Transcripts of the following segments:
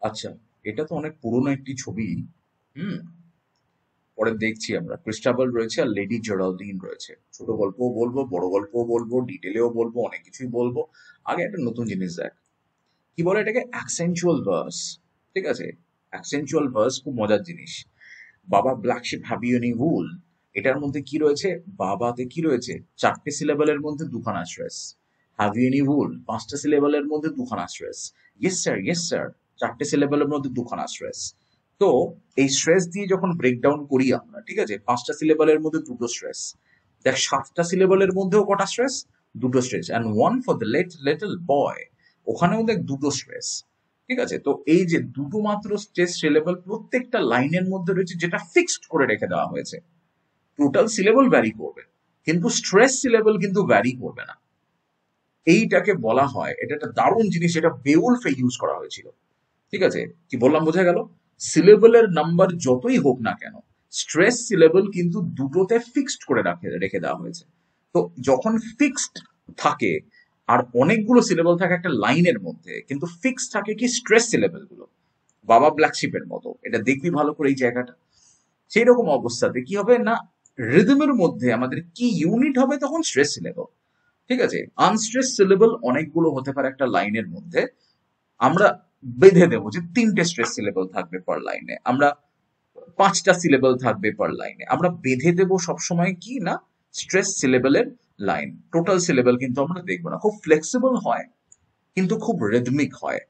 আচ্ছা, এটা তো অনেক পুরনো একটি ছবি। হুম। পরে দেখছি আমরা ক্রিস্টাবল রয়েছে আর লেডি জেরাল্ডিন রয়েছে। ছোট গল্পও বলবো, বড় গল্পও বলবো, ডিটেলেও বলবো, অনেক কিছুই বলবো। আগে একটা নতুন জিনিস দেখ, কি বলে এটাকে, অ্যাকসেনচুয়াল ভার্স। ঠিক আছে, অ্যাকসেনচুয়াল ভার্স খুব মজার জিনিস। বাবা black sheep have you any wool, এটার মধ্যে কি রয়েছে? বাবাতে কি রয়েছে? 4টে সিলেবলের মধ্যে দুখানা স্ট্রেস। হ্যাভ ইউ এনি ভুল 5টা সিলেবলের মধ্যে দুখানা stress. Yes sir, yes sir 4টে সিলেবলের মধ্যে দুখানা স্ট্রেস। তো এই স্ট্রেস দিয়ে যখন ব্রেকডাউন করি আমরা, ঠিক আছে, 5টা সিলেবলের মধ্যে দুটো স্ট্রেস। দেখ 7টা সিলেবলের মধ্যেও কটা স্ট্রেস? দুটো stress. And one for the little boy, ওখানেও দেখ দুটো স্ট্রেস। ঠিক আছে, তো এই যে দুটো মাত্র স্ট্রেস সিলেবল প্রত্যেকটা লাইনের মধ্যে রয়েছে, যেটা ফিক্সড করে রেখে দেওয়া হয়েছে। টোটাল সিলেবল ভ্যারি করবে, কিন্তু স্ট্রেস সিলেবল কিন্তু ভ্যারি করবে না। এইটাকে বলা হয়, এটা একটা দারুণ জিনিস, এটা বেউলফে ইউজ করা হয়েছিল। ঠিক আছে, কি বললাম বোঝা গেল? সিলেবলের নাম্বার যতই হোক না কেন, স্ট্রেস সিলেবল কিন্তু দুটোতে ফিক্সড করে রেখে দেওয়া হয়েছে। তো যখন ফিক্সড থাকে, আর অনেকগুলো সিলেবল থাকে একটা লাইনের মধ্যে, কিন্তু ফিক্সড থাকে কি স্ট্রেস সিলেবল গুলো, বাবা ব্ল্যাক শিপের মতো। এটা দেখবি ভালো করে এই জায়গাটা। সেই রকম অবস্থাতে কি হবে না, রিদমের মধ্যে আমাদের কি ইউনিট হবে তখন? Stress syllable. ঠিক আছে, আনস্ট্রেস সিলেবল অনেকগুলো হতে পারে একটা লাইনের মধ্যে। আমরা বেঁধে দেবো যে 3টে স্ট্রেস সিলেবল থাকবে পার লাইনে, আমরা 5টা সিলেবল থাকবে পার লাইনে, আমরা বেঁধে দেবো সবসময় কি না, স্ট্রেস সিলেবলের লাইন। টোটাল সিলেবল কিন্তু আমরা দেখবো না। খুব ফ্লেক্সিবল হয়, কিন্তু খুব রিদমিক হয়।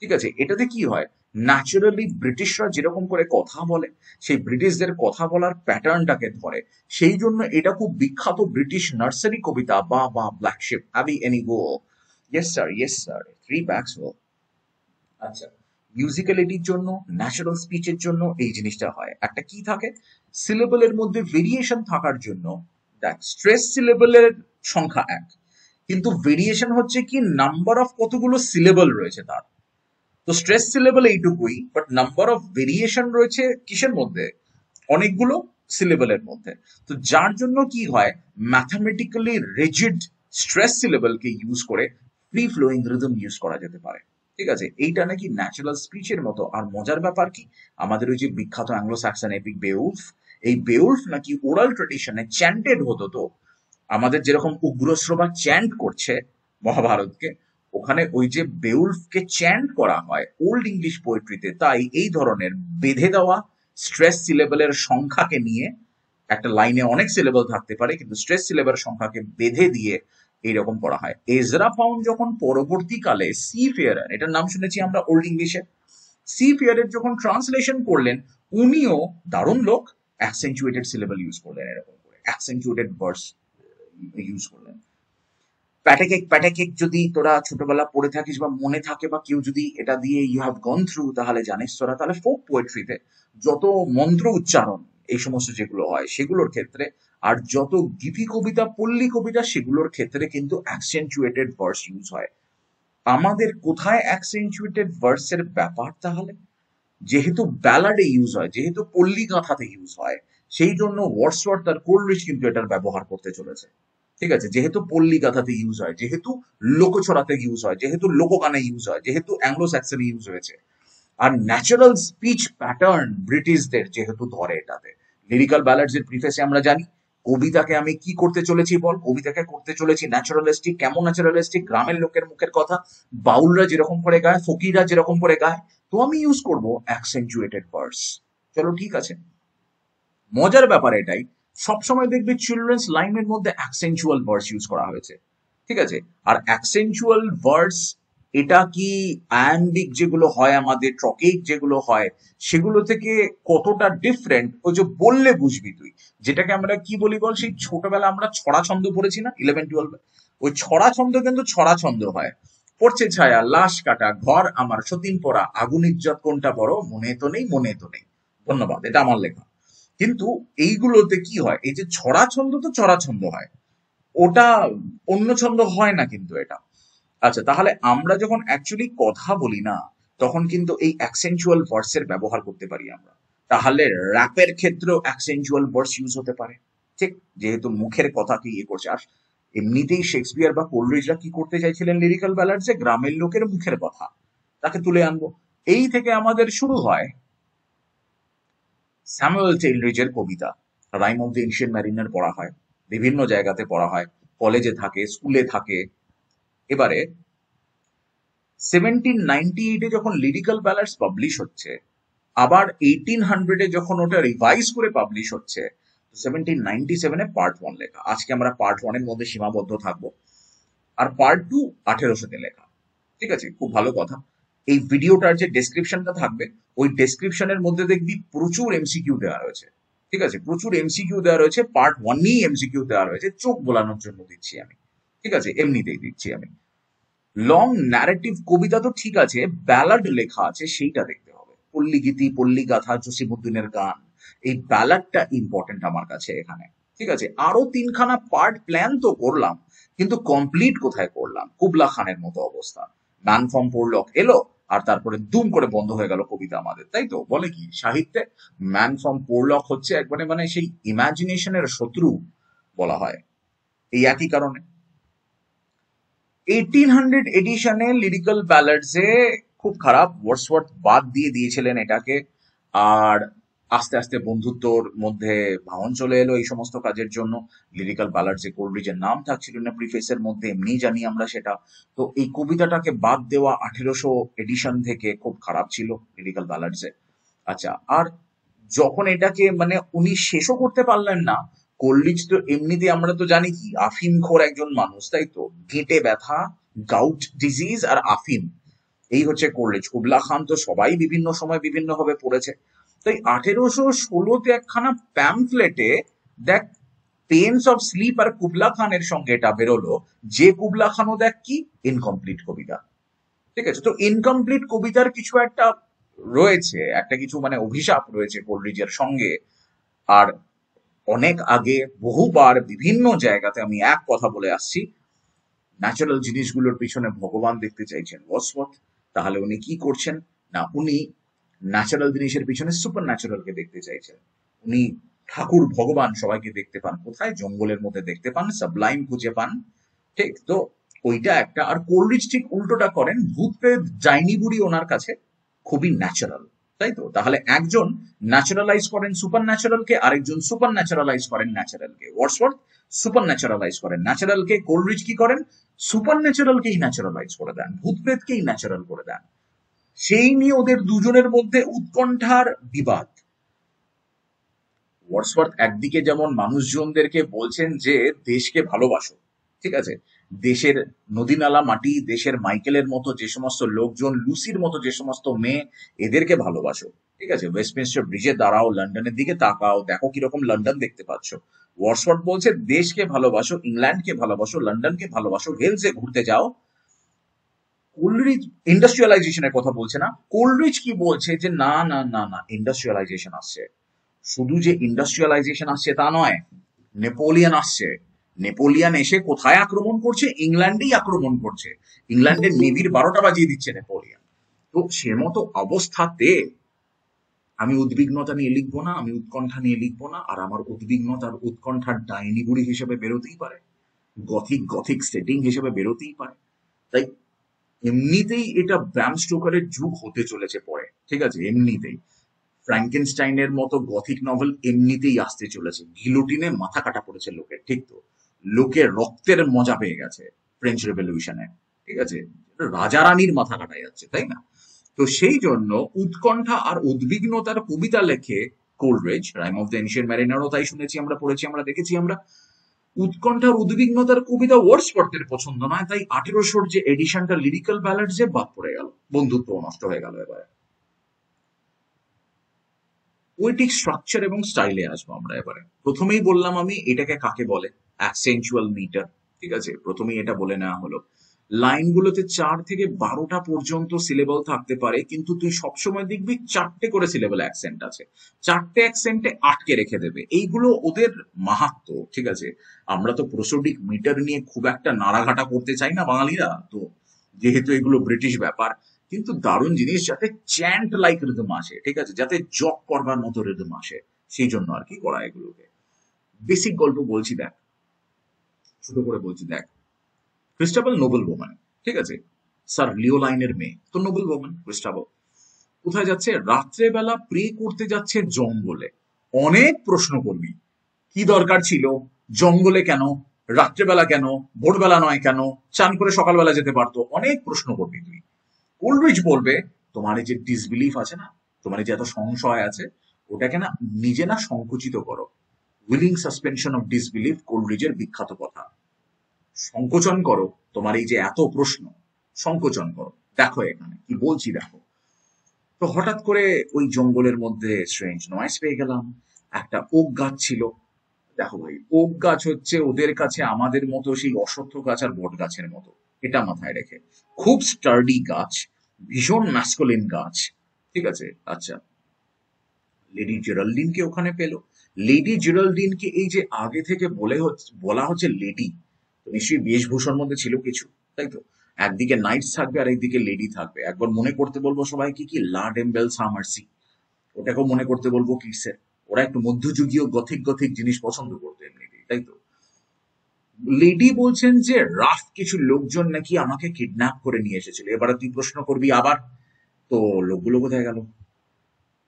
ঠিক আছে, এটাতে কি হয়, ন্যাচারালি ব্রিটিশরা যেরকম করে কথা বলে, সেই ব্রিটিশদের কথা বলার প্যাটার্নটাকে ধরে। সেই জন্য এটা খুব বিখ্যাত ব্রিটিশ নার্সারি কবিতা, বা বা black sheep have you any গো, yes sir, yes sir, 3 bags full। আচ্ছা, মিউজিক্যালিটির জন্য, ন্যাচারাল স্পিচের জন্য এই জিনিসটা হয়। একটা কি থাকে, সিলেবলের মধ্যে ভেরিয়েশন থাকার জন্য। দেখ স্ট্রেস সিলেবলের সংখ্যা এক, কিন্তু ভেরিয়েশন হচ্ছে কি নাম্বার অফ কতগুলো সিলেবল রয়েছে তার। তো স্ট্রেস সিলেবল এইটুকুই, বাট নাম্বার অফ ভেরিয়েশন রয়েছে কিসের মধ্যে? অনেকগুলো সিলেবলের মধ্যে। তো যার জন্য কি হয়, ম্যাথামেটিক্যালি রিজিড স্ট্রেস সিলেবলকে ইউজ করে ফ্রি ফ্লোয়িং রিদম ইউজ করা যেতে পারে। ঠিক আছে, এইটা নাকি ন্যাচারাল স্পিচের মতো। আর মজার ব্যাপার কি, আমাদের ওই যে বিখ্যাত অ্যাংলো স্যাক্সন এপিক বেউলফ, এই বেউলফ নাকি ওরাল ট্রেডিশনে চ্যান্টেড হতো। তো আমাদের যেরকম উগ্রশ্রবা চ্যান্ট করছে মহাভারতকে, ওখানে ওই যে বেউলফকে চ্যান্ট করা হয় ওল্ড ইংলিশ পোয়েট্রিতে। তাই এই ধরনের বেঁধে দেওয়া স্ট্রেস সিলেবলের সংখ্যাকে নিয়ে, একটা লাইনে অনেক সিলেবল থাকতে পারে, কিন্তু স্ট্রেস সিলেবলের সংখ্যাকে বেঁধে দিয়ে এইরকম করা হয়। এজরা ফাউন্ড যখন পরবর্তীকালে সি ফেয়ারার, এটার নাম শুনেছি আমরা ওল্ড ইংলিশে, সি ফেয়ারের যখন ট্রান্সলেশন করলেন, উনিও দারুণ লোক, অ্যাকসেন্চুয়েটেড সিলেবল ইউজ করলেন, এরকম করে অ্যাকসেন্চুয়েটেড ভার্স ইউজ করলেন। প্যাটাকেক, প্যাটাকেক যদি তোরা ছোটবেলা পড়ে থাকিস বা মনে থাকে, বা কেউ যদি এটা দিয়ে ইউ হ্যাভ গন থ্রু, তাহলে জানিস তোরা, তাহলে ফোক পোয়েট্রিতে যত মন্ত্র উচ্চারণ এই সমস্ত যেগুলো হয় সেগুলোর ক্ষেত্রে, আর যত গীতি কবিতা, পল্লী কবিতা, সেগুলোর ক্ষেত্রে কিন্তু অ্যাকসেন্চুয়েটেড ভার্স ইউজ হয়। আমাদের কোথায় অ্যাকসেন্চুয়েটেড ভার্সের ব্যাপার তাহলে? যেহেতু ব্যালাডে ইউজ হয়, যেহেতু পল্লী গাথাতে ইউজ হয়, সেই জন্য ওয়ার্ডসওয়ার্থ আর কোলরিচ কিন্তু এটার ব্যবহার করতে চলেছে। ঠিক আছে, যেহেতু পল্লী গাথাতে ইউজ হয়, যেহেতু লোকছড়াতে ইউজ হয়, যেহেতু লোকগানে ইউজ হয়, যেহেতু অ্যাংলো স্যাক্সনে ইউজ হয়েছে, আর ন্যাচারাল স্পিচ প্যাটার্ন ব্রিটিশদের যেহেতু ধরে এটাতে। লিরিক্যাল ব্যালাডস এর প্রিফেসে আমরা জানি, কবিতাকে আমি কি করতে চলেছি বল, কবিতাকে করতে চলেছি ন্যাচারালিস্টিক। কেমন ন্যাচারালিস্টিক? গ্রামের লোকের মুখের কথা, বাউলরা যেরকম করে গায়, ফকিররা যেরকম করে গায়, তো আমি ইউজ করব অ্যাকসেন্চুয়েটেড ভার্স। চলো ঠিক আছে, মজার ব্যাপার এটাই, সবসময় দেখবে চিলড্রেন্স লাইনের মধ্যে অ্যাকসেন্চুয়াল ভার্স ইউজ করা হয়েছে। ঠিক আছে, আর অ্যাকসেন্চুয়াল ভার্স, এটা কি আয়াম্বিক যেগুলো হয় আমাদের, ট্রকেইক যেগুলো হয়, সেগুলো থেকে কতটা ডিফারেন্ট, ওই যে বললে বুঝবি তুই। যেটাকে আমরা কি বলি বল, সেই ছোটবেলা আমরা ছড়া ছন্দ পড়েছি না 11-12, ওই ছড়া ছন্দ কিন্তু ছড়া ছন্দ হয়। পড়ছে ছায়া লাশ কাটা ঘর আমার সতীন পড়া আগুন ইজ্জত কোনটা বড় মনে তো নেই, মনে তো নেই। ধন্যবাদ, এটা আমার লেখা। কিন্তু এইগুলোতে কি হয়, এই যে ছড়া ছন্দ, তো ছড়া ছন্দ হয়, ওটা অন্য ছন্দ হয় না কিন্তু এটা। আচ্ছা, তাহলে আমরা যখন অ্যাকচুয়ালি কথা বলি না, তখন কিন্তু এই অ্যাকসেন্চুয়াল ভার্সের ব্যবহার করতে পারি আমরা। তাহলে র্যাপের ক্ষেত্রেও অ্যাকসেন্চুয়াল ভার্স ইউজ হতে পারে। ঠিক, যেহেতু মুখের কথাকে ইয়ে করছে। আর এমনিতেই শেক্সপিয়ার বা কোলরিজরা কি করতে চাইছিলেন লিরিক্যাল ব্যালাডসে? গ্রামের লোকের মুখের কথা তাকে তুলে আনবো। এই থেকে আমাদের শুরু হয় স্যামুয়েল টেইলরিজের কবিতা। Rime of the ancient mariner পড়া হয়, বিভিন্ন জায়গাতে পড়া হয়, কলেজে থাকে, স্কুলে থাকে। এবারে 1798 যখন লিরিক্যাল ব্যালাডস পাবলিশ হচ্ছে, আবার 1800 যখন ওটা রিভাইজ করে পাবলিশ হচ্ছে, 1797 পার্ট 1 লেখা। আজকে আমরা পার্ট 1 এর মধ্যে সীমাবদ্ধ থাকবো, আর পার্ট 2 1800 লেখা। ঠিক আছে, খুব ভালো কথা। এই ভিডিওটার যে ডেসক্রিপশনটা থাকবে, ওই ডেসক্রিপশনের মধ্যে দেখবি প্রচুর এমসিকিউ দেওয়া রয়েছে। ঠিক আছে, প্রচুর এমসিকিউ দেওয়া রয়েছে, পার্ট 1 নিয়েই এমসিকিউ দেওয়া রয়েছে, চোখ বোলানোর জন্য দিচ্ছি আমি। ঠিক আছে, এমনিতেই দিচ্ছি আমি। লং ন্যারেটিভ কবিতা তো ঠিক আছে, ব্যালাড লেখা আছে সেইটা দেখতে হবে। পল্লীগীতি, পল্লীগাথা, জসিমউদ্দিনের গান, এই ব্যালাডটা ইম্পর্টেন্ট আমার কাছে এখানে। ঠিক আছে, আরো 3খানা পার্ট প্ল্যান তো করলাম, কিন্তু কমপ্লিট কোথায় করলাম? কুবলা খানের মতো অবস্থা। ম্যান ফ্রম পোরলক এলো, আর তারপরে দুম করে বন্ধ হয়ে গেল কবিতা আমাদের, তাই তো? বলে কি সাহিত্যে, ম্যান ফ্রম পোরলক হচ্ছে একবারে মানে সেই ইমাজিনেশনের শত্রু বলা হয়, এই একই কারণে। 1800 এডিশনে লিরিক্যাল ব্যালাডসে খুব খারাপ, ওয়ার্ডসওয়ার্থ বাদ দিয়ে দিয়েছিলেন এটাকে। আর আস্তে আস্তে বন্ধুত্বর মধ্যে ভাঙন চলে এলো এই সমস্ত কাজের জন্য। লিরিক্যাল ব্যালাডসে কোলরিজের নাম থাকছিল না প্রিফেসের মধ্যে, এমনি জানি আমরা সেটা। তো এই কবিতাটাকে বাদ দেওয়া 1800 এডিশন থেকে খুব খারাপ ছিল লিরিক্যাল ব্যালাডসে। আচ্ছা, আর যখন এটাকে মানে উনি শেষও করতে পারলেন না, কোলরিজ তো এমনিতে আমরা তো জানি কি আফিমখোর একজন মানুষ, তাই তো? গেঁটে ব্যথা, গাউট ডিজিজ আর আফিম, এই হচ্ছে কোলরিজ। কুবলা খান তো সবাই বিভিন্ন সময় বিভিন্ন ভাবে পড়েছে। তাই 1816 একখানা প্যামফ্লেটে দেখ, পেন্স অফ স্লিপ আর কুবলা খানের সঙ্গে এটা বেরোলো, যে কুবলা খানও দেখ কি ইনকমপ্লিট কবিতা। ঠিক আছে, তো ইনকমপ্লিট কবিতার কিছু একটা রয়েছে, একটা কিছু মানে অভিশাপ রয়েছে কোলরিজের সঙ্গে। আর অনেক আগে বহুবার বিভিন্ন জায়গাতে আমি এক কথা বলে আসছি, ন্যাচারাল জিনিসগুলোর পিছনে ভগবান দেখতে চাইছেন ওয়ার্ডসওয়ার্থ। তাহলে উনি কি করছেন না, উনি ন্যাচারাল জিনিসের পিছনে সুপার ন্যাচারালকে দেখতে চাইছেন। উনি ঠাকুর ভগবান সবাইকে দেখতে পান কোথায়? জঙ্গলের মধ্যে দেখতে পান, সাবলাইম খুঁজে পান। ঠিক তো, ওইটা একটা। আর কোলরিজ ঠিক উল্টোটা করেন, ভূত প্রেত ডাইনি বুড়ি ওনার কাছে খুবই ন্যাচারাল, তাই তো? তাহলে একজন ন্যাচারালাইজ করেন সুপার ন্যাচারালকে, আরেকজন সুপার ন্যাচারালাইজ করেন ন্যাচারালকে। ওয়ার্ডসওয়ার্থ সুপার ন্যাচারালাইজ করেন ন্যাচারালকে, কোলরিজ কি করেন? সুপার ন্যাচারালকেই ন্যাচারালাইজ করে দেন, ভূত প্রেতকেই ন্যাচারাল করে দেন। সেই নিয়ে ওদের দুজনের মধ্যে উৎকণ্ঠার বিবাদ। ওয়ার্ডসওয়ার্থ একদিকে যেমন মানুষজনদেরকে বলছেন যে দেশকে ভালোবাসো, ঠিক আছে, দেশের নদী নালা মাটি, দেশের মাইকেলের মতো যে সমস্ত লোকজন, লুসির মতো যে সমস্ত মেয়ে, এদেরকে ভালোবাসো। ঠিক আছে, ওয়েস্টমিনস্টার ব্রিজে দাঁড়াও, লন্ডনের দিকে তাকাও, দেখো কিরকম লন্ডন দেখতে পাচ্ছ। ওয়ার্ডসওয়ার্থ বলছে দেশকে ভালোবাসো, ইংল্যান্ডকে ভালোবাসো, লন্ডনকে ভালোবাসো, ওয়েলসে ঘুরতে যাও। কোলরিজ ইন্ডাস্ট্রিয়ালাইজেশনের কথা বলছে না, কোলরিজ কি বলছে যে না না না না, ইন্ডাস্ট্রিয়ালাইজেশন আসছে। শুধু যে ইন্ডাস্ট্রিয়ালাইজেশন আসছে তা নয়, নেপোলিয়ান আসছে। নেপোলিয়ান এসে কোথায় আক্রমণ করছে? ইংল্যান্ডেই আক্রমণ করছে। ইংল্যান্ডের নেভির 12টা বাজিয়ে দিচ্ছে নেপোলিয়ান। তো সে মতো অবস্থাতে আমি উদ্বিগ্নতা নিয়ে লিখবো না, আমি উৎকণ্ঠা নিয়ে লিখবো না। আর আমার উদ্বিগ্নতার উৎকণ্ঠার ডাইনি বুড়ি হিসেবে বেরোতেই পারে, গথিক গথিক সেটিং হিসেবে বেরোতেই পারে। তাই এমনিতেই এটা ব্র্যাম স্টোকারের যুগ হতে চলেছে পরে, ঠিক আছে? এমনিতেই ফ্র্যাঙ্কেনস্টাইনের মতো গথিক নভেল এমনিতেই আসতে চলেছে। গিলোটিনে মাথা কাটা পড়েছে লোকের, ঠিক তো? লোকের রক্তের মজা পেয়ে গেছে ফ্রেঞ্চ রেভলিউশনে, ঠিক আছে? রাজা রানীর মাথা কাটা যাচ্ছে, তাই না? তো সেই জন্য উৎকণ্ঠা আর উদ্বিগ্নতার কবিতা লেখে Coleridge. Rime of the ancient ম্যারিনারও তাই শুনেছি আমরা, পড়েছি আমরা, দেখেছি আমরা। উৎকণ্ঠার উদ্বিগ্নতার কবিতা ওয়ার্ডসওয়ার্থের পছন্দ নয়, তাই 1800 যে এডিশনটা লিরিক্যাল ব্যালাডস যে বাদ পড়ে গেল, বন্ধুত্ব নষ্ট হয়ে গেল। এবারে পোয়েটিক স্ট্রাকচার এবং স্টাইলে আসবো আমরা এবারে। প্রথমেই বললাম আমি এটাকে কাকে বলে, অ্যাকসেন্চুয়াল মিটার। ঠিক আছে, প্রথমেই এটা বলে নেওয়া হলো। লাইনগুলোতে 4 থেকে 12টা পর্যন্ত সিলেবল থাকতে পারে, কিন্তু তুই সবসময় দেখবি 4টে করে সিলেবল অ্যাকসেন্ট আছে। 4টে অ্যাকসেন্টে আটকে রেখে দেবে, এইগুলো ওদের মাহাত্ম্য। ঠিক আছে, আমরা তো প্রোসোডিক মিটার নিয়ে খুব একটা নাড়াঘাটা করতে চাই না বাঙালিরা, তো যেহেতু এগুলো ব্রিটিশ ব্যাপার। কিন্তু দারুণ জিনিস, যাতে চ্যান্ট লাইক রিদম আসে, ঠিক আছে, যাতে জক করবার মতো রিদম আসে, সেই জন্য আর কি করা এগুলোকে। বেসিক গল্প বলছি দেখ, ছোট করে বলছি দেখ। ক্রিস্টাবল নোবেল ওম্যান, ঠিক আছে, স্যার লিওলাইনের মেয়ে, তো নোবেল ওম্যান ক্রিস্টাবল। কোথায় যাচ্ছে? রাত্রেবেলা প্রে করতে যাচ্ছে জঙ্গলে। অনেক প্রশ্ন করবি, কি দরকার ছিল, জঙ্গলে কেন, রাত্রেবেলা কেন, ভোরবেলা নয় কেন, চান করে সকালবেলা যেতে পারতো, অনেক প্রশ্ন করবি তুই। কোলরিচ বলবে, তোমার এই যে ডিসবিলিফ আছে না, তোমার এই যে এত সংশয় আছে, ওটাকে না নিজে না সংকুচিত করো। উইলিং সাসপেনশন অফ ডিসবিলিফ কোলরিচের বিখ্যাত কথা। সংকোচন করো তোমার এই যে এত প্রশ্ন, সংকোচন করো। দেখো এখানে কি বলছি, দেখো। তো হঠাৎ করে ওই জঙ্গলের মধ্যে স্ট্রেঞ্জ নয়েজ পেয়ে গেলাম। একটা ওক গাছ ছিল। দেখো ভাই, ওক গাছ হচ্ছে ওদের কাছে আমাদের মতো সেই অশ্বত্থ গাছ আর বট গাছের মতো, এটা মাথায় রেখে। খুব স্টার্ডি গাছ, ভীষণ ম্যাসকুলিন গাছ। ঠিক আছে, আচ্ছা। লেডি জেরাল্ডিনকে ওখানে পেলো। লেডি জেরাল্ডিনকে এই যে আগে থেকে বলা হচ্ছে লেডি, তো নিশ্চয়ই বেশভূষার মধ্যে ছিল কিছু, তাই তো? একদিকে নাইটস থাকবে আর একদিকে লেডি থাকবে। একবার মনে করতে বলবো সবাইকে কি লা ডেম্বেল সামার্সি, ওটাকেও মনে করতে বলবো কিসের। ওরা একটু মধ্যযুগীয় গথিক গথিক জিনিস পছন্দ করতো এমনিতেই, তাই তো? লেডি বলছেন যে রাফ কিছু লোকজন নাকি আমাকে কিডন্যাপ করে নিয়ে এসেছিল। এবারে তুই প্রশ্ন করবি আবার, তো লোকগুলো কোথায় গেল?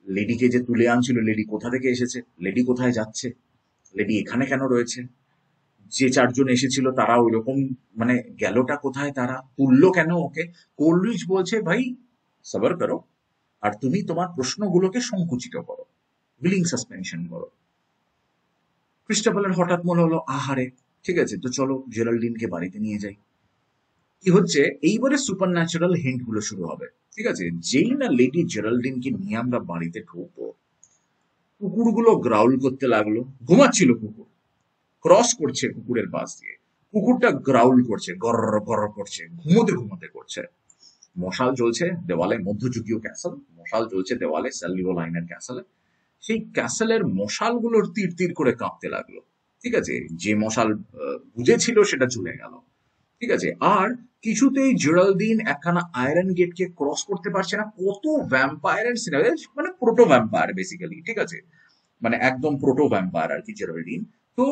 লেডিকে যে তুলে আনছিল, লেডি কোথা থেকে এসেছে, লেডি কোথায় যাচ্ছে, লেডি এখানে কেন রয়েছে? যে চারজন এসেছিল তারা ওই রকম, মানে গেলটা কোথায়, তারা তুললো কেন ওকে? কোলরিচ বলছে, ভাই সবার করো, আর তুমি তোমার প্রশ্নগুলোকে সংকুচিত করো, উইলিং সাসপেনশন করো। ক্রিস্টোফারের হঠাৎ মনে হলো, আহারে, ঠিক আছে, তো চলো জেরাল্ডিনকে বাড়িতে নিয়ে যাই। কি হচ্ছে, এইবারে সুপার ন্যাচারাল হিন্ট গুলো শুরু হবে। ঠিক আছে, যেই না লেডি জেরাল্ডিনকে নিয়ে আমরা বাড়িতে ঢুকবো, কুকুরগুলো গ্রাউল করতে লাগলো। ঘুমাচ্ছিল কুকুর, ক্রস করছে কুকুরের পাশ দিয়ে, কুকুরটা গ্রাউল করছে, গর গর করছে, ঘুমোতে ঘুমোতে করছে। মশাল জ্বলছে দেওয়ালে, মধ্যযুগীয় ক্যাসেল, মশাল জ্বলছে দেওয়ালে, স্যালিও লাইনের ক্যাসেলে। সেই ক্যাসেলের মশালগুলোর তীর তীর করে কাঁপতে লাগলো। ঠিক আছে, যে মশাল বুঝেছিল সেটা চলে গেল। ঠিক আছে, আর কিছুতেই জেরাল্ডিন একখানা আয়রন গেটকে ক্রস করতে পারছে না। কত ভ্যাম্পায়ারের সিনেমা, মানে প্রোটো ভ্যাম্পায়ার বেসিক্যালি, ঠিক আছে, মানে একদম প্রোটো ভ্যাম্পায়ার আর কি জেরাল্ডিন। তো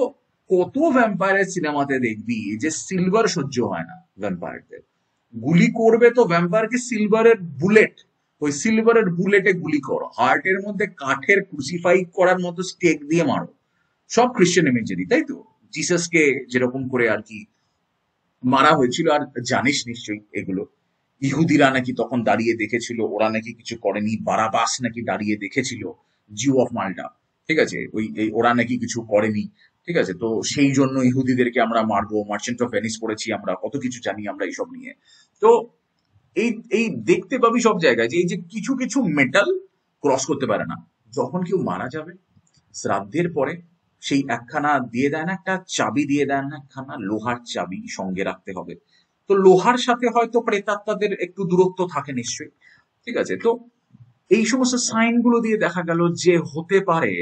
কত ভ্যাম্পায়ারের সিনেমাতে দেখবি যে সিলভার সহ্য হয় না ভ্যাম্পায়ারদের, গুলি করবে তো ভ্যাম্পায়ারকে সিলভারের বুলেট, ওই সিলভারের বুলেটে গুলি করো, হার্টের মধ্যে কাঠের ক্রুসিফাই করার মতো স্টেক দিয়ে মারো। সব খ্রিস্টান ইমেজেরি, তাই তো? জিসাসকে যেরকম করে আর কি মারা হয়েছিল, আর জানিস নিশ্চয়ই এগুলো। ইহুদিরা নাকি তখন দাঁড়িয়ে দেখেছিল, ওরা নাকি কিছু করেনি। বারাবাস নাকি দাঁড়িয়ে দেখেছিল, জিউ অফ মাল্টা। ঠিক আছে, ওরা নাকি কিছু করেনি। ঠিক আছে, তো সেই জন্য ইহুদিদেরকে আমরা মারবো। মার্চেন্ট অফ ভেনিস পড়েছি আমরা, কত কিছু জানি আমরা এইসব নিয়ে। তো এই এই দেখতে পাবি সব জায়গায় যে এই যে কিছু কিছু মেটাল ক্রস করতে পারে না। যখন কেউ মারা যাবে শ্রাদ্ধের পরে, সেই একখানা দিয়ে দেয় না, একটা চাবি দিয়ে দেয় না, একখানা লোহার চাবি সঙ্গে রাখতে হবে। তো লোহার সাথে হয়তো প্রেতাত্মাদের একটু দূরত্ব থাকে নিশ্চয়ই। ঠিক আছে, তো এই সমস্ত সাইন গুলো দিয়ে দেখা গেল যে হতে পারে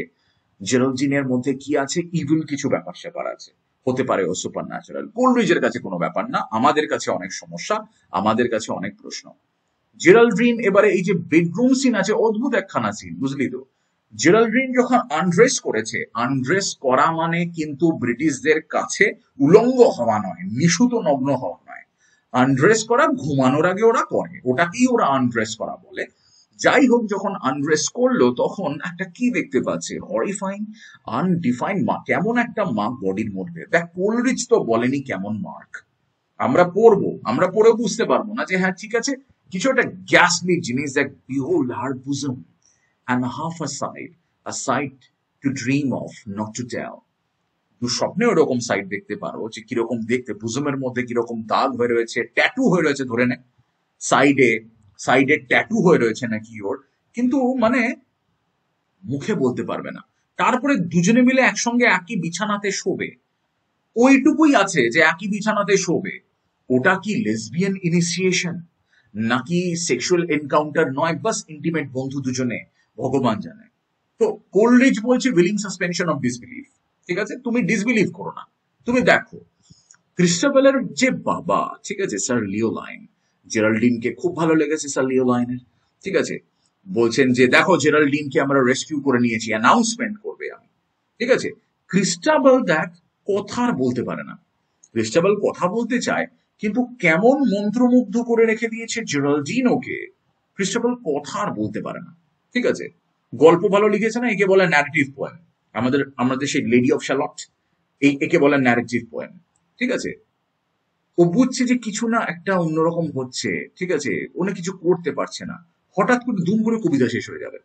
জেরোজিনের মধ্যে কি আছে, ইভিল কিছু ব্যাপার স্যাপার আছে। হতে পারে ও সুপার ন্যাচারাল। কোলরিজের কাছে কোনো ব্যাপার না, আমাদের কাছে অনেক সমস্যা, আমাদের কাছে অনেক প্রশ্ন। জেরাল্ড্রিন এবারে এই যে বেডরুম সিন আছে, অদ্ভুত একখানা সিন, বুঝলি তো? জেরাল্ড্রিন যখন আনড্রেস করেছে, আনড্রেস করা মানে কিন্তু ব্রিটিশদের কাছে উলঙ্গ হওয়া নয়, নিশুত নগ্ন হওয়া নয়। আনড্রেস করা ঘুমানোর আগে ওরা করে, ওটাকেই ওরা আনড্রেস করা বলে। যাই হোক, যখন আনড্রেস করলো তখন একটা কি দেখতে পাচ্ছে, হরিফাইং আনডিফাইন্ড মার্ক, কেমন একটা মার্ক বডির মধ্যে। দেখ, কোলরিচ তো বলেনি কেমন মার্ক, আমরা পড়বো, আমরা পড়ে বুঝতে পারবো না যে হ্যাঁ ঠিক আছে, কিছু একটা গ্যাসলি জিনিস। দেখ, behold her bosom and half a sight to dream of, not to tell. স্বপ্নে ওরকম সাইড দেখতে পারো যে কিরকম দেখতে, বুজমের মধ্যে কিরকম দাগ হয়ে রয়েছে, ট্যাটু হয়ে রয়েছে, ধরে নে সাইডে, সাইডে ট্যাটু হয়ে রয়েছে নাকি ওর, কিন্তু মানে মুখে বলতে পারবে না। তারপরে দুজনে মিলে একসঙ্গে একই বিছানাতে শোবে, ওইটুকুই আছে যে একই বিছানাতে শোবে। ওটা কি লেসবিয়ান ইনিশিয়েশন নাকি সেক্সুয়াল এনকাউন্টার নয়, বাস ইন্টিমেট বন্ধু দুজনে, ভগবান জানে। তো কোলরিচ বলছে উইলিং সাসপেনশন অফ ডিসবিলিফ। ঠিক আছে, তুমি ডিসবিলিভ করো না, তুমি দেখো। ক্রিস্টোফেলের যে বাবা, ঠিক আছে, স্যার লিও লাইন, জেরাল্ডিনকে খুব ভালো লেগেছে স্যার লিও লাইনের। ঠিক আছে, বলছেন যে দেখো জেরাল্ডিনকে আমরা রেস্কিউ করে নিয়েছি, অ্যানাউন্সমেন্ট করবে আমি। ঠিক আছে, ক্রিস্টাবেল দেখ কথা আর বলতে পারে না। ক্রিস্টাবেল কথা বলতে চায়, কিন্তু কেমন মন্ত্রমুগ্ধ করে রেখে দিয়েছে জেরাল্ডিন ওকে। ক্রিস্টাবল কথা আর বলতে পারে না, ঠিক আছে। গল্প ভালো লিখেছে না, একে বলে ন্যারেটিভ পোয়েম। আমাদের সেই লেডি অফ শ্যালট, একে বলে ন্যারেটিভ পোয়েম, ঠিক আছে। ও বুঝছে যে কিছু না একটা অন্যরকম হচ্ছে, ঠিক আছে, অনেক কিছু করতে পারছে না, হঠাৎ করে দুম করে কবিতা শেষ হয়ে যাবে,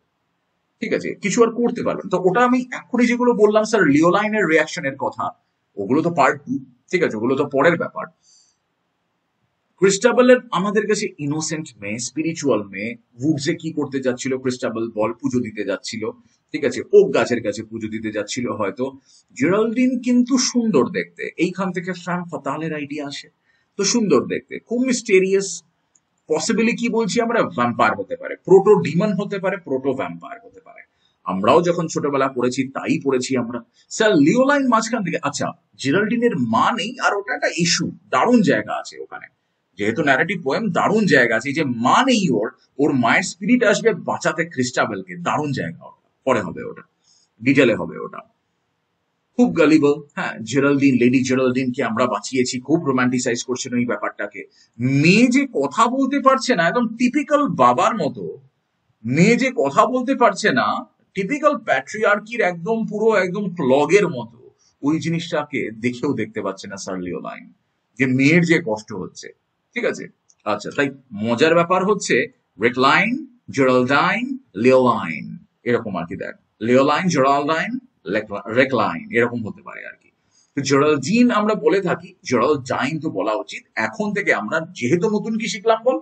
ঠিক আছে, কিছু আর করতে পারবেন। তো ওটা আমি এখনই যেগুলো বললাম স্যার লিওলাইনের রিয়াকশনের কথা, ওগুলো তো পার্ট 2, ঠিক আছে, ওগুলো তো পরের ব্যাপার। ক্রিস্টাবলের আমাদের কাছে ইনোসেন্ট মেয়ে, স্পিরিচুয়াল মেয়ে, উডসে কি করতে যাচ্ছিল ক্রিস্টাবল বল, পুজো দিতে যাচ্ছিল, ঠিক আছে, ওক গাছের কাছে পুজো দিতে যাচ্ছিল হয়তো। জেরাল্ডিন কিন্তু সুন্দর দেখতে, এইখান থেকে ফ্যাম ফাতালের আইডিয়া আসে। তো সুন্দর দেখতে, খুব মিস্টেরিয়াস, পসিবলি কি বলছি আমরা, ভ্যাম্পায়ার হতে পারে, প্রোটো ডিমন হতে পারে, প্রোটো ভ্যাম্পায়ার হতে পারে। আমরাও যখন ছোটবেলা পড়েছি তাই পড়েছি আমরা। স্যার লিওলাইন মাঝখান থেকে, আচ্ছা জেরাল্ডিনের মা নেই, আর ওটা একটা ইস্যু, দারুণ জায়গা আছে ওখানে, যেহেতু ন্যারেটিভ পোয়েম, দারুণ জায়গা আছে। এই যে মা নেই ওর, ওর মায়ের স্পিরিট আসবে বাঁচাতে ক্রিস্টাবেলকে, দারুণ জায়গা ওটা, পরে হবে ওটা, ডিটেলে হবে ওটা। খুব গালিবল, হ্যাঁ, জেরাল্ডিন, লেডি জেরাল্ডিনকে আমরা বাঁচিয়েছি, খুব রোমান্টিসাইজ করছেন ওই ব্যাপারটাকে। মেয়ে যে কথা বলতে পারছে না, একদম টিপিক্যাল বাবার মতো, মেয়ে যে কথা বলতে পারছে না, টিপিক্যাল প্যাট্রিয়ার্কির একদম পুরো একদম ক্লগের মতো, ওই জিনিসটাকে দেখেও দেখতে পাচ্ছে না স্যার লিওলাইন, যে মেয়ের যে কষ্ট হচ্ছে, ঠিক আছে। আচ্ছা, তাই মজার ব্যাপার হচ্ছে রেকলাইন, জেরাল্ডাইন, লিওলাইন, এরকম আর কি, দেখ লিওলাইন, জেরাল্ডাইন, রেকলাইন, এরকম হতে পারে আর কি। তো জেরাল্ডিন আমরা বলে থাকি, জেরাল্ডাইন তো বলা উচিত। এখন থেকে আমরা যেহেতু নতুন কি শিখলাম বল,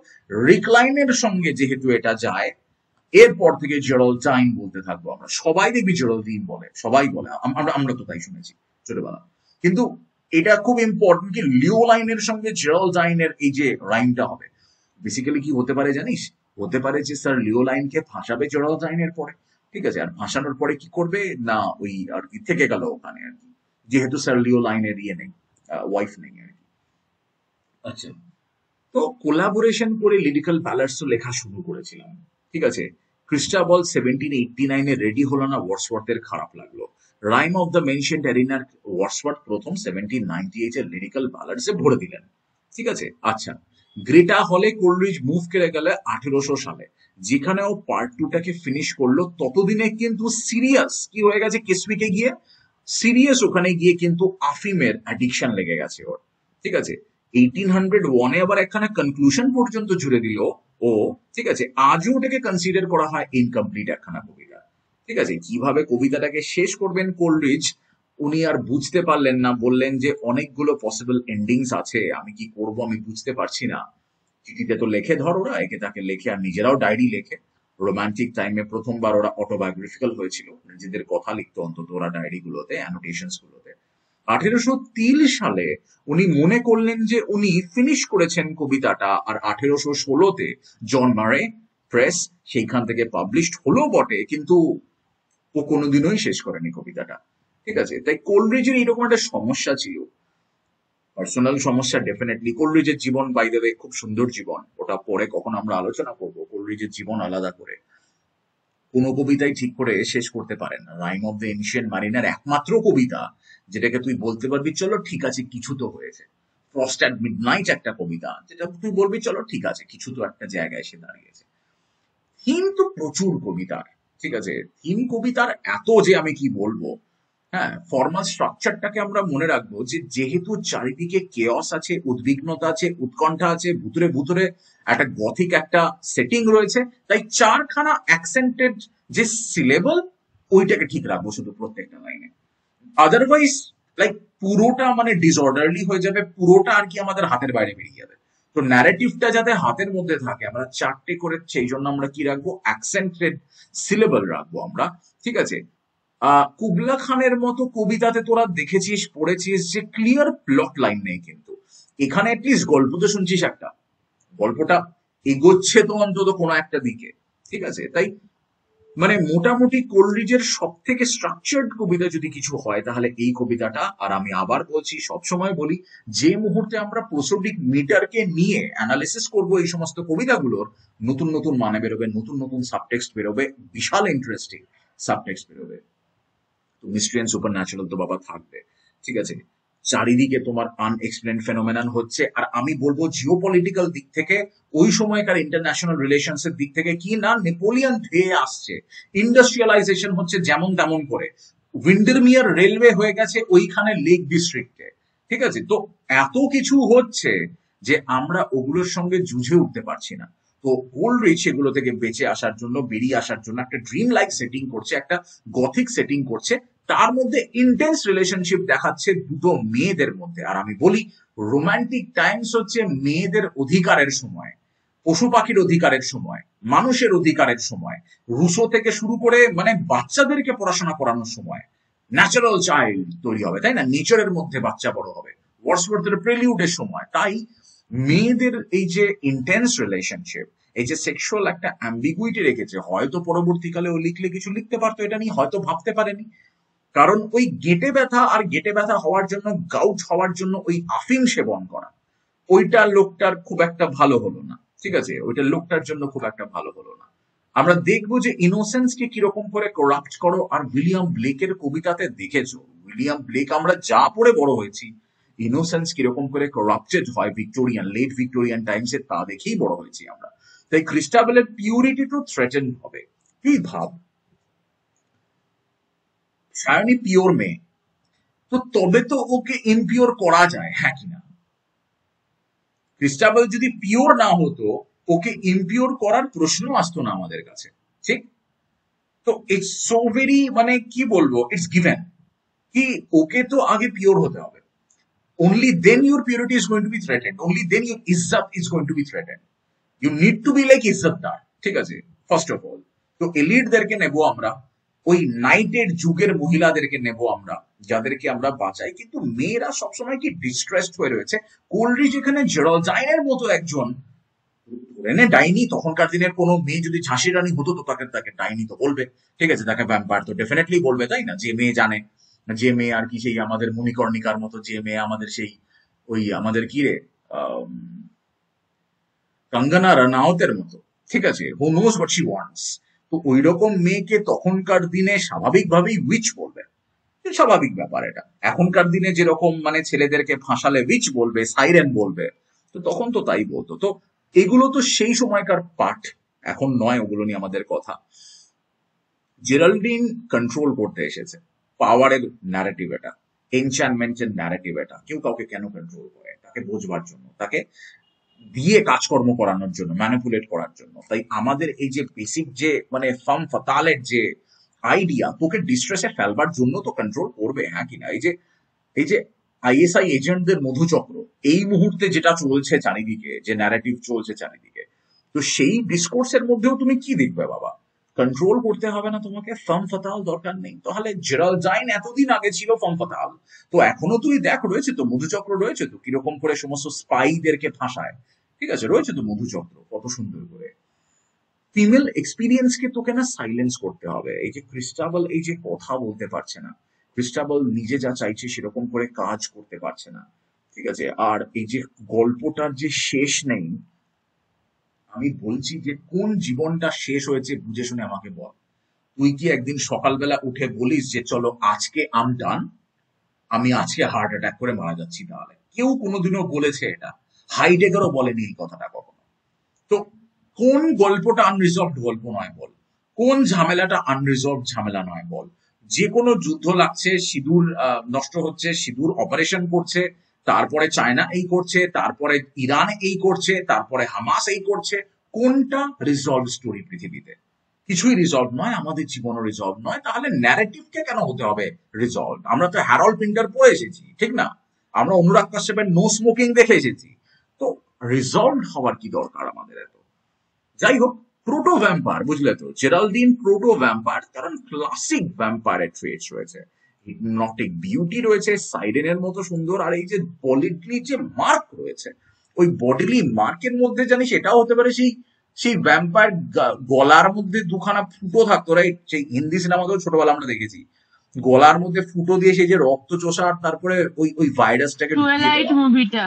রিক্লাইনের সঙ্গে যেহেতু এটা যায়, এরপর থেকে জেরাল্ডাইন বলতে থাকবো আমরা। সবাই দেখবি জেরাল্ডিন বলে, সবাই বলে, আমরা তো তাই শুনেছি ছোটবেলা। কিন্তু এটা খুব ইম্পর্টেন্ট কি লিওলাইনের সঙ্গে জেরাল্ডাইনের এই যে রাইমটা হবে। বেসিক্যালি কি হতে পারে জানিস, হতে পারে যে স্যার লিওলাইনকে ফাঁসাবে জেরাল্ডাইনের পরে, ঠিক আছে, আর ফাঁসানোর পরে কি করবে না, ওই আর কি থেকে গেল ওখানে আর কি, যেহেতু স্যার লিওলাইনের ইয়ে নেই, ওয়াইফ নেই আর কি। আচ্ছা, তো কোলাবোরেশন করে লিরিক্যাল ব্যালাডসও লেখা শুরু করেছিলাম, ঠিক আছে। ক্রিস্টাবল 1789 রেডি হলো না, ওয়ার্ডসওয়ার্থের খারাপ লাগলো। Rime of the ancient mariner Wordsworth প্রথম 1798 এর লিরিক্যাল ব্যালাডসে ভরে দিলেন, ঠিক আছে। আচ্ছা, গ্রেটা হলে কোলরিজ মুভ করে গেলে 1800 সালে, যেখানে ও পার্ট 2টাকে ফিনিশ করলো, ততদিনে কিন্তু সিরিয়াস কি হয়ে গেছে কেসউইকে গিয়ে, সিরিয়াস ওখানে গিয়ে কিন্তু আফিমের অ্যাডিকশন লেগে গেছে ওর, ঠিক আছে। 1801 আবার একখানা কনক্লুশন পর্যন্ত জুড়ে দিল ও, ঠিক আছে। আজও ওটাকে কনসিডার করা হয় ইনকমপ্লিট একখানা কবিতা, ঠিক আছে। কিভাবে কবিতাটাকে শেষ করবেন কোলরিজ উনি আর বুঝতে পারলেন না, বললেন যে অনেকগুলো পসিবল এন্ডিংস আছে, আমি কি করব আমি বুঝতে পারছি না। চিঠিতে তো লেখে ধর ওরা, একে তাকে লেখে, আর নিজেরাও ডায়েরি লেখে। রোমান্টিক টাইমে প্রথমবার ওরা অটোবায়োগ্রাফিক্যাল হয়েছিল, নিজেদের কথা লিখতো অন্তত ওরা ডায়েরি গুলোতে, অ্যানোটেশনস গুলোতে। 1803 সালে উনি মনে করলেন যে উনি ফিনিশ করেছেন কবিতাটা, আর 1816-তে জন মারে প্রেস সেইখান থেকে পাবলিশড হলো বটে, কিন্তু ও কোনোদিনই শেষ করেনি কবিতাটা, ঠিক আছে। তাই কোলরিজের এরকম একটা সমস্যা ছিল, পার্সোনাল সমস্যা ডেফিনেটলি। কোলরিজের জীবন বাই দ্য ওয়ে খুব সুন্দর জীবন, ওটা পরে কখন আমরা আলোচনা করবো, কোলরিজের জীবন আলাদা করে। কোনো কবিতাই ঠিক করে শেষ করতে পারেন না। Rhyme of the ancient mariner একমাত্র কবিতা যেটাকে তুই বলতে পারবি চলো ঠিক আছে কিছু তো হয়েছে। ফ্রস্ট অ্যাট মিডনাইট একটা কবিতা, যেটা তুই বলবি চলো ঠিক আছে কিছু তো একটা জায়গায় এসে দাঁড়িয়েছে। থিম তো প্রচুর কবিতার, ঠিক আছে, থিম কবিতার এত যে আমি কি বলবো। হ্যাঁ, ফর্মাল স্ট্রাকচারটাকে আমরা মনে রাখবো যে যেহেতু চারিদিকে কেয়স আছে, উদ্বিগ্নতা আছে, উৎকণ্ঠা আছে, ভুতুরে ভুতুরে একটা গথিক একটা সেটিং রয়েছে, তাই চারখানা অ্যাকসেন্টেড যে সিলেবল, ওইটাকে ঠিক রাখবো শুধু প্রত্যেকটা লাইনে। আদারওয়াইজ লাইক পুরোটা মানে ডিসঅর্ডারলি হয়ে যাবে, পুরোটা আর কি আমাদের হাতের বাইরে বেরিয়ে যাবে। তো ন্যারেটিভটা যাতে হাতের মধ্যে থাকে, আমরা চারটে করে সেই জন্য আমরা কি রাখবো, অ্যাকসেন্টেড সিলেবল রাখবো আমরা, ঠিক আছে। কুবলা খানের মতো কবিতাতে তোরা দেখেছিস পড়েছিস যে ক্লিয়ার প্লট লাইন নেই, কিন্তু এখানে অ্যাটলিস্ট গল্প তো শুনছিস একটা, গল্পটা এগোচ্ছে তো অন্তত কোনো একটা দিকে, ঠিক আছে। তাই মানে মোটামুটি কোলরিজের সব থেকে স্ট্রাকচার্ড কবিতা যদি কিছু হয় তাহলে এই কবিতাটা। আর আমি আবার বলছি, সবসময় বলি, যে মুহূর্তে আমরা প্রসোডিক মিটারকে নিয়ে অ্যানালিসিস করব এই সমস্ত কবিতাগুলোর, নতুন নতুন মানে বেরোবে, নতুন নতুন সাবটেক্সট বেরোবে, বিশাল ইন্টারেস্টিং সাবটেক্সট বেরোবে। তো মিস্ট্রি অ্যান্ড সুপার ন্যাচারাল তো বাবা থাকবে, ঠিক আছে। চারিদিকে তোমার আনএক্সপ্লেন ফেনোমেনন হচ্ছে। আর আমি বলবো জিওপলিটিক্যাল দিক থেকে ওই সময়কার ইন্টারন্যাশনাল রিলেশনস এর দিক থেকে কি না, নেপোলিয়ন ধেয়ে আসছে, ইন্ডাস্ট্রিয়ালাইজেশন হচ্ছে যেমন তেমন করে, উইন্ডারমিয়ার রেলওয়ে হয়ে গেছে ওইখানে লেক ডিস্ট্রিক্টে, ঠিক আছে? তো এত কিছু হচ্ছে যে আমরা ওগুলোর সঙ্গে জুঝে উঠতে পারছি না। তো কোলরিচ এগুলো থেকে বেঁচে আসার জন্য, বেরিয়ে আসার জন্য একটা ড্রিম লাইক সেটিং করছে, একটা গথিক সেটিং করছে, তার মধ্যে ইন্টেন্স রিলেশনশিপ দেখাচ্ছে দুটো মেয়েদের মধ্যে। আর আমি বলি রোমান্টিক টাইমস হচ্ছে মেয়েদের অধিকারের সময়, পশু পাখির অধিকারের সময়, মানুষের অধিকারের সময়, রুশো থেকে শুরু করে মানে বাচ্চাদেরকে পড়াশোনা করানোর সময়, ন্যাচারাল চাইল্ড তৈরি হবে, তাই না? নেচারের মধ্যে বাচ্চা বড় হবে, ওয়ার্ডসওয়ার্থের প্রেলিউডের সময়। তাই মেয়েদের এই যে ইন্টেন্স রিলেশনশিপ, এই যে সেক্সুয়াল একটা অ্যাম্বিগুইটি রেখেছে, হয়তো পরবর্তীকালে ও লিখলে কিছু লিখতে পারতো এটা নিয়ে, হয়তো ভাবতে পারেনি। কারণ ওই গেটে ব্যথা, আর গেটে ব্যথা হওয়ার জন্য, গাউট হওয়ার জন্য ওই আফিম সেবন করা, ওইটা লোকটার খুব একটা ভালো হলো না, ঠিক আছে? ওইটা লোকটার জন্য খুব একটা ভালো হলো না। আমরা দেখবো যে ইনোসেন্সকে কিরকম করে করাপ্ট করো। আর উইলিয়াম ব্লেকের কবিতাতে দেখেছো, উইলিয়াম ব্লেক আমরা যা পড়ে বড় হয়েছি, ইনোসেন্স কিরকম করে করাপ্টেড হয় ভিক্টোরিয়ান, লেট ভিক্টোরিয়ান টাইমসে, তা দেখেই বড় হয়েছি আমরা। তাই ক্রিস্টাবেলের পিউরিটি তো থ্রেটেন হবে। তুই ভাব, সায়নী পিওর মেয়ে, তো তবে তো ওকে ইমপিওর করা যায়, হ্যাঁ কিনা? ক্রিস্টাবেল যদি পিওর না হতো, ওকে ইমপিওর করার প্রশ্ন আসতো না আমাদের কাছে, ঠিক? তো ইটস সো ভেরি, মানে কি বলবো, ইটস গিভেন কি ওকে তো আগে পিওর হতে হবে। only then your purity is going to be threatened, only then your izzat is going to be threatened. You need to be like ইজ্জতদার, ঠিক আছে? ফার্স্ট অফ অল তো এলিটদেরকে নেব আমরা, ওই নাইটের যুগের মহিলাদেরকে নেব আমরা, যাদেরকে আমরা বাঁচাই। কিন্তু মেয়েরা সবসময় কি ডিস্ট্রেসড হয়ে রয়েছে। কোলরিচ এখানে জেরাল্ডাইনের মতো একজন, ধরে নে ডাইনি, তখনকার দিনের কোনো মেয়ে যদি ঝাঁসি রানী হতো তো তাকে তাকে ডাইনি তো বলবে, ঠিক আছে? তাকে ভ্যাম্পায়ার তো ডেফিনেটলি বলবে, তাই না? যে মেয়ে জানে, যে মেয়ে আর কি সেই আমাদের মণিকর্ণিকার মতো, যে মেয়ে আমাদের সেই ওই আমাদের কি রে, কঙ্গনা রানাওতের মতো, ঠিক আছে? Who knows what she wants. তো ওই রকম মেয়েকে তখনকার দিনে স্বাভাবিকভাবেই উইচ বলবে, স্বাভাবিক ব্যাপার এটা। এখনকার দিনে যেরকম মানে ছেলেদেরকে ফাঁসালে উইচ বলবে, সাইরেন বলবে, তো তখন তো তাই বলতো। তো এগুলো তো সেই সময়কার পাঠ, এখন নয় ওগুলো নিয়ে আমাদের কথা। জেরাল্ডিন কন্ট্রোল করতে এসেছে, পাওয়ারের ন্যারেটিভ এটা, এনচ্যান্টমেন্টের ন্যারেটিভ এটা। কেউ কাউকে কেন কন্ট্রোল করে? তাকে বোঝবার জন্য, তাকে দিয়ে কাজকর্ম করানোর জন্য, ম্যানিপুলেট করার জন্য। তাই আমাদের এই যে বেসিক যে মানে ফাম ফাতালের যে আইডিয়া, তোকে ডিস্ট্রেসে ফেলবার জন্য তো কন্ট্রোল করবে, হ্যাঁ কিনা? এই যে আইএসআই এজেন্টদের মধুচক্র এই মুহূর্তে যেটা চলছে চারিদিকে, যে ন্যারেটিভ চলছে চারিদিকে, তো সেই ডিসকোর্সের মধ্যেও তুমি কি দেখবে বাবা? কন্ট্রোল করতে হবে না তোমাকে, ফাম ফাতাল দরকার নেই। তাহলে জেরাল্ডাইন এতদিন আগে ছিল ফাম ফাতাল, তো এখনো তুই দেখ রয়েছে তো মধুচক্র, রয়েছে তো কিরকম করে সমস্ত স্পাইদেরকে ফাঁসায়, ঠিক আছে? রয়েছে তো মধুচক্র কত সুন্দর করে। ফিমেল এক্সপিরিয়েন্সকে তোকে না সাইলেন্স করতে হবে। এই যে ক্রিস্টাবল এই যে কথা বলতে পারছে না, ক্রিস্টাবল নিজে যা চাইছে সেরকম করে কাজ করতে পারছে না, ঠিক আছে? আর এই যে গল্পটার যে শেষ নেই, আমি বলছি যে কোন জীবনটা শেষ হয়েছে বুঝে শুনে আমাকে বল। তুই কি একদিন সকালবেলা উঠে বলিস যে চলো আজকে আম ডান, আমি আজকে হার্ট অ্যাটাক করে মারা যাচ্ছি? তাহলে কেউ কোনোদিনও বলেছে এটা? হাইডেগারও বলেনি এই কথাটা কখনো। তো কোন গল্পটা আনরিজলভড গল্প নয় বল? কোন ঝামেলাটা আনরিজলভড ঝামেলা নয় বল? যে কোনো যুদ্ধ লাগছে, সিঁদুর নষ্ট হচ্ছে, সিঁদুর অপারেশন করছে, তারপরে চায়না এই করছে, তারপরে ইরান এই করছে, তারপরে হামাস এই করছে। কোনটা রিজলভ স্টোরি পৃথিবীতে? কিছুই রিজলভ নয়, আমাদের জীবনও রিজলভ নয়। তাহলে ন্যারেটিভকে কেন হতে হবে রিজলভ? আমরা তো হ্যারল্ড পিন্টার পড়ে এসেছি, ঠিক না? আমরা অনুরাগ কাশ্যপের নো স্মোকিং দেখে এসেছি। তো রিজলভ হওয়ার কি দরকার আমাদের এত? যাই হোক, প্রোটো ভ্যাম্পায়ার, বুঝলে তো, জেরাল্ডিন প্রোটো ভ্যাম্পায়ার, কারণ ক্লাসিক ভ্যাম্পায়ারের ট্রেটস রয়েছে, হিপনটিক বিউটি রয়েছে, সাইরেনের মতো সুন্দর, আর এই যে বডিলি যে মার্ক রয়েছে, ওই বডিলি মার্কের মধ্যে জানিস এটাও হতে পারে সেই সেই ভ্যাম্পায়ার গলার মধ্যে দুখানা ফুটো থাকতো, রাইট? সেই হিন্দি সিনেমাতেও ছোটবেলা আমরা দেখেছি, গলার মধ্যে ফুটো দিয়ে সেই যে রক্ত চোষা, আর তারপরে ওই ওই ভাইরাসটাকে ঢুকিয়ে টুয়েলাইট দেওয়া। মুভিটা।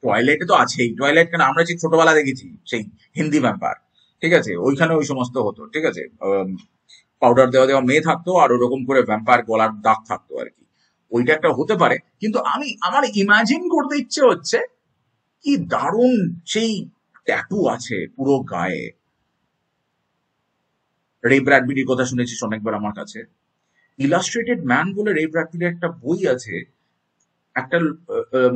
টয়লেটে তো আছেই, টয়লেট কেন, আমরা যে ছোটবেলা দেখেছি সেই হিন্দি ব্যাপার, ঠিক আছে? ওইখানে ওই সমস্ত হতো, ঠিক আছে? পাউডার দেওয়া দেওয়া মেয়ে থাকতো, আর ওরকম করে ভ্যাম্পায়ার গলার দাগ থাকতো আর কি। ওইটা একটা হতে পারে, কিন্তু আমার ইমাজিন করতে ইচ্ছে হচ্ছে কি দারুণ সেই ট্যাটু আছে পুরো গায়ে। রে ব্র্যাডবিরির কথা শুনেছিস অনেকবার আমার কাছে। ইলাস্ট্রেটেড ম্যান বলে রে ব্র্যাডবিরির একটা বই আছে। একটা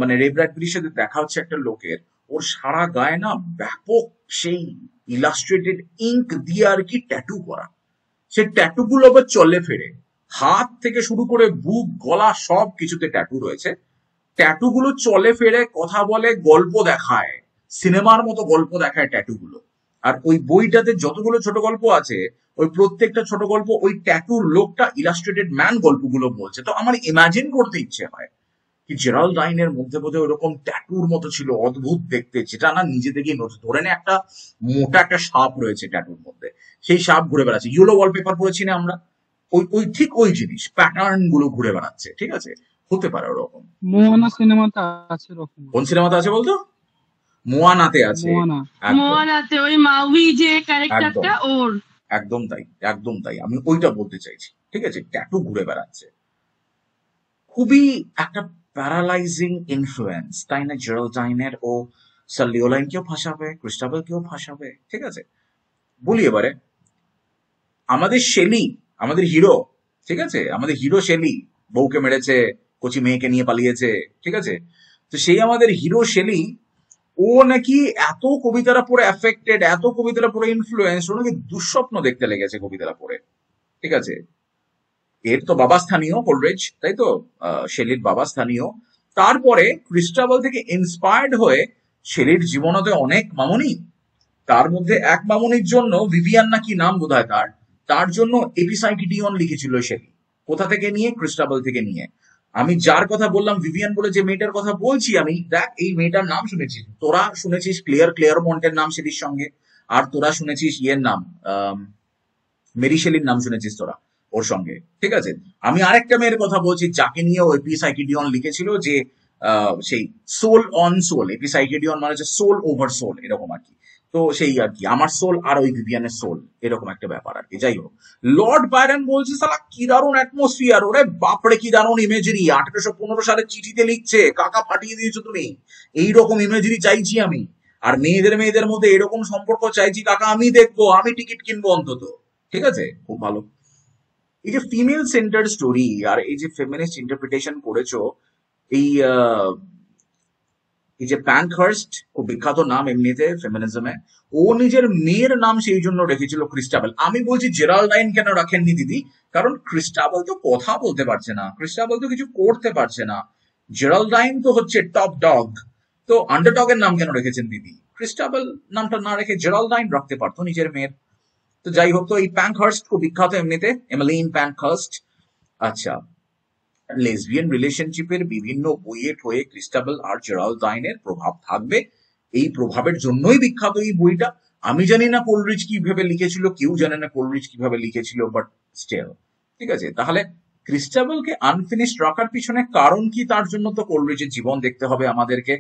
মানে রে ব্র্যাডবিরির সাথে দেখা হচ্ছে একটা লোকের, ওর সারা গায়ে না ব্যাপক সেই ইলাস্ট্রেটেড ইঙ্ক দিয়ে আর কি ট্যাটু করা। সে ট্যাটু গুলো আবার চলে ফেরে, হাত থেকে শুরু করে বুক গলা সব কিছুতে ট্যাটু রয়েছে। ট্যাটু গুলো চলে ফেরে, কথা বলে, গল্প দেখায়, সিনেমার মতো গল্প দেখায় ট্যাটু গুলো। আর ওই বইটাতে যতগুলো ছোট গল্প আছে, ওই প্রত্যেকটা ছোট গল্প ওই ট্যাটুর লোকটা ইলাস্ট্রেটেড ম্যান গল্পগুলো বলছে। তো আমার ইমাজিন করতে ইচ্ছে হয় কি জেরাল্ডাইনের মধ্যে বোধহয় ওরকম ট্যাটুর মতো ছিল, অদ্ভুত দেখতে, যেটা না নিজে থেকেই নড়ছে। ধরে নে একটা মোটা একটা সাপ রয়েছে ট্যাটুর মধ্যে, সেই সাপ ঘুরে বেড়াচ্ছে। ইয়েলো ওয়ালপেপার পড়েছি না আমরা, ওই ওই ঠিক ওই জিনিস, প্যাটার্ন গুলো ঘুরে বেড়াচ্ছে। ঠিক আছে, হতে পারে ওরকম। মোয়ানা সিনেমাতে আছে এরকম। কোন সিনেমাতে আছে বলতো? মোয়ানাতে আছে। মোয়ানা। একদম মোয়ানাতে ওই মাউই যে একদম ক্যারেক্টারটা ওর। একদম তাই, একদম তাই, আমি ওইটা বলতে চাইছি। ঠিক আছে, ট্যাটু ঘুরে বেড়াচ্ছে, খুবই একটা প্যারালাইজিং ইনফ্লুয়েন্স, তাই না? জেরাল্ডাইনের। ও স্যার লিওলাইনকেও ফাঁসাবে, ক্রিস্টাবেলকেও ফাঁসাবে। ঠিক আছে, বলি এবারে আমাদের শেলি, আমাদের হিরো, ঠিক আছে, আমাদের হিরো শেলি বউকে মেরেছে, কচি মেয়েকে নিয়ে পালিয়েছে। ঠিক আছে, তো সেই আমাদের হিরো শেলি, ও নাকি এত কবিতাটা পড়ে অ্যাফেক্টেড, এত কবিতাটা পড়ে ইনফ্লুয়েন্স, ও নাকি দুঃস্বপ্ন দেখতে লেগেছে কবিতাটা পড়ে। ঠিক আছে, এর তো বাবা স্থানীয় কোলরিজ, তাই তো, শেলির বাবা স্থানীয়। তারপরে ক্রিস্টাবল থেকে ইন্সপায়ার্ড হয়ে শেলির জীবনতে অনেক মামনি, তার মধ্যে এক মামনির জন্য ভিভিয়ান নাকি নাম বোধহয় তার, তার জন্য এপিসাইকিডিয়ন লিখেছিল শেলি। কোথা থেকে নিয়ে? ক্রিস্টাবল থেকে নিয়ে। আমি যার কথা বললাম ভিভিয়ান বলে, যে মেয়েটার কথা বলছি আমি, দেখ এই মেয়েটার নাম শুনেছিস তোরা, শুনেছিস ক্লেয়ার মন্টের নাম শেলির সঙ্গে, আর তোরা শুনেছিস ইয়ের নাম, মেরি শেলির নাম শুনেছিস তোরা ওর সঙ্গে। ঠিক আছে, আমি আরেকটা মেয়ের কথা বলছি যাকে নিয়ে ও এপিসাইকিডিয়ন লিখেছিল, যে সেই সোল অন সোল, এপিসাইকিডিয়ন মানে হচ্ছে সোল ওভার সোল, এরকম আর কি। তো সেই আর কি আমার সোল আর ওই ভিভিয়ানের সোল, এরকম একটা ব্যাপার আর কি। যাই হোক, লর্ড বায়রন বলছে সালা কি দারুণ অ্যাটমসফিয়ার, ওরে বাপরে কি দারুণ ইমেজেরি, 1815 সালে চিঠিতে লিখছে, কাকা ফাটিয়ে দিয়েছো তুমি, এইরকম ইমেজেরি চাইছি আমি, আর মেয়েদের মধ্যে এরকম সম্পর্ক চাইছি কাকা, আমি দেখবো, আমি টিকিট কিনবো অন্তত। ঠিক আছে, খুব ভালো। এই যে ফিমেল সেন্টার স্টোরি আর এই যে ফেমিনিস্ট ইন্টারপ্রিটেশন করেছো, এই এই যে প্যানখার্স্ট, খুব বিখ্যাত নাম এমনিতে ফেমিনিজমে, ও নিজের মেয়ের নাম সেই জন্য রেখেছিল ক্রিস্টাবেল। আমি বলছি জেরাল্ডাইন কেন রাখেননি দিদি? কারণ ক্রিস্টাবেল তো কথা বলতে পারছে না, ক্রিস্টাবেল তো কিছু করতে পারছে না, জেরাল্ডাইন তো হচ্ছে টপ ডগ, তো আন্ডারডগ এর নাম কেন রেখেছেন দিদি? ক্রিস্টাবেল নামটা না রেখে জেরাল্ডাইন রাখতে পারতো নিজের মেয়ের। তো যাই হোক, তো এই প্যানখার্স্ট খুব বিখ্যাত এমনিতে, এমেলিন প্যানখার্স্ট। আচ্ছা, লেসবিয়ান রিলেশনশিপের বিভিন্ন বইয়ে ঠয়ে ক্রিস্টাবেল আর জেরাল্ডাইনের প্রভাব থাকবে, এই প্রভাবের জন্যই বিখ্যাত এই বইটা। আমি জানি না কোলরিজ কিভাবে লিখেছিল, কেউ জানে না কোলরিজ কিভাবে লিখেছিল, বাট স্টিল। ঠিক আছে, তাহলে ক্রিস্টাবেলকে আনফিনিশড রাখার পিছনে কারণ কি? তার জন্য তো কোলরিজের জীবন দেখতে হবে আমাদেরকে।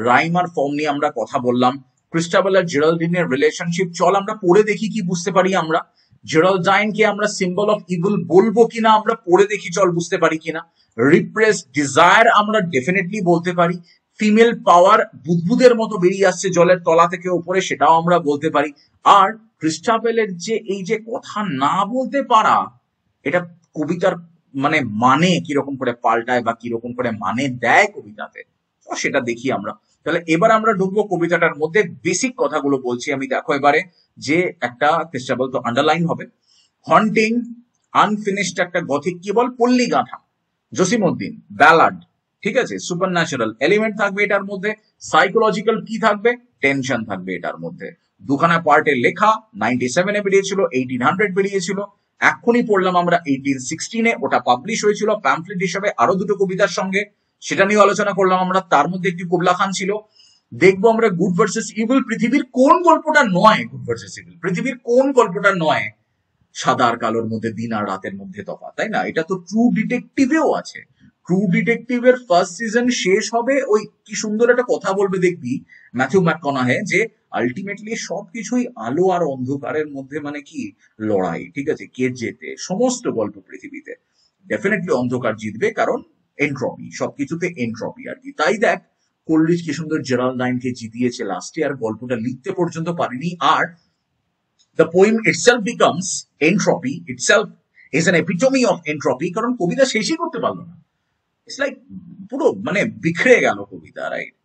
রাইম আর ফর্ম নিয়ে আমরা কথা বললাম, ক্রিস্টাবেল আর জেরাল্ডিনের রিলেশনশিপ, চল আমরা পড়ে দেখি কি বুঝতে পারি আমরা। জেরাল্ডাইনকে আমরা সিম্বল অফ ইভিল বলবো কিনা আমরা পড়ে দেখি, চল বুঝতে পারি কিনা। রিপ্রেস ডিজায়ার আমরা ডেফিনেটলি বলতে পারি। ফিমেল পাওয়ার বুদবুদের মতো বেরিয়ে আসছে জলের তলা থেকে উপরে, সেটাও আমরা বলতে পারি। আর ক্রিস্টাবেলের যে এই যে কথা না বলতে পারা, এটা কবিতার মানে কিরকম করে পাল্টায় বা কিরকম করে মানে দেয় কবিতাতে, তো সেটা দেখি আমরা। তাহলে এবার আমরা ঢুকবো কবিতাটার মধ্যে, বেসিক কথাগুলো বলছি আমি। দেখো এবারে, যে একটা ক্রিস্টাবেল তো আন্ডারলাইন হবে, হন্টিং, আনফিনিশড একটা গথিক কি বল, পল্লী গাঁথা, জসিমউদ্দিন, ব্যালাড। ঠিক আছে, সুপার ন্যাচারাল এলিমেন্ট থাকবে এটার মধ্যে, সাইকোলজিক্যাল কি থাকবে, টেনশন থাকবে এটার মধ্যে। দুখানা পার্টের লেখা, 97-এ বেরিয়েছিল, 1800 বেরিয়েছিল, এক্ষুনি পড়লাম আমরা 1816-এ, ওটা পাবলিশ হয়েছিল প্যাম্পলেট হিসাবে আরো দুটো কবিতার সঙ্গে, সেটা নিয়ে আলোচনা করলাম আমরা। তার মধ্যে একটি কুবলা খান ছিল। দেখবো আমরা গুড ভার্সেস ইভিল, পৃথিবীর কোন গল্পটা নয় গুড ভার্সেস ইভিল, পৃথিবীর কোন গল্পটা নয় সাদা আর কালোর মধ্যে, দিন আর রাতের মধ্যে তফাৎ, তাই না? এটা তো ট্রু ডিটেকটিভেও আছে। ট্রু ডিটেকটিভের ফার্স্ট সিজন শেষ হবে, ওই কি সুন্দর একটা কথা বলবে দেখবি ম্যাথিউ ম্যাককনাহে, যে আলটিমেটলি সবকিছুই আলো আর অন্ধকারের মধ্যে কি লড়াই। ঠিক আছে, কে জেতে? সমস্ত গল্প পৃথিবীতে ডেফিনেটলি অন্ধকার জিতবে, কারণ এন্ট্রপি, সবকিছুতে এন্ট্রপি আর কি। তাই দেখ কোল্ডরিচ কি সুন্দর জেরাল্ডাইনকে জিতিয়েছে লাস্টে, আর গল্পটা লিখতে পর্যন্ত পারিনি, আর the poem itself becomes entropy itself is an epitome of entropy, কারণ কবিতা শেষই করতে পারলো না। ইটস লাইক পুরো মানে বিখরে গেল কবিতা, রাইট?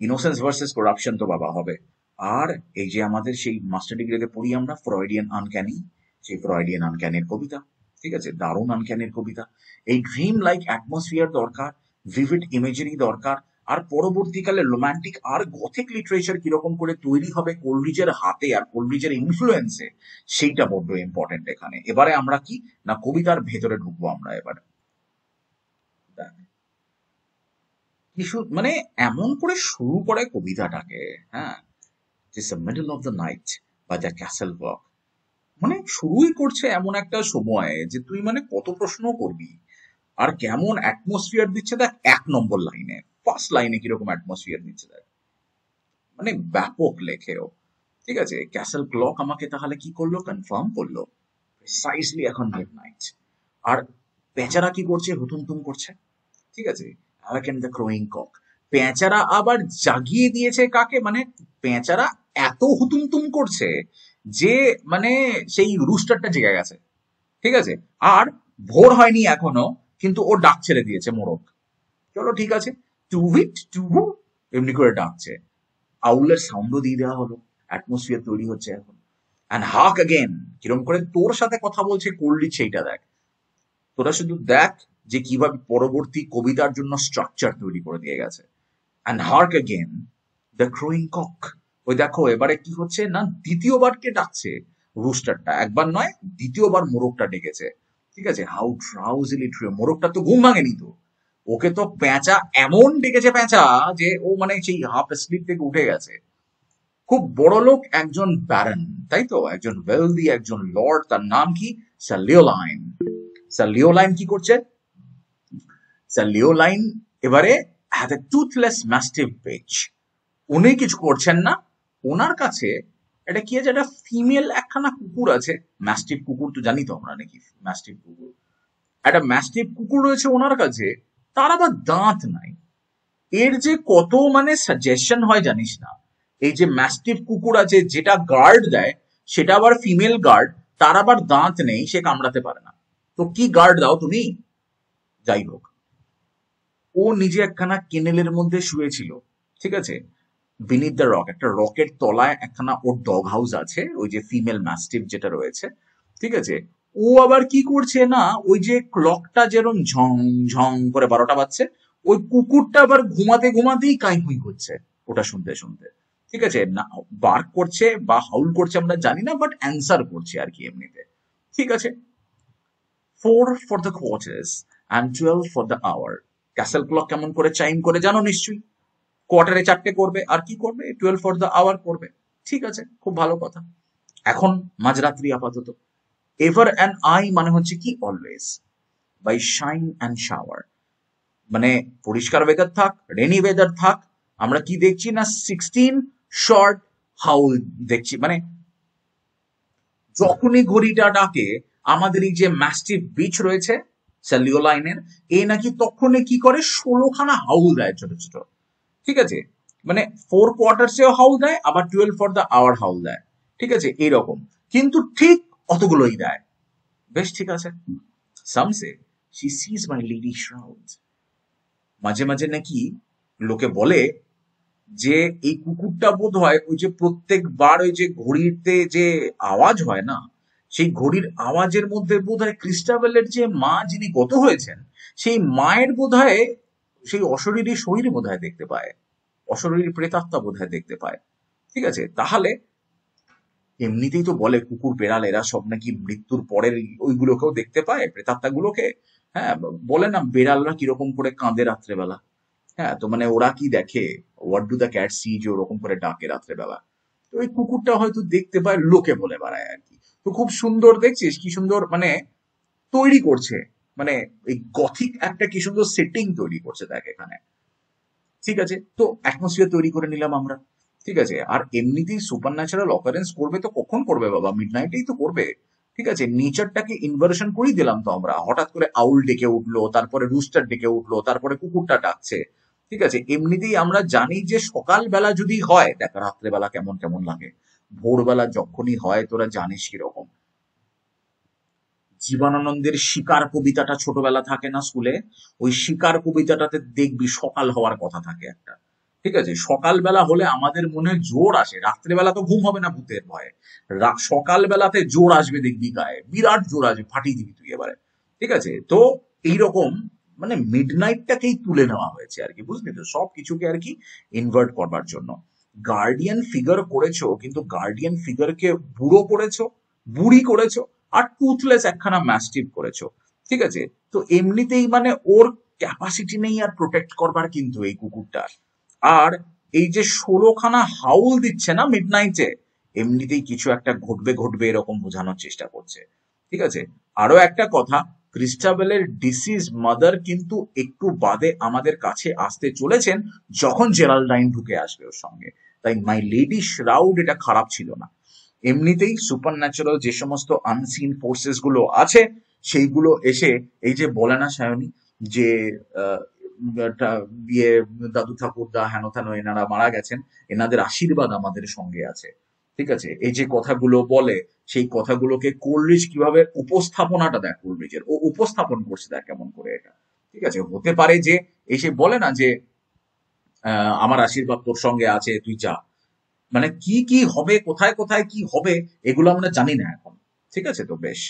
ইনোসেন্স ভার্সেস করাপশন তো বাবা হবে। আর এই যে আমাদের সেই মাস্টার ডিগ্রিতে পড়ি আমরা ফ্রয়েডিয়ান আনক্যানি, সেই ফ্রয়েডিয়ান আনক্যানির কবিতা, ঠিক আছে, দারুণ আনক্যানির কবিতা। এই ড্রিম লাইক অ্যাটমসফিয়ার দরকার, ভিভিড ইমেজারি দরকার, আর পরবর্তীকালে রোমান্টিক আর গথিক লিটারেচার কিরকম করে তৈরি হবে কোলরিজের হাতে আর কোলরিজের ইনফ্লুয়েন্সে, সেইটা বড্ড ইম্পর্টেন্ট এখানে। এবারে আমরা কি না কবিতার ভেতরে ঢুকবো আমরা এবার। কিছু মানে এমন করে শুরু করে কবিতাটাকে, হ্যাঁ, It's the middle of the night by the castle clock, মানে শুরুই করছে এমন একটা সময়ে যে তুই মানে কত প্রশ্ন করবি। আর কেমন অ্যাটমসফিয়ার দিচ্ছে দেখ 1 নম্বর লাইনে, ফার্স্ট লাইনে কিরকম অ্যাটমসফিয়ার দিচ্ছে দেখ, মানে ব্যাপক লেখেও। ঠিক আছে, ক্যাসেল ক্লক আমাকে তাহলে কি করলো, কনফার্ম করলো প্রিসাইজলি এখন মিডনাইট। আর বেচারা কি করছে, হুতুমতুম করছে। ঠিক আছে, অ্যাওয়াকেন দ্য ক্রোয়িং কক, পেঁচারা আবার জাগিয়ে দিয়েছে কাকে, মানে পেঁচারা এত হুতুমতুম করছে যে মানে সেই রুস্টারটা জেগে গেছে। ঠিক আছে, আর ভোর হয়নি এখনো, কিন্তু ও ডাক ছেড়ে দিয়েছে মোরগ। চলো ঠিক আছে, টুভিট টুভু এমনি করে ডাকছে, আউলের সাউন্ডও দিয়ে দেওয়া হলো, অ্যাটমসফিয়ার তৈরি হচ্ছে এখন। অ্যান্ড হার্ক অ্যাগেন, কিরম করে তোর সাথে কথা বলছে কোল্ডরিচ সেইটা দেখ। তোরা শুধু দেখ যে কিভাবে পরবর্তী কবিতার জন্য স্ট্রাকচার তৈরি করে দিয়ে গেছে। অ্যান্ড হার্ক অ্যাগেন দ্য ক্রোয়িং কক, ওই দেখো এবারে কি হচ্ছে না, দ্বিতীয়বার কে ডাকছে রুস্টারটা, একবার নয় দ্বিতীয়বার মোরগটা ডেকেছে। ঠিক আছে, হাউ ড্রাউজিলি ট্রিও, মোরগটা তো ঘুম ভাঙেনি তো, ওকে তো পেঁচা এমন ডেকেছে পেঁচা যে ও মানে সেই হাফ স্লিপ থেকে উঠে গেছে। খুব বড় লোক একজন ব্যারন, তাই তো, একজন ওয়েলদি একজন লর্ড, তার নাম কি, স্যার লিওলাইন। স্যার লিওলাইন কি করছে, স্যার লিওলাইন এবারে have a toothless mastiff beach, উনি কিছু করছেন না, ওনার কাছে এটা কি আছে, একটা ফিমেল একখানা কুকুর আছে, ম্যাস্টিভ কুকুর তো জানি তো আমরা নাকি, ম্যাস্টিভ কুকুর, একটা ম্যাস্টিভ কুকুর রয়েছে ওনার কাছে, তার আবার দাঁত নাই। এর যে কত মানে সাজেশন হয় জানিস না, এই যে ম্যাস্টিভ কুকুর আছে যেটা গার্ড দেয় সেটা আবার ফিমেল গার্ড, তার আবার দাঁত নেই, সে কামড়াতে পারে না, তো কি গার্ড দাও তুমি। যাই হোক, ও নিজে একখানা কেনেলের মধ্যে শুয়েছিল, ঠিক আছে, বিনিথ দ্য রক, একটা রকের তলায় একখানা ওর ডগ হাউস আছে, ওই যে ফিমেল ম্যাস্টিভ যেটা রয়েছে। ঠিক আছে, ও আবার কি করছে না, ওই যে ক্লকটা যেরকম ঝং ঝং করে 12টা বাজছে, ওই কুকুরটা আবার ঘুমাতে ঘুমাতেই কাই হুই করছে ওটা শুনতে শুনতে। ঠিক আছে, না বার্ক করছে বা হাউল করছে আমরা জানি না, বাট অ্যান্সার করছে আর কি এমনিতে। ঠিক আছে, 4 for the quarters and 12 for the hour, castle clock কেমন করে চাইম করে জানো নিশ্চয়ই, কোয়ার্টারে 4টে করবে, আর কি করবে, 12 ফর দ্য আওয়ার করবে। ঠিক আছে, খুব ভালো কথা। এখন মাঝরাত্রি আপাতত। এভার অ্যান্ড আই মানে হচ্ছে কি, always, by shine and shower, মানে পরিষ্কার ওয়েদার থাক, রেনি ওয়েদার থাক, আমরা কি দেখছি না 16 শর্ট হাউল দেখছি, মানে যখনই ঘড়িটা ডাকে আমাদের এই যে ম্যাস্টিভ বিচ রয়েছে স্যালিও লাইনের, এ নাকি তখনই কি করে 16খানা হাউল দেয় ছোট ছোট। ঠিক আছে, মানে 4 কোয়ার্টার্সেও হাউল দেয়, আবার 12 ফর দ্য আওয়ার হাউল দেয়। ঠিক আছে, এইরকম, কিন্তু ঠিক অতগুলোই দেয়। বেশ ঠিক আছে। Some say she sees my lady shroud, মাঝে মাঝে নাকি লোকে বলে যে এই কুকুরটা বোধ হয় ওই যে প্রত্যেকবার ওই যে ঘড়িতে যে আওয়াজ হয় না, সেই ঘড়ির আওয়াজের মধ্যে বোধ হয় ক্রিস্টাবেলের যে মা যিনি গত হয়েছেন, সেই মায়ের বোধ হয় সেই অশরীরী শরীর বোধ হয় দেখতে পায়, অশরীরী প্রেতাত্মা বোধ হয় দেখতে পায়। ঠিক আছে, তাহলে এমনিতেই তো বলে কুকুর বেড়াল এরা সব নাকি মৃত্যুর পরের ওইগুলোকেও দেখতে পায়, প্রেতাত্মাগুলোকে। হ্যাঁ, বলে না বেড়ালরা কিরকম করে কাঁদে রাত্রেবেলা। হ্যাঁ, তো মানে ওরা কি দেখে, what do the cat see, যে ওরকম করে ডাকে রাত্রেবেলা, তো ওই কুকুরটা হয়তো দেখতে পায়, লোকে বলে বেড়ায় আর কি। তো খুব সুন্দর দেখছিস, কি সুন্দর মানে তৈরি করছে, মানে এই গথিক একটা কি সুন্দর সেটিং তৈরি করছে দেখ এখানে। ঠিক আছে, তো অ্যাটমসফিয়ার তৈরি করে নিলাম আমরা। ঠিক আছে, আর এমনিতেই সুপার ন্যাচারাল অকারেন্স করবে তো কখন করবে বাবা, মিডনাইটেই তো করবে। ঠিক আছে, নেচারটাকে ইনভার্সন করেই দিলাম তো আমরা। হঠাৎ করে আউল ডেকে উঠলো, তারপরে রুস্টার ডেকে উঠলো, তারপরে কুকুরটা ডাকছে। ঠিক আছে, এমনিতেই আমরা জানি যে সকালবেলা যদি হয়, দেখ রাত্রেবেলা কেমন কেমন লাগে, ভোরবেলা যখনই হয় তোরা জানিস কিরকম। জীবনানন্দের শিকার কবিতাটা ছোটবেলা থাকে না স্কুলে, ওই শিকার কবিতাটাতে দেখবি সকাল হওয়ার কথা থাকে একটা। ঠিক আছে, সকালবেলা হলে আমাদের মনে জোর আসে, রাত্রেবেলা তো ঘুম হবে না ভূতের ভয়ে, সকালবেলাতে জোর আসবে দেখবি গায়ে, বিরাট জোর আসবে, ফাটিয়ে দিবি তুই এবারে। ঠিক আছে, তো এইরকম মানে মিড নাইটটাকেই তুলে নেওয়া হয়েছে আর কি, বুঝলি তো, সব কিছুকে আর কি ইনভার্ট করবার জন্য। গার্ডিয়ান ফিগার করেছো, কিন্তু গার্ডিয়ান ফিগারকে বুড়ো করেছো, বুড়ি করেছো, আর টুথলেস একখানা ম্যাস্টিভ করেছো। ঠিক আছে, তো এমনিতেই মানে ওর ক্যাপাসিটি নেই আর প্রোটেক্ট করবার কিন্তু এই কুকুরটার। আর এই যে 16খানা হাউল দিচ্ছে না মিড নাইটে, এমনিতেই কিছু একটা ঘটবে ঘটবে এরকম বোঝানোর চেষ্টা করছে। ঠিক আছে, আরো একটা কথা, ক্রিস্টাবেলের ডিসিজ মাদার কিন্তু একটু বাদে আমাদের কাছে আসতে চলেছেন, যখন জেরাল্ডাইন ঢুকে আসবে ওর সঙ্গে। তাই মাই লেডি শ্রাউড এটা খারাপ ছিল না। এমনিতেই সুপার ন্যাচারাল যে সমস্ত আনসিন ফোর্সেস গুলো আছে, সেইগুলো এসে এই যে বলে না সায়নী, যে আহ, একটা বিয়ে দাদু ঠাকুরদা হেন তেন এনারা মারা গেছেন, এনাদের আশীর্বাদ আমাদের সঙ্গে আছে। ঠিক আছে, এই যে কথাগুলো বলে, সেই কথাগুলোকে কোলরিজ কিভাবে উপস্থাপনাটা দেখ, কোলরিজের ও উপস্থাপন করছে দেখ কেমন করে এটা। ঠিক আছে, হতে পারে যে এসে বলে না যে আমার আশীর্বাদ তোর সঙ্গে আছে, তুই যা। মানে কি কি হবে, কোথায় কোথায় কি হবে, এগুলো আমরা জানি না এখন। ঠিক আছে, তো বেশ।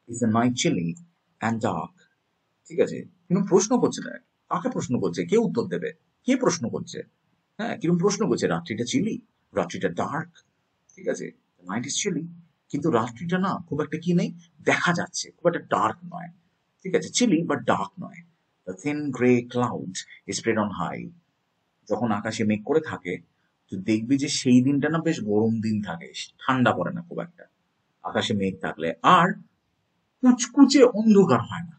Is the night chilly and dark. ঠিক আছে, কিরকম প্রশ্ন করছে দেখ, কাকে প্রশ্ন করছে, কে উত্তর দেবে, কে প্রশ্ন করছে? হ্যাঁ, কিরকম প্রশ্ন করছে, রাত্রিটা চিলি, রাত্রিটা ডার্ক। ঠিক আছে, নাইট ইজ চিলি, কিন্তু রাত্রিটা না খুব একটা কি নেই, দেখা যাচ্ছে, খুব একটা ডার্ক নয়। ঠিক আছে, চিলি বাট ডার্ক নয়। The thin grey cloud spread on high. যখন আকাশে মেঘ করে থাকে, তুই দেখবি যে সেই দিনটা না বেশ গরম দিন থাকে, ঠান্ডা পড়ে না খুব একটা আকাশে মেঘ থাকলে। আর কুচকুচে অন্ধকার হয় না,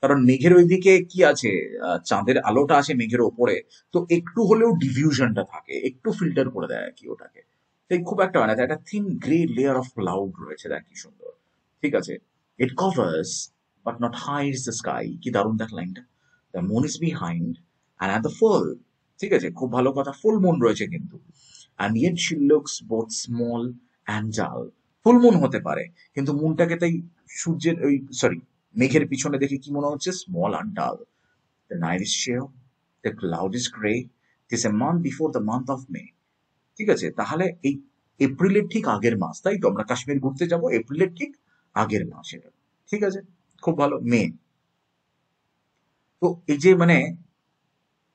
কারণ মেঘের ওইদিকে কি আছে, চাঁদের আলোটা আসে মেঘের ওপরে, তো একটু হলেও ডিফিউশনটা থাকে, একটু ফিল্টার করে দেয় আর কি ওটাকে। তাই খুব একটা হয় না, তাই একটা thin grey layer of cloud রয়েছে, দেখ কি সুন্দর। ঠিক আছে, it covers but not hides the sky. কি দারুণ দেখ লাইনটা, the moon is behind and at the full. ঠিক আছে, খুব ভালো কথা, ফুল মুন রয়েছে কিন্তু। And yet she looks both small and dull. Full moon হতে পারে, কিন্তু মুনটাকে তাই সূর্যের ওই সরি মেঘের পিছনে দেখে কি মনে হচ্ছে, স্মল আর dull. The night is chill, the cloud is grey, this a month before the month of May. ঠিক আছে, তাহলে এই এপ্রিলের ঠিক আগের মাস, তাই তো আমরা কাশ্মীর ঘুরতে যাব, এপ্রিলের ঠিক আগের মাস এটা। ঠিক আছে, খুব ভালো, মে। তো এই যে মানে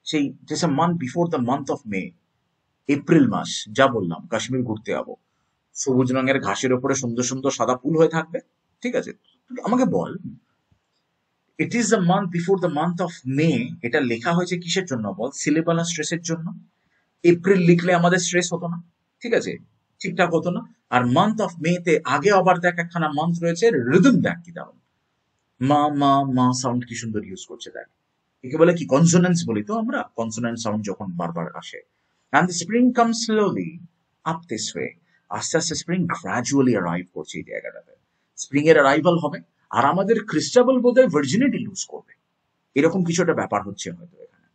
সেই this a month before the month of May, April মাস, যা বললাম কাশ্মীর ঘুরতে যাবো, সবুজ রঙের ঘাসের উপরে সুন্দর সুন্দর সাদা ফুল হয়ে থাকবে। ঠিক আছে, তুই আমাকে বল, it is the month before the month of May, এটা লেখা হয়েছে কিসের জন্য বল, সিলেবাল স্ট্রেসের জন্য। এপ্রিল লিখলে আমাদের স্ট্রেস হতো না, ঠিক আছে, ঠিকঠাক হতো না। আর মান্থ অফ মে তে আগে আবার দেখ একখানা মান্থ রয়েছে, রিদম দেখ কি দারুণ, মা মা মা সাউন্ড কি সুন্দর ইউজ করছে দেখ। একে বলে কি কনসোনেন্স বলি তো আমরা, কনসোনেন্ট সাউন্ড যখন বারবার আসে। And the spring comes slowly up this way. আস্তে আস্তে স্প্রিং গ্রাজুয়ালি অ্যারাইভ করছে এই জায়গাটাতে, স্প্রিং এর অ্যারাইভাল হবে। আর আমাদের ক্রিস্টাবল বোধহয় ভার্জিনিটি লুজ করবে, এরকম কিছু একটা ব্যাপার হচ্ছে হয়তো এখানে।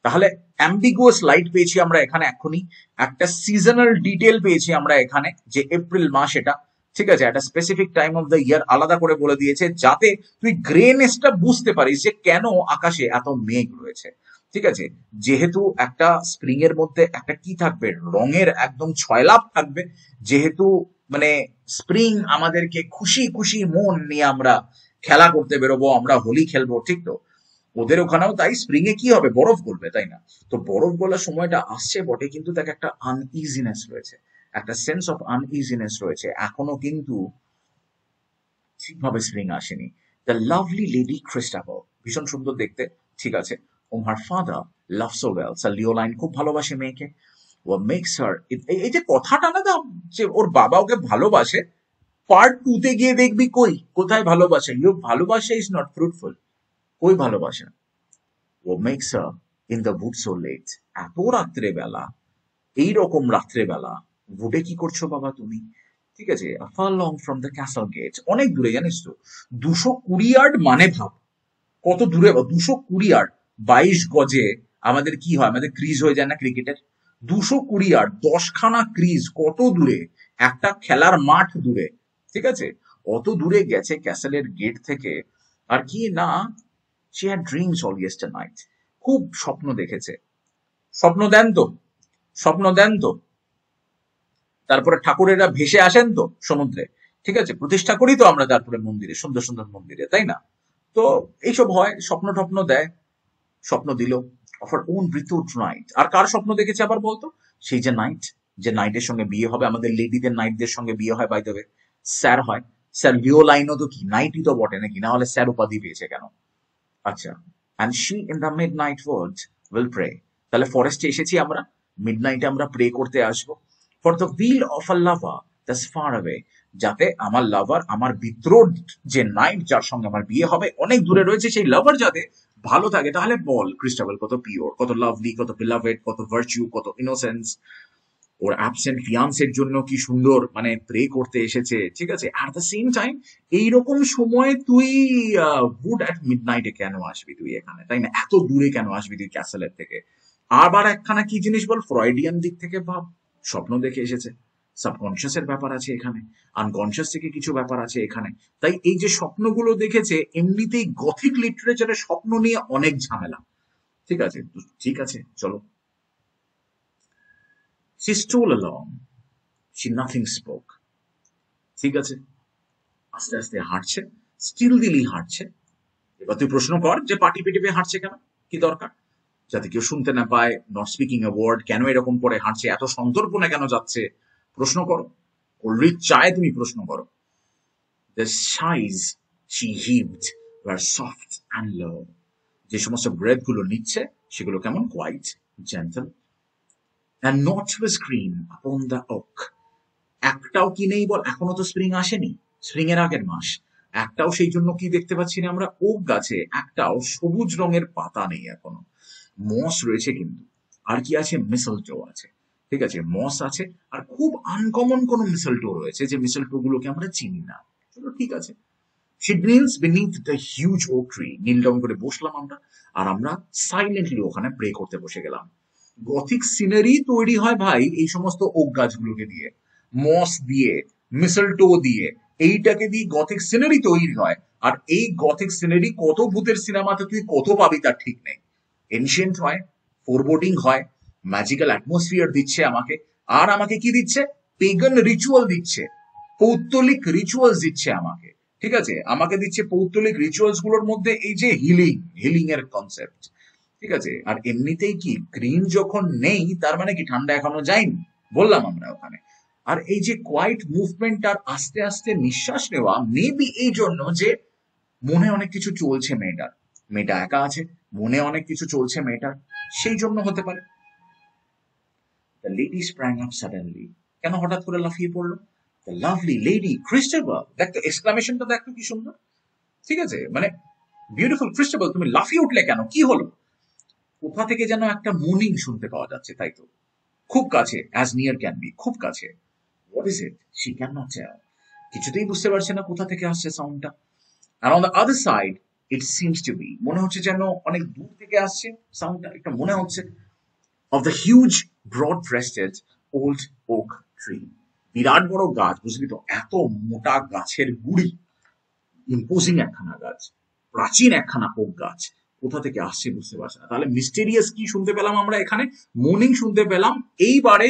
তাহলে অ্যাম্বিগুয়াস লাইট পেয়েছি আমরা এখানে এখনই, একটা সিজনাল ডিটেল পেয়েছি আমরা এখানে, যে এপ্রিল মাস এটা। ঠিক আছে, একটা specific time of the year আলাদা করে বলে দিয়েছে, যাতে তুই গ্রেনেসটা বুঝতে পারিস যে কেন আকাশে এত মেঘ রয়েছে। ঠিক আছে, যেহেতু একটা স্প্রিং এর মধ্যে একটা কি থাকবে, রঙের একদম ছয়লাভ থাকবে। যেহেতু মানে স্প্রিং আমাদেরকে খুশি খুশি মন নিয়ে আমরা খেলা করতে বেরোবো, আমরা হোলি খেলবো, ঠিক তো? ওদের ওখানেও তাই, স্প্রিং এ কি হবে, বরফ গলবে, তাই না? তো বরফ গলার সময়টা আসছে বটে, কিন্তু তাকে একটা আনইজিনেস রয়েছে, একটা সেন্স অফ আনইজিনেস রয়েছে এখনো, কিন্তু ঠিকভাবে স্প্রিং আসেনি। দ্য লাভলি লেডি ক্রিস্টাবল, ভীষণ সুন্দর দেখতে। ঠিক আছে, her father love so well, sir Leoline খুব ভালোবাসে মেয়েকে। ও মেক্স হার, এই যে কথাটা না দাও, যে ওর বাবা ওকে ভালোবাসে, পার্ট টু তে গিয়ে দেখবি কই কোথায় ভালোবাসে, ইউ ভালোবাসা ইজ নট ফ্রুটফুল, কই ভালোবাসা। ও makes her in the wood so late, এত রাত্রেবেলা, এইরকম রাত্রেবেলা উডে কি করছো বাবা তুমি? ঠিক আছে, far long from the castle gate, অনেক দূরে, জানিস তো 220 ইয়ার্ড, মানে ভাব কত দূরে, 220 ইয়ার্ড, 22 গজে আমাদের কি হয়, আমাদের ক্রিজ হয়ে যায় না ক্রিকেটের, 220 ইয়ার্ড, 10খানা ক্রিজ, কত দূরে, একটা খেলার মাঠ দূরে, ঠিক আছে, অত দূরে গেছে ক্যাসেলের গেট থেকে। আর কি না, she had dreams all yesterday night, খুব স্বপ্ন দেখেছে, স্বপ্ন দেন তো, স্বপ্ন দেন তো, তারপরে ঠাকুরেরা ভেসে আসেন তো সমুদ্রে, ঠিক আছে, প্রতিষ্ঠা করি তো আমরা তারপরে মন্দিরে, সুন্দর সুন্দর মন্দিরে, তাই না? তো এইসব হয়, স্বপ্ন টপ্ন দেয়, স্বপ্ন দিল অফ আর ওন ব্রিথউড নাইট। আর কার স্বপ্ন দেখেছে আবার বলতো? সেই যে নাইট, যে নাইটের সঙ্গে বিয়ে হবে, আমাদের লেডিদের নাইটদের সঙ্গে বিয়ে হয়, বাই দ্য ওয়ে স্যার হয়, স্যার লিও লাইনও তো কি নাইটই তো বটে নাকি, না হলে স্যার উপাধি পেয়েছে কেন? আচ্ছা, and she in the midnight wood will pray, তাহলে ফরেস্টে এসেছি আমরা, মিড নাইটে আমরা প্রে করতে আসবো, for the will of a lover that's far away, যাতে আমার লাভার, আমার বিদ্রোহ যে নাইট, যার সঙ্গে আমার বিয়ে হবে, অনেক দূরে রয়েছে, সেই লাভার যাতে ভালো থাকে। তাহলে বল ক্রিস্টাবেল কত পিওর, কত লাভলি, কত বিলাভেড, কত ভার্চু, কত ইনোসেন্স, ওর অ্যাবসেন্ট ফিয়ান্সের জন্য কি সুন্দর মানে প্রে করতে এসেছে, ঠিক আছে। অ্যাট দ্য সেম টাইম এইরকম সময় তুই গুড অ্যাট মিড নাইটে কেন আসবি তুই এখানে, তাই না? এত দূরে কেন আসবি তুই ক্যাসেলের থেকে? আবার একখানা কি জিনিস বল, ফ্রয়েডিয়ান দিক থেকে ভাব, স্বপ্ন দেখে এসেছে, সাবকনসিয়াস এর ব্যাপার আছে এখানে, আনকনসিয়াস থেকে কিছু ব্যাপার আছে এখানে। তাই এই যে স্বপ্নগুলো দেখেছে, এমনিতেই গথিক লিটারেচারে স্বপ্ন নিয়ে অনেক ঝামেলা, ঠিক আছে। ঠিক আছে, চলো। She stole along, she nothing spoke, ঠিক আছে, আস্তে আস্তে হাঁটছে, স্টিল দিলি হাঁটছে। এবার তুই প্রশ্ন কর যে পাটি পিটিপে হাঁটছে কেন, কি দরকার, যাতে কেউ শুনতে না পায়, নট স্পিকিং এ ওয়ার্ড, কেন এরকম করে হাঁটছে, এত সন্তর্পণে কেন যাচ্ছে, প্রশ্ন করো, কোল্ড চায় তুমি প্রশ্ন করো। The sighs she heaved were soft and low, যে সমস্ত ব্রেথ গুলো নিচ্ছে সেগুলো কেমন quiet, gentle, and not to scream upon the oak, একটাও কি নেই বল, এখনো তো স্প্রিং আসেনি, স্প্রিং এর আগের মাস, একটাও সেই জন্য কি দেখতে পাচ্ছি না আমরা, ওক গাছে একটাও সবুজ রঙের পাতা নেই এখনো, মস রয়েছে কিন্তু, আর কি আছে, মিসলটো আছে, ঠিক আছে, মস আছে, আর খুব আনকমন কোন মিসলটো রয়েছে, যে মিসলটো গুলোকে আমরা চিনি না, চলো ঠিক আছে। She kneels beneath the huge oak tree, kneel down করে বসলাম আমরা, আর আমরা সাইলেন্টলি ওখানে প্রে করতে বসে গেলাম। গথিক সিনারি তৈরি হয় ভাই এই সমস্ত ওক গাছগুলোকে দিয়ে, মস দিয়ে, মিসলটো দিয়ে, এইটাকে দিয়ে গথিক সিনারি তৈরি হয়। আর এই গথিক সিনারি কত ভূতের সিনেমাতে তুই কত পাবি তার ঠিক নেই। এনশিয়েন্ট হয়, ফোরবোর্ডিং হয়, ম্যাজিক্যাল অ্যাটমসফিয়ার দিচ্ছে আমাকে, আর আমাকে কি দিচ্ছে, পেগান রিচুয়াল দিচ্ছে, পৌত্তলিক রিচুয়ালস দিচ্ছে আমাকে, ঠিক আছে, আমাকে দিচ্ছে পৌত্তলিক রিচুয়ালস গুলোর মধ্যে এই যে হিলিং এর কনসেপ্ট, ঠিক আছে। আর এমনিতেই কি গ্রিন যখন নেই, তার মানে কি ঠান্ডা এখনো যায়নি, বললাম আমরা ওখানে। আর এই যে কোয়াইট মুভমেন্ট আর আস্তে আস্তে নিঃশ্বাস নেওয়া, মেবি এই জন্য যে মনে অনেক কিছু চলছে মেয়েটার, মেয়েটা একা আছে, মনে অনেক কিছু চলছে মেয়েটার, সেই জন্য হতে পারে। The lady sprang up suddenly, কেন হঠাৎ করে লাফিয়ে পড়লো? দ্য লাভলি লেডি ক্রিস্টোবাল, দেখ তো এক্সক্লামেশনটা, দেখ তো কি সুন্দর, ঠিক আছে, মানে বিউটিফুল ক্রিস্টোবাল, তুমি লাফিয়ে উঠলে কেন, কি হলো? কোথা থেকে যেন একটা মুনিং শুনতে পাওয়া যাচ্ছে, তাই তো, খুব কাছে, অ্যাজ নিয়ার ক্যান বি, খুব কাছে। What is it, she can not tell, কিছুতেই বুঝতে পারছে না কোথা থেকে আসছে সাউন্ডটা। আর on the other side it seems to be, মনে হচ্ছে যেন অনেক দূর থেকে আসছে সাউন্ডটা, এটা মনে হচ্ছে, of the huge broad breasted old oak tree, বিরাট বড় গাছ, বুঝলি তো, এত মোটা গাছের গুড়ি, ইম্পোজিং একখানা গাছ, প্রাচীন একখানা ওক গাছ, কোথা থেকে আসছে বুঝতে পারছে না। তাহলে মিস্টেরিয়াস কি শুনতে পেলাম আমরা এখানে, মর্নিং শুনতে পেলাম, এইবারে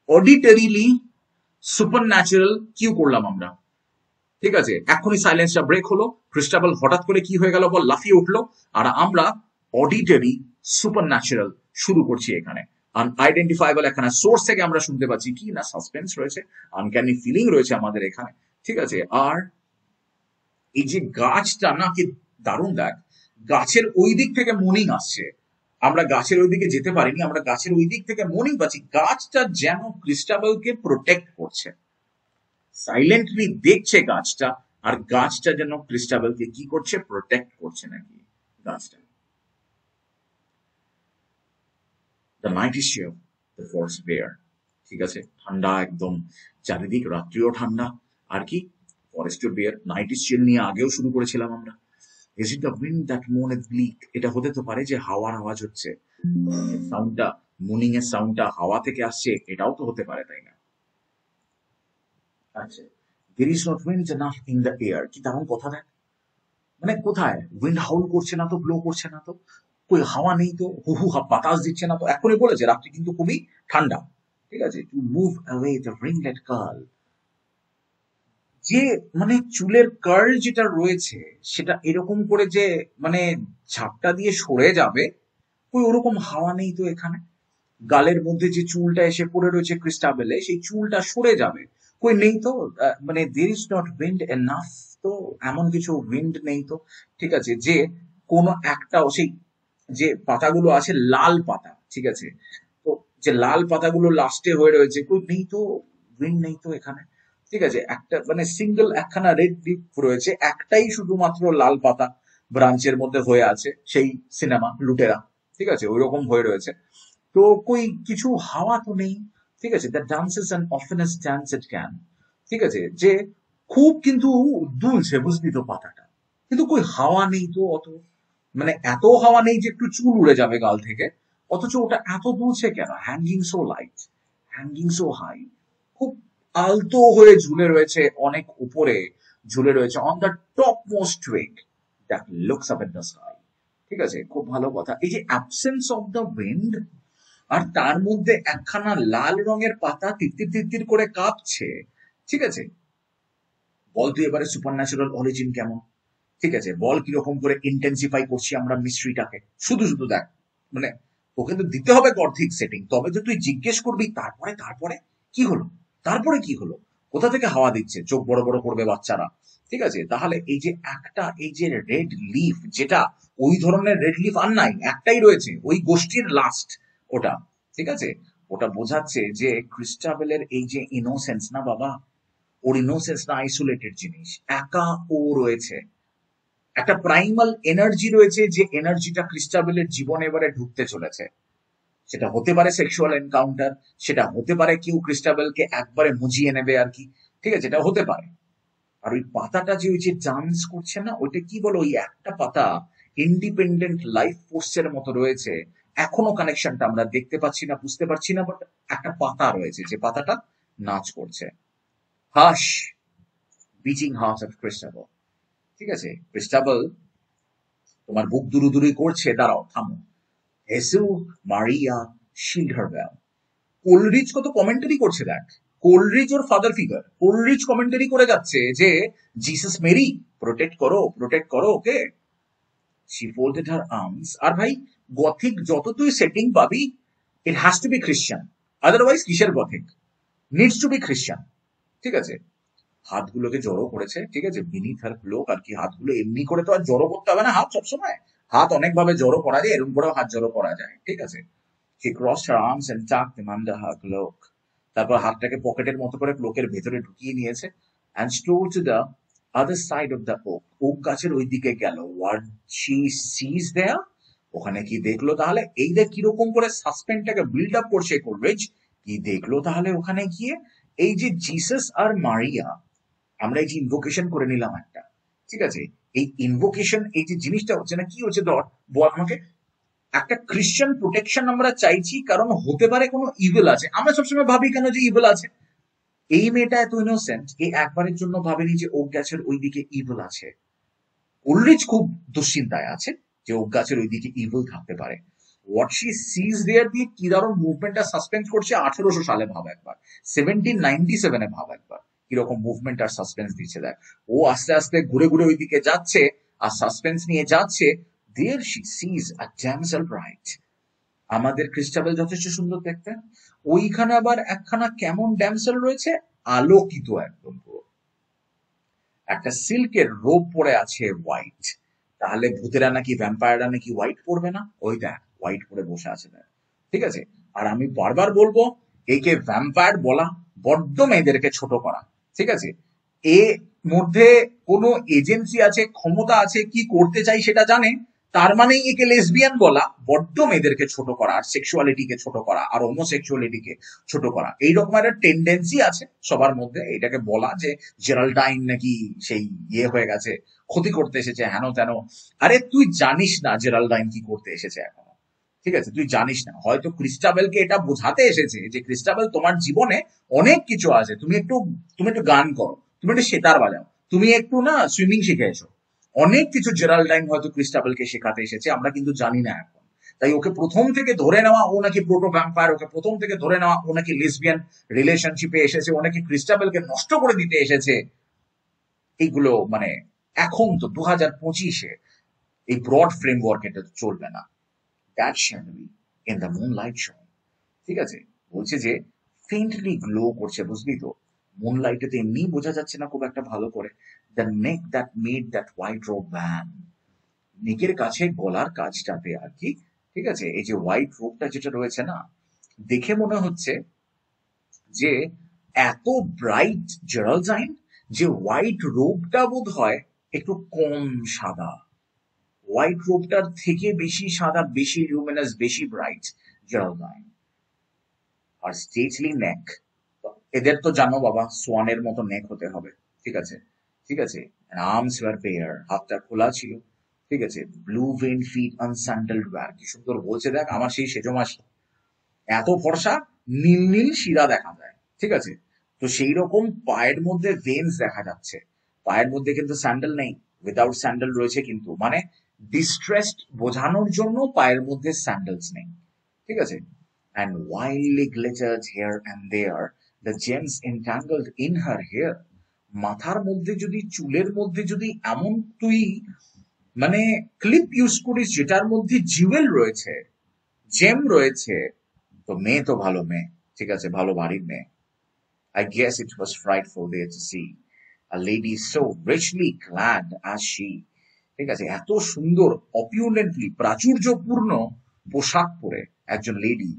অডিটরিলি সুপার ন্যাচারাল কিউ করলাম আমরা, ঠিক আছে। এখনই সাইলেন্সটা ব্রেক হলো, ক্রিস্টাবল হঠাৎ করে কি হয়ে গেল বল, লাফিয়ে উঠলো, আর আমরা অডিটরি সুপার ন্যাচারাল শুরু করছি এখানে। আনআইডেন্টিফাইবল একখানা সোর্স থেকে আমরা শুনতে পাচ্ছি কি না, সাসপেন্স রয়েছে, আনক্যানি ফিলিং রয়েছে আমাদের এখানে, ঠিক আছে। আর এই যে গাছটা না, কি দারুণ, দেখ গাছের ওই দিক থেকে মর্নিং আসছে, আমরা গাছের ওই দিকে যেতে পারিনি, আমরা গাছের ওই দিক থেকে মর্নিং পাচ্ছি, গাছটা যেন ক্রিস্টাবলকে প্রোটেক্ট করছে, সাইলেন্টলি দেখছে গাছটা, আর গাছটা যেন ক্রিস্টাবলকে কি করছে, প্রোটেক্ট করছে নাকি গাছটা। The night is chill, the forest bare, ঠিক আছে, ঠান্ডা একদম চারিদিক, রাত্রিও ঠান্ডা। আর কি ফরেস্টের বিয়ার নাইট চিল নিয়ে আগেও শুরু করেছিলাম আমরা। Is it the wind that moaneth bleak? এটা হতে তো পারে যে হাওয়ার আওয়াজ হচ্ছে, সাউন্ডটা, মুনিং এর সাউন্ডটা হাওয়া থেকে আসছে, এটাও তো হতে পারে, তাই না? আচ্ছা, there is not wind enough in the air, কি দারুণ কথা দেখ। মানে কোথায় উইন্ড হাউল করছে না তো, ব্লো করছে না তো, কই হাওয়া নেই তো, হু হু বাতাস দিচ্ছে না তো। এখনই বলেছে রাত্রি কিন্তু খুবই ঠান্ডা। ঠিক আছে, to move away the ringlet curl, যে মানে চুলের কার্ল যেটা রয়েছে সেটা এরকম করে যে মানে ঝাপটা দিয়ে সরে যাবে, ওই ওরকম হাওয়া নেই তো এখানে। গালের মধ্যে যে চুলটা এসে পড়ে রয়েছে ক্রিস্টাবেলে, সেই চুলটা সরে যাবে, কই নেই তো। মানে there is not wind enough, তো এমন কিছু উইন্ড নেই তো। ঠিক আছে, যে কোনো একটাও সেই যে পাতাগুলো আছে লাল পাতা, ঠিক আছে, তো যে লাল পাতাগুলো লাস্টে হয়ে রয়েছে, কই নেই তো, উইন্ড নেই তো এখানে। ঠিক আছে, একটা মানে সিঙ্গেল একখানা রেড লিফ রয়েছে, একটাই শুধুমাত্র লাল পাতা ব্রাঞ্চের মধ্যে হয়ে আছে, সেই সিনেমা লুটেরা। ঠিক আছে, ওই রকম হয়ে রয়েছে, তো কই কিছু হাওয়া তো নেই। ঠিক আছে, the dances and oftenest dance it can. ঠিক আছে, যে খুব কিন্তু দুলছে বুঝলি তো পাতাটা, কিন্তু কই হাওয়া নেই তো অত। মানে এত হাওয়া নেই যে একটু চুল উড়ে যাবে গাল থেকে, অথচ ওটা এত দুলছে কেন? Hanging so light, hanging so high, খুব আলতো হয়ে ঝুলে রয়েছে, অনেক উপরে ঝুলে রয়েছে, on the top most twig that looks up at the sky. ঠিক আছে, খুব ভালো কথা। এই যে অ্যাবসেন্স অফ দ্য উইন্ড, আর তার মধ্যে একখানা লাল রঙের পাতা তিত্তির তিত্তির করে কাঁপছে। ঠিক আছে, বল তুই এবারে সুপার ন্যাচারাল অরিজিন কেমন? ঠিক আছে, বল কিরকম করে ইন্টেন্সিফাই করছি আমরা মিস্ট্রিটাকে। শুধু শুধু দেখ, মানে ওকে তো দিতে হবে গর্থিক সেটিং, তবে তো তুই জিজ্ঞেস করবি তারপরে তারপরে কি হলো, তারপরে কি হলো, কোথা থেকে হাওয়া দিচ্ছে, চোখ বড় বড় করবে বাচ্চারা। ঠিক আছে, তাহলে এই যে একটা এই যে রেড লিফ, যেটা ওই ধরনের রেড লিফ আর নাই, একটাই রয়েছে ওই গোষ্ঠীর লাস্ট ওটা। ঠিক আছে, ওটা বোঝাচ্ছে যে ক্রিস্টাবেলের এই যে ইনোসেন্স না বাবা, ওর ইনোসেন্স না আইসোলেটেড জিনিস, একা ও রয়েছে, একটা প্রাইমাল এনার্জি রয়েছে, যে এনার্জিটা ক্রিস্টাবেলের জীবনে এবারে ঢুকতে চলেছে। সেটা হতে পারে সেক্সুয়াল এনকাউন্টার, সেটা হতে পারে কেউ ক্রিস্টাবেলকে একবারে মুজিয়ে নেবে আর কি। ঠিক আছে, এটা হতে পারে। আর ওই পাতাটা যে ওই যে ডান্স করছে না, ওইটা কি বলো, ওই একটা পাতা ইন্ডিপেন্ডেন্ট লাইফ ফোর্সের মতো রয়েছে। এখনো কানেকশনটা আমরা দেখতে পাচ্ছি না, বুঝতে পারছি না, বাট একটা পাতা রয়েছে, যে পাতাটা নাচ করছে। হাস, বিচিং হার্ট অফ ক্রিস্টাবেল। ঠিক আছে, ক্রিস্টাবেল তোমার বুক দুরুদুরি করছে, দাঁড়াও থামো। হেসু মারিয়া শিল্ডারবেল, কোলরিচ কত কমেন্টারি করছে দেখ। কোলরিচ ওর ফাদার ফিগার, কোলরিচ কমেন্টারি করে যাচ্ছে যে জিসাস মেরি প্রোটেক্ট করো ওকে। She folded her arms. আর ভাই গথিক যত তুই সেটিং পাবি, it has to be Christian, otherwise কিসের gothic, needs to be Christian. ঠিক আছে, হাতগুলোকে জড়ো করেছে, ঠিক আছে, বিনিথ হার ক্লোক। আর কি হাতগুলো এমনি করে তো আর জড়ো করতে হবে না হাত সবসময়, হাত অনেক ভাবে জড়ো করা যায়, এরকম করেও হাত জড়ো করা যায়। ঠিক আছে, she crossed her arms and tucked them under her cloak. তারপর হাতটাকে পকেটের মতো করে ক্লোকের ভেতরে ঢুকিয়ে নিয়েছে, and strode to the other side of the oak. Oak গাছের ওই দিকে গেল। what she sees there, ওখানে কি দেখলো তাহলে? এই দেখ কিরকম করে সাসপেন্সটাকে বিল্ড আপ করছে কোলরিজ। কি দেখলো তাহলে ওখানে গিয়ে? এই যে জিসাস আর মারিয়া, আমরা এই যে ইনভোকেশন করে নিলাম একটা, ঠিক আছে, এই ইনভোকেশন এই যে জিনিসটা হচ্ছে না, কি হচ্ছে ধর, বল আমাকে। একটা খ্রিস্টান প্রোটেকশন আমরা চাইছি, কারণ হতে পারে কোনো ইভিল আছে। আমরা সবসময় ভাবি কেন যে ইভিল আছে, এই মেয়েটা এত ইনোসেন্ট, এই একবারের জন্য ভাবেনি যে ওক গাছের ওইদিকে ইভিল আছে। উলরিচ খুব দুশ্চিন্তায় আছে যে ওক গাছের ওইদিকে ইভিল থাকতে পারে। হোয়াট শি সিজ দেয়ার দিয়ে কি দারুণ মুভমেন্টটা সাসপেন্স করছে 1800 সালে, ভাব একবার, 1797 ভাব একবার, কিরকম মুভমেন্ট আর সাসপেন্স দিচ্ছে দেখ। ও আস্তে আস্তে ঘুরে ঘুরে ওইদিকে যাচ্ছে আর সাসপেন্স নিয়ে যাচ্ছে। There she sees a damsel bright, আমাদের ক্রিস্টাবেল যথেষ্ট সুন্দর দেখতে, ওইখানে আবার একখানা কেমন ড্যামসেল রয়েছে, আলোকিত একদম পুরো, একটা সিল্কের রোব পরে আছে হোয়াইট। তাহলে ভূতেরা নাকি, ভ্যাম্পায়াররা নাকি হোয়াইট পরবে না? ওই দেখ হোয়াইট পরে বসে আছে দেখ। ঠিক আছে, আর আমি বারবার বলবো, একে ভ্যাম্পায়ার বলা বড্ড মেয়েদেরকে ছোট করা। ঠিক আছে, এ মধ্যে কোনো এজেন্সি আছে, ক্ষমতা আছে, কি করতে চাই সেটা জানে, তার মানেই একে লেসবিয়ান বলা বড্ড মেয়েদেরকে ছোট করা, আর সেক্সুয়ালিটিকে ছোট করা, আর হোমোসেক্সুয়ালিটিকে ছোট করা, এইরকম একটা টেন্ডেন্সি আছে সবার মধ্যে এটাকে বলা যে জেরাল্ডাইন নাকি সেই ইয়ে হয়ে গেছে, ক্ষতি করতে এসেছে, হেন তেন। আরে তুই জানিস না জেরাল্ডাইন কি করতে এসেছে এখনো, ঠিক আছে? তুই জানিস না, হয়তো ক্রিস্টাবেলকে এটা বোঝাতে এসেছে যে ক্রিস্টাবেল তোমার জীবনে অনেক কিছু আছে, তুমি একটু গান করো, তুমি একটু সেতার বাজাও, তুমি একটু না সুইমিং শিখে এসো। অনেক কিছু জেরাল্ডাইন হয়তো ক্রিস্টাবেলকে শেখাতে এসেছে, আমরা কিন্তু জানি না এখন। তাই ওকে প্রথম থেকে ধরে নেওয়া ও নাকি প্রোটো ভ্যাম্পায়ার, ওকে প্রথম থেকে ধরে নেওয়া ও নাকি লেসবিয়ান রিলেশনশিপে এসেছে, ও নাকি ক্রিস্টাবেলকে নষ্ট করে দিতে এসেছে, এইগুলো মানে এখন তো 2025-এ এই ব্রড ফ্রেমওয়ার্ক এটা চলবে না। That shadowy in the moonlight show, ঠিক আছে? বলছে যে ফেন্টলি গ্লো করছে, বুঝলি তো? মুনলাইটে তো এমনি বোঝা যাচ্ছে না খুব একটা ভালো করে। The neck that made that white রোব van, নেকের কাছে গলার কাজটাতে আর কি, ঠিক আছে? এই যে হোয়াইট রোবটা যেটা রয়েছে না, দেখে মনে হচ্ছে যে এত ব্রাইট জেরালডাইন যে হোয়াইট রোবটা বোধ হয় একটু কম সাদা, হোয়াইট রোবটার থেকে বেশি সাদা, বেশি লুমিনাস, বেশি ব্রাইট জেরালডাইন। আর স্টেজলি নেক, এদের তো জানো বাবা সোয়ানের মতো নেক হতে হবে, ঠিক আছে? ঠিক আছে, আর্মস ওয়ার বেয়ার, হাতটা খোলা ছিল, ঠিক আছে? ব্লু ভেইন ফিট আনস্যান্ডেলড ওয়্যার, কি সুন্দর বলছে দেখ, আমার সেই সেজো মাসি, এত ফর্সা, নীল নীল শিরা দেখা যায়, ঠিক আছে? তো সেই রকম পায়ের মধ্যে ভেন্স দেখা যাচ্ছে, পায়ের মধ্যে কিন্তু স্যান্ডেল নেই, উইদাউট স্যান্ডেল রয়েছে, কিন্তু মানে ডিস্ট্রেসড বোঝানোর জন্য পায়ের মধ্যে স্যান্ডেলস নেই, ঠিক আছে? And wildly glittered here and there, the gems entangled in her hair. মাথার মধ্যে যদি, চুলের মধ্যে যদি এমন তুই মানে ক্লিপ ইউজ করিস যেটার মধ্যে জুয়েল রয়েছে, জেম রয়েছে, তো মেয়ে তো ভালো মেয়ে, ঠিক আছে? ভালো বাড়ির মেয়ে। I guess it was frightful there to see a lady so richly clad as she. ঠিক আছে, এত সুন্দর অপিউলেন্টলি প্রাচুর্যপূর্ণ পোশাক পরে একজন লেডি,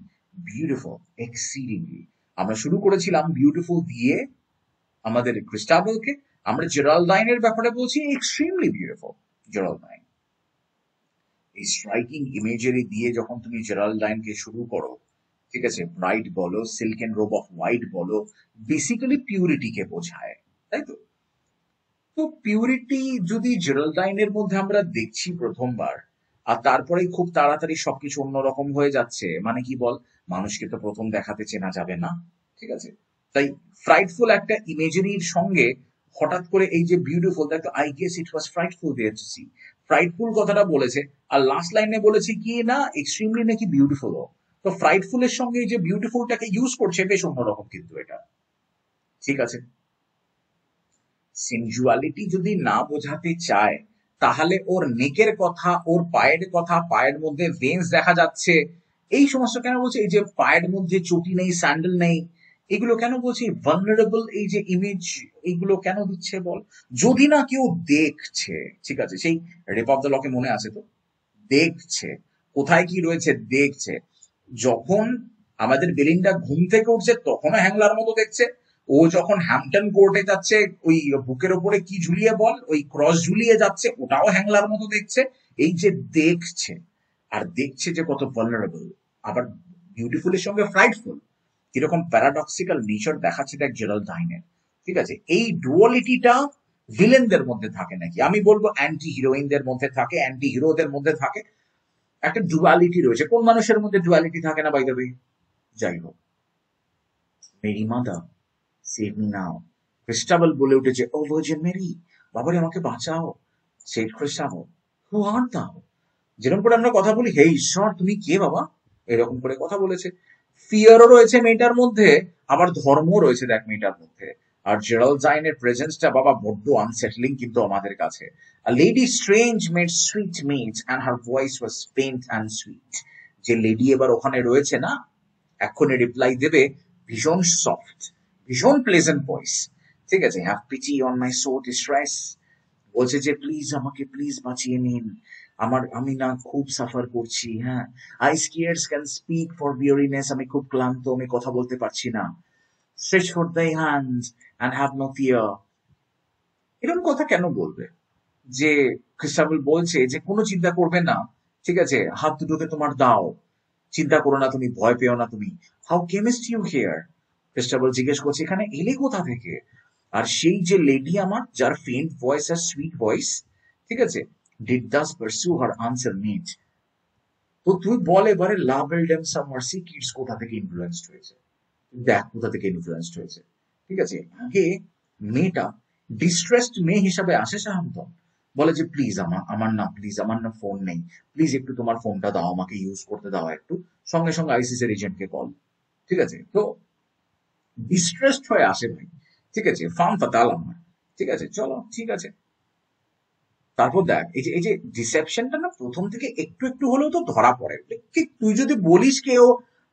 বিউটিফুল এক্সিডিংলি। আমরা শুরু করেছিলাম বিউটিফুল দিয়ে আমাদের ক্রিস্টাবেলকে, আমরা জেরালডাইনের ব্যাপারে বলছি এক্সট্রিমলি বিউটিফুল জেরালডাইন। এই স্ট্রাইকিং ইমেজারি দিয়ে যখন তুমি জেরালডাইনকে শুরু করো, ঠিক আছে, ব্রাইট বলো, silk and robe of white বলো, বেসিক্যালি পিউরিটিকে বোঝায়, তাই তো? তো পিউরিটি যদি জেরালডাইনের মধ্যে আমরা দেখছি প্রথমবার, আর তারপরে খুব তাড়াতাড়ি সবকিছু অন্যরকম হয়ে যাচ্ছে, মানে কি বল, মানুষকে তো প্রথম দেখাতে চেনা যাবে না, ঠিক আছে? তাই ফ্রাইটফুল একটা ইমেজারির সঙ্গে হঠাৎ করে এই যে বিউটিফুল, তাই তো I guess it was frightful there to see, frightful কথাটা বলেছে, আর লাস্ট লাইনে বলেছে কি না এক্সট্রিমলি নাকি বিউটিফুল। তো ফ্রাইটফুলের সঙ্গে এই যে বিউটিফুলটাকে ইউজ করছে বেশ অন্যরকম কিন্তু এটা, ঠিক আছে? সেনজুয়ালিটি যদি না বোঝাতে চায়, তাহলে ওর নেকের কথা, ওর পায়ের কথা, পায়ের মধ্যে ভেন্স দেখা যাচ্ছে, এই সমস্ত কেন বলছে? এই যে পায়ের মধ্যে চটি নেই, স্যান্ডেল নেই, এগুলো কেন বলছে? ভালনারেবল এই যে ইমেজ, এগুলো কেন দিচ্ছে বল? যদি না কেউ দেখছে, ঠিক আছে? সেই রেপ অফ দ্য লকে মনে আছে তো, দেখছে কোথায় কি রয়েছে, দেখছে। যখন আমাদের বেলিন্ডা ঘুম থেকে উঠছে তখনও হ্যাংলার মতো দেখছে, ও যখন হ্যাম্পটন কোর্টে যাচ্ছে ওই বুকের ওপরে কি ঝুলিয়ে বল, ওই ক্রস ঝুলিয়ে যাচ্ছে, ওটাও হ্যাংলার মতো দেখছে। এই যে দেখছে, আর দেখছে যে কত ভালনারেবল, আবার বিউটিফুলের সঙ্গে ফ্রাইটফুল, কিরকম প্যারাডক্সিক্যাল নেচার দেখাচ্ছে দেখ জেরালডাইনের, ঠিক আছে? এই ডুয়ালিটিটা ভিলেনদের মধ্যে থাকে নাকি? আমি বলবো অ্যান্টি হিরোইনদের মধ্যে থাকে, অ্যান্টি হিরোদের মধ্যে থাকে, একটা ডুয়ালিটি রয়েছে। কোন মানুষের মধ্যে ডুয়ালিটি থাকে না বাই দ্য ওয়ে? যাই হোক, Mary mother save me now, Christabel বলে উঠেছে, ও ভার্জিন মেরি, বাবারে আমাকে বাঁচাও। সেড ক্রিস্টাবেল, হু আর দাও? যেরকম করে আমরা কথা বলি, হে ঈশ্বর তুমি কে বাবা, এরকম করে কথা বলেছে। ফিয়ারও রয়েছে মেয়েটার মধ্যে, আবার ধর্ম রয়েছে দেখ মেয়েটার মধ্যে। আর জেরালডাইনের প্রেজেন্সটা বাবা বড্ড আনসেটলিং কিন্তু আমাদের কাছে। A lady strange made sweet meat and her voice was faint and sweet. যে লেডি এবার ওখানে রয়েছে না, এক্ষুনি রিপ্লাই দেবে, ভীষণ সফট, ভীষণ প্লেজেন্ট ভয়েস, ঠিক আছে? Have pity on my soul distress, বলছে যে প্লিজ আমাকে প্লিজ বাঁচিয়ে নিন, আমি না খুব সাফার করছি, হ্যাঁ, I scarce can speak for weariness, আমি খুব ক্লান্ত, আমি কথা বলতে পারছি না, stretch forth thy hands and have no fear. এরকম কথা কেন বলবে? যে ক্রিস্টাবেল বলছে যে কোনো চিন্তা করবে না, ঠিক আছে, হাত দুটোকে তোমার দাও, চিন্তা করো না তুমি, ভয় পেও না তুমি। How camest you here? Christabel জিজ্ঞেস করছে এখানে এলে কোথা থেকে? আর সেই যে লেডি আমার, যার ফেন্ট ভয়েস আর সুইট ভয়েস, ঠিক আছে, did Das pursue her answer need. তো তুই বল এবারে লাভ এলডেম সামার্সি কিডস কোথা থেকে ইনফ্লুয়েন্সড হয়েছে, দেখ কোথা থেকে ইনফ্লুয়েন্সড হয়েছে। ঠিক আছে, আগে মেয়েটা ডিস্ট্রেসড মেয়ে হিসাবে আসে সাহান্তন, বলে যে প্লিজ আমার না, প্লিজ আমার না ফোন নেই, প্লিজ একটু তোমার ফোনটা দাও, আমাকে ইউজ করতে দাও একটু, সঙ্গে সঙ্গে আইসিসি এর এজেন্টকে কল। ঠিক আছে, তো ডিস্ট্রেসড হয়ে আসে ভাই। ঠিক আছে, ফার্ম ফাতাল আমার। ঠিক আছে, চলো ঠিক আছে। তারপর দেখ এই যে ডিসেপশনটা না প্রথম থেকে একটু একটু হলেও তো ধরা পড়ে। কি তুই যদি বলিস কে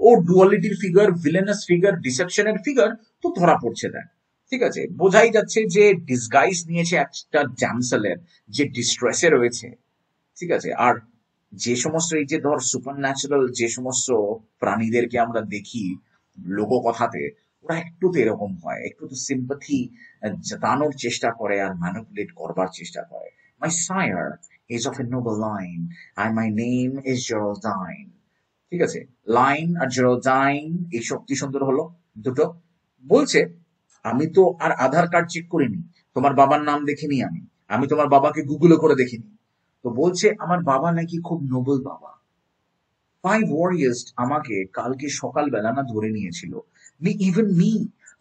ও ডুয়ালিটির ফিগার, ভিলেনাস ফিগার, ডিসেপশনের ফিগার, তো ধরা পড়ছে দেখ। ঠিক আছে, বোঝাই যাচ্ছে যে ডিসগাইজ নিয়েছে একটা জ্যামসেলের, যে ডিস্ট্রেসে রয়েছে। ঠিক আছে, আর যে সমস্ত এই যে ধর সুপার ন্যাচারাল যে সমস্ত প্রাণীদেরকে আমরা দেখি লোককথাতে, ওরা একটু তো এরকম হয়, একটু তো সিম্পাথি জাতানোর চেষ্টা করে আর ম্যানিপুলেট করবার চেষ্টা করে। My sire is of a noble line and my name is Geraldine। ঠিক আছে, লাইন আর জেরোডাইন এই শক্তি সুন্দর হলো দুটো। বলছে আমি তো আর আধার কার্ড চেক করিনি, তোমার বাবার নাম দেখিনি, আমি আমি তোমার বাবাকে গুগলে করে দেখিনি। তো বলছে আমার বাবা নাকি খুব নোবেল বাবা। 5 ওয়ারিয়ার্স আমাকে কালকে সকালবেলা না ধরে নিয়েছিল। Even me,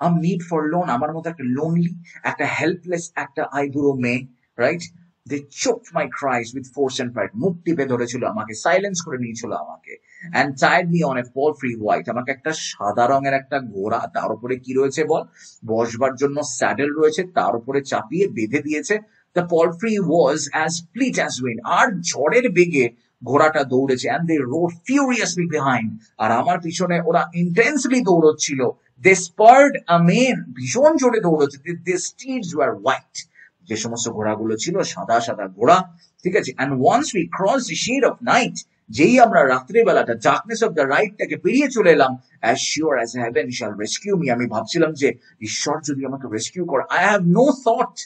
a maid forlorn, আমার মতো একটা লোনলি, একটা হেল্পলেস, একটা আইবুড়ো মেয়ে, right? They choked my cries with force and pride, মুখ টিপে ধরেছিল আমাকে, সাইলেন্স করে নিয়েছিল আমাকে, and tied me on a palfrey white, আমাকে একটা সাদা রঙের একটা ঘোড়া, তার উপরে কি রয়েছে বল, বসবার জন্য স্যাডেল রয়েছে, তার উপরে চাপিয়ে বেঁধে দিয়েছে। The palfrey was as fleet as wind, আর ঝড়ের বেগে ঘোড়াটা দৌড়েছে, and they rode furiously behind, আর আমার পিছনে ওরা ইন্টেন্সলি দৌড়চ্ছিল। they spurred amain, ভীষণ জোরে দৌড়চ্ছে। the steeds were white, যে সমস্ত ঘোড়াগুলো ছিল সাদা সাদা ঘোড়া। ঠিক আছে, and once we crossed the shade of night, যেই আমরা রাত্রিবেলাটা ডার্কনেস অফ দ্য রাইটটাকে পেরিয়ে চলে এলাম, as sure as heaven shall rescue me, আমি ভাবছিলাম যে ঈশ্বর যদি আমাকে রেস্কিউ করে, I have no thought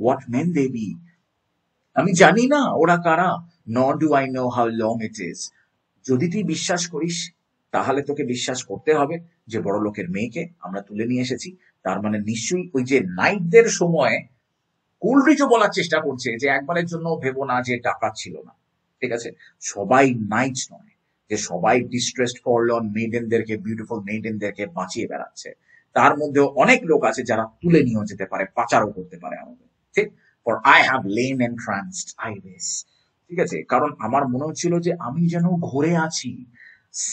what men they be, আমি জানি না ওরা কারা, nor do I know how long it is। যদি তুই বিশ্বাস করিস তাহলে তোকে বিশ্বাস করতে হবে যে বড় লোকের মেয়েকে আমরা তুলে নিয়ে এসেছি, তার মানে নিশ্চয়ই ওই যে নাইটদের সময় কোলরিচও বলার চেষ্টা করছে যে একবারের জন্য ভেবো না যে ডাকাত ছিল না। ঠিক আছে, সবাই নাইট নয়, যে সবাই ডিস্ট্রেসড ফরলর্ন মেডেনদেরকে, বিউটিফুল মেডেনদেরকে বাঁচিয়ে বেড়াচ্ছে। তার মধ্যেও অনেক লোক আছে যারা তুলে নিয়েও যেতে পারে, পাচারও করতে পারে আমাদের। ঠিক, for I have lain entranced I wis. ঠিক আছে, কারণ আমার মনে হচ্ছিল যে আমি যেন ঘুরে আছি।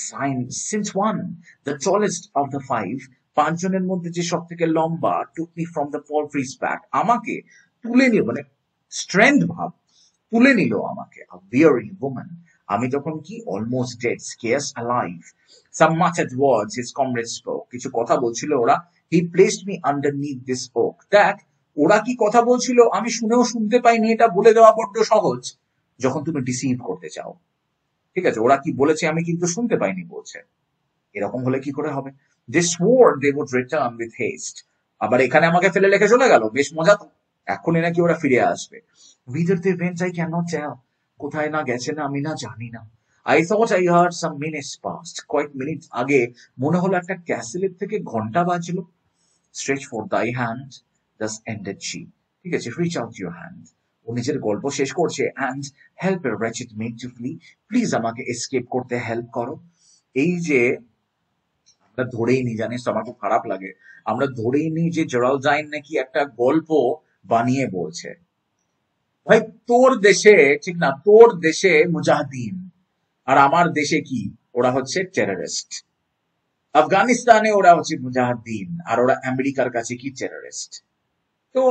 সাইন since one, the tallest of the five, পাঁচজনের মধ্যে যে সব থেকে লম্বা, took me from the palfrey's back, আমাকে তুলে নিল, মানে স্ট্রেংথ ভাব, তুলে নিল আমাকে। আ weary woman, আমি তখন কি almost dead, scarce alive। Some muttered words his comrades spoke, কিছু কথা বলছিল ওরা। He placed me underneath this oak, দেখ ওরা কি কথা বলছিল আমি শুনেও শুনতে পাইনি, এটা বলে দেওয়া বড্ড সহজ যখন তুমি ডিসিভ করতে চাও। ঠিক আছে, ওরা কি বলেছে আমি কিন্তু শুনতে পাইনি বলছে, এরকম হলে কি করে হবে? They swore they would return with haste, আবার এখানে আমাকে ফেলে রেখে চলে গেল, বেশ মজা তো, এখনই নাকি ওরা ফিরে আসবে। Whither they went I cannot tell, কোথায় না গেছে না আমি না জানি না। I thought I heard some minutes past, কয়েক মিনিট আগে মনে হলো একটা ক্যাসেলের থেকে ঘন্টা বাজলো। Stretch forth thy hand, thus ended she, ঠিক আছে, reach out your hand, ও নিজের গল্প শেষ করছে, and help a wretched maid to flee, please আমাকে এসকেপ করতে হেল্প করো। এই যে আমরা ধরেই নি, জানিস তো আমার খুব খারাপ লাগে, আমরা ধরেই নি যে জেরাল্ডাইন নাকি একটা গল্প বানিয়ে বলছে। ভাই তোর দেশে, ঠিক না, তোর দেশে মুজাহিদিন, আর আমার দেশে কি, ওরা হচ্ছে টেররিস্ট। আফগানিস্তানে ওরা হচ্ছে মুজাহিদিন, আর ওরা আমেরিকার কাছে কি টেররিস্ট। তো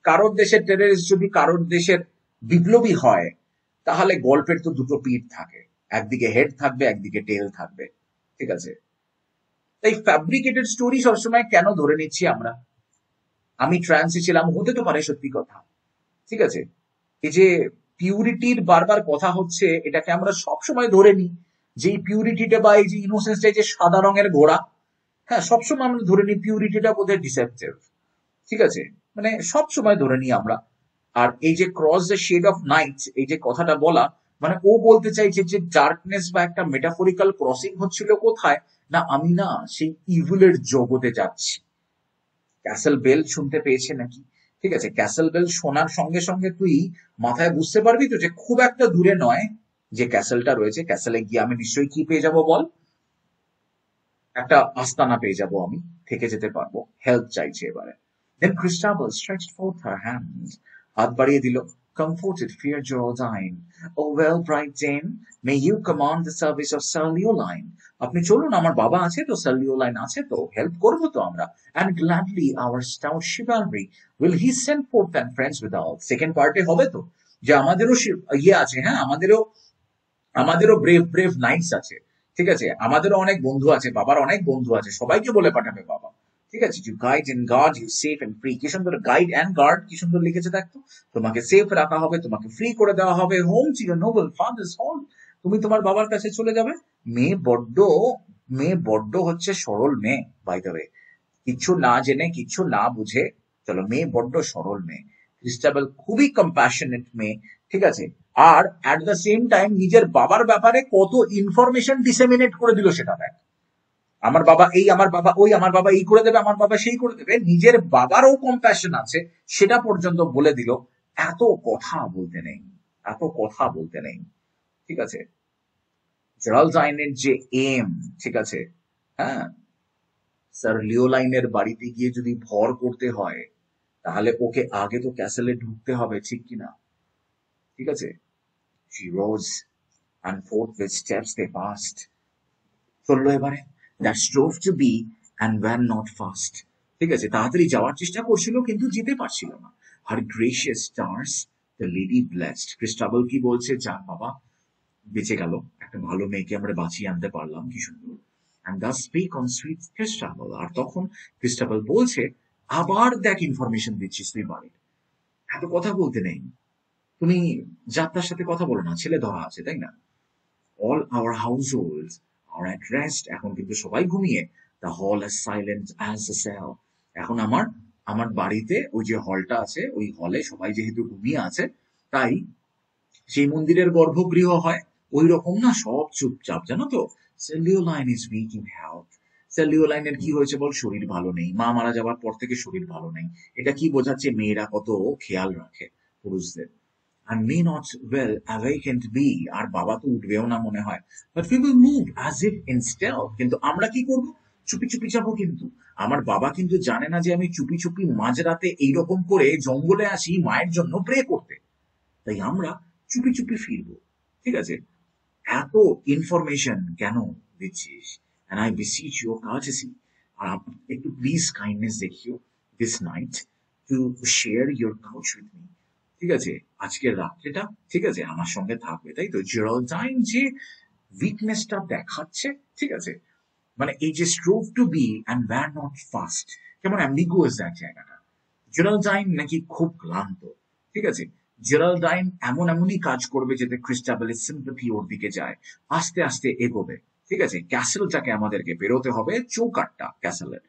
কারোর দেশের টেররিস্ট যদি কারোর দেশের বিপ্লবী হয়, তাহলে গল্পের তো দুটো পিঠ থাকে, একদিকে হেড থাকবে একদিকে টেল থাকবে। ঠিক আছে, তাই ফ্যাব্রিকেটেড স্টোরি সবসময় কেন ধরে নিচ্ছি আমরা? আমি ট্রান্সে ছিলাম, হতে তো পারে সত্যি কথা। ঠিক আছে, এই যে পিউরিটির বারবার কথা হচ্ছে, এটাকে আমরা সবসময় ধরে নিই যে এই পিউরিটিটা বা এই যে ইনোসেন্সটা, যে সাদা রঙের ঘোড়া, হ্যাঁ সবসময় আমরা ধরে নিই পিউরিটিটা বোধহয় ডিসেপটিভ। ঠিক আছে, মানে সবসময় ধরে নিই আমরা। আর এই যে cross the shade of night, এই যে কথাটা বলা, মানে ও বলতে চাইছে যে ডার্কনেস বা একটা মেটাফরিক্যাল ক্রসিং হচ্ছিল কোথায়, না আমি না সেই ইভিলের জগতে যাচ্ছি। ক্যাসেল বেল শুনতে পেয়েছে নাকি? ঠিক আছে, ক্যাসেল বেল শোনার সঙ্গে সঙ্গে তুই মাথায় বুঝতে পারবি তো যে খুব একটা দূরে নয় যে ক্যাসেলটা রয়েছে, ক্যাসেলে গিয়ে আমি নিশ্চয়ই কি পেয়ে যাব বল? একটা আস্তানা পেয়ে যাব, আমি থেকে যেতে পারবো। হেল্প চাইছে এবারে। Then Christabel stretched forth her hand. হাত বাড়িয়ে দিল। Comforted fair Geraldine. Oh well, bright dame, may you command the service of Sir Leoline. আপনি চলুন, আমার বাবা আছে তো, Sir Leoline আছে তো, হেল্প করবো তো আমরা। And gladly our stout chivalry will he send forth and friends withal. Second পার্টে হবে তো যে আমাদেরও ইয়ে আছে, হ্যাঁ আমাদেরও ব্রেভ ব্রেভ নাইটস আছে, ঠিক আছে, আমাদেরও অনেক বন্ধু আছে, বাবার অনেক বন্ধু আছে, সবাইকে বলে পাঠাবে বাবা। ঠিক আছে, you guide and guard you safe and free. কি সুন্দর গাইড এন্ড গার্ড, কি সুন্দর লিখেছে দেখতো। তোমাকে সেফ রাখা হবে, তোমাকে ফ্রি করে দেওয়া হবে, home to your Nobel father's হল। তুমি তোমার বাবার কাছে চলে যাবে। মেয়ে বড্ড হচ্ছে সরল মেয়ে, বাই দ্য ওয়ে, কিচ্ছু না জেনে কিচ্ছু না বুঝে, চলো মেয়ে বড্ড সরল মেয়ে। ক্রিস্টাবেল খুবই কম্প্যাশনেট মেয়ে, ঠিক আছে। আর অ্যাট দ্য সেম টাইম নিজের বাবার ব্যাপারে কত ইনফরমেশন ডিসেমিনেট করে দিল সেটা দেখ। আমার বাবা এই, আমার বাবা ওই, আমার বাবা এই করে দেবে, আমার বাবা সেই করে দেবে। নিজের বাবারও কম্প্যাশন আছে সেটা পর্যন্ত বলে দিল। এত কথা বলতে নেই, এত কথা বলতে নেই, ঠিক আছে। জেরাল্ডাইনের যে এম, ঠিক আছে, হ্যাঁ, স্যার লিওলাইনের বাড়িতে গিয়ে যদি ভর করতে হয় তাহলে ওকে আগে তো ক্যাসেলে ঢুকতে হবে, ঠিক কিনা? ঠিক আছে। She rose and forthwith steps they passed. চললো এবারে। That strove to be and were not fast. ঠিক আছে, তাড়াতাড়ি যাওয়ার চেষ্টা করছিল কিন্তু যেতে পারছিল না। Her gracious stars the lady blessed. ক্রিস্টাবল কি বলছে, যাক বাবা বেঁচে গেল, একটা ভালো মেয়েকে আমরা বাঁচিয়ে আনতে পারলাম, কি সুন্দর। And thus speak on sweet Christabel. আর তখন ক্রিস্টাবল বলছে, আবার দেখ ইনফরমেশন দিচ্ছিস তুই বাড়ির, এত কথা বলতে নেই, তুমি যাত্রার সাথে কথা বলো না, ছেলে ধরা আছে তাই না। All our households are at rest. এখন কিন্তু সবাই ঘুমিয়ে। The hall as silent as a cell. এখন আমার বাড়িতে ওই যে হলটা আছে, ওই হলে সবাই যেহেতু ঘুমিয়ে আছে, তাই সেই মন্দিরের গর্ভগৃহ হয় ওই রকম না, সব চুপচাপ, জানো তো। Sir Leoline is weak in health. Sir Leoline এর কি হয়েছে বল, শরীর ভালো নেই, মা মারা যাওয়ার পর থেকে শরীর ভালো নেই। এটা কি বোঝাচ্ছে, মেয়েরা কত খেয়াল রাখে পুরুষদের। And may not well awakened be, আর বাবা তো উঠবেও না মনে হয়। But we will move as if in stealth. কিন্তু আমরা কি করব, চুপি চুপি যাবো। কিন্তু আমার বাবা কিন্তু জানে না যে আমি চুপি চুপি মাঝরাতে এইরকম করে জঙ্গলে আসি মায়ের জন্য প্রে করতে, তাই আমরা চুপি চুপি ফিরবো, ঠিক আছে। এত ইনফরমেশন কেন দিচ্ছিস? And I beseech your courtesy, একটু প্লিজ কাইন্ডনেস দেখিও this night to share your couch with me. ঠিক আছে, আজকের রাত্রিটা ঠিক আছে আমার সঙ্গে থাকবে, তাই তো। জেরাল্ডাইন যে উইকনেসটা দেখাচ্ছে, ঠিক আছে, মানে এই যে strove to be and were not fast, কেমন অ্যাম্বিগুয়াস দেখ জায়গাটা। জেরাল্ডাইন নাকি খুব ক্লান্ত, ঠিক আছে। জেরাল্ডাইন এমনই কাজ করবে যাতে ক্রিস্টাবেলের সিম্পথি ওর দিকে যায়, আস্তে আস্তে এগোবে, ঠিক আছে। ক্যাসেলটাকে আমাদেরকে বেরোতে হবে, চৌকাটটা ক্যাসেলের।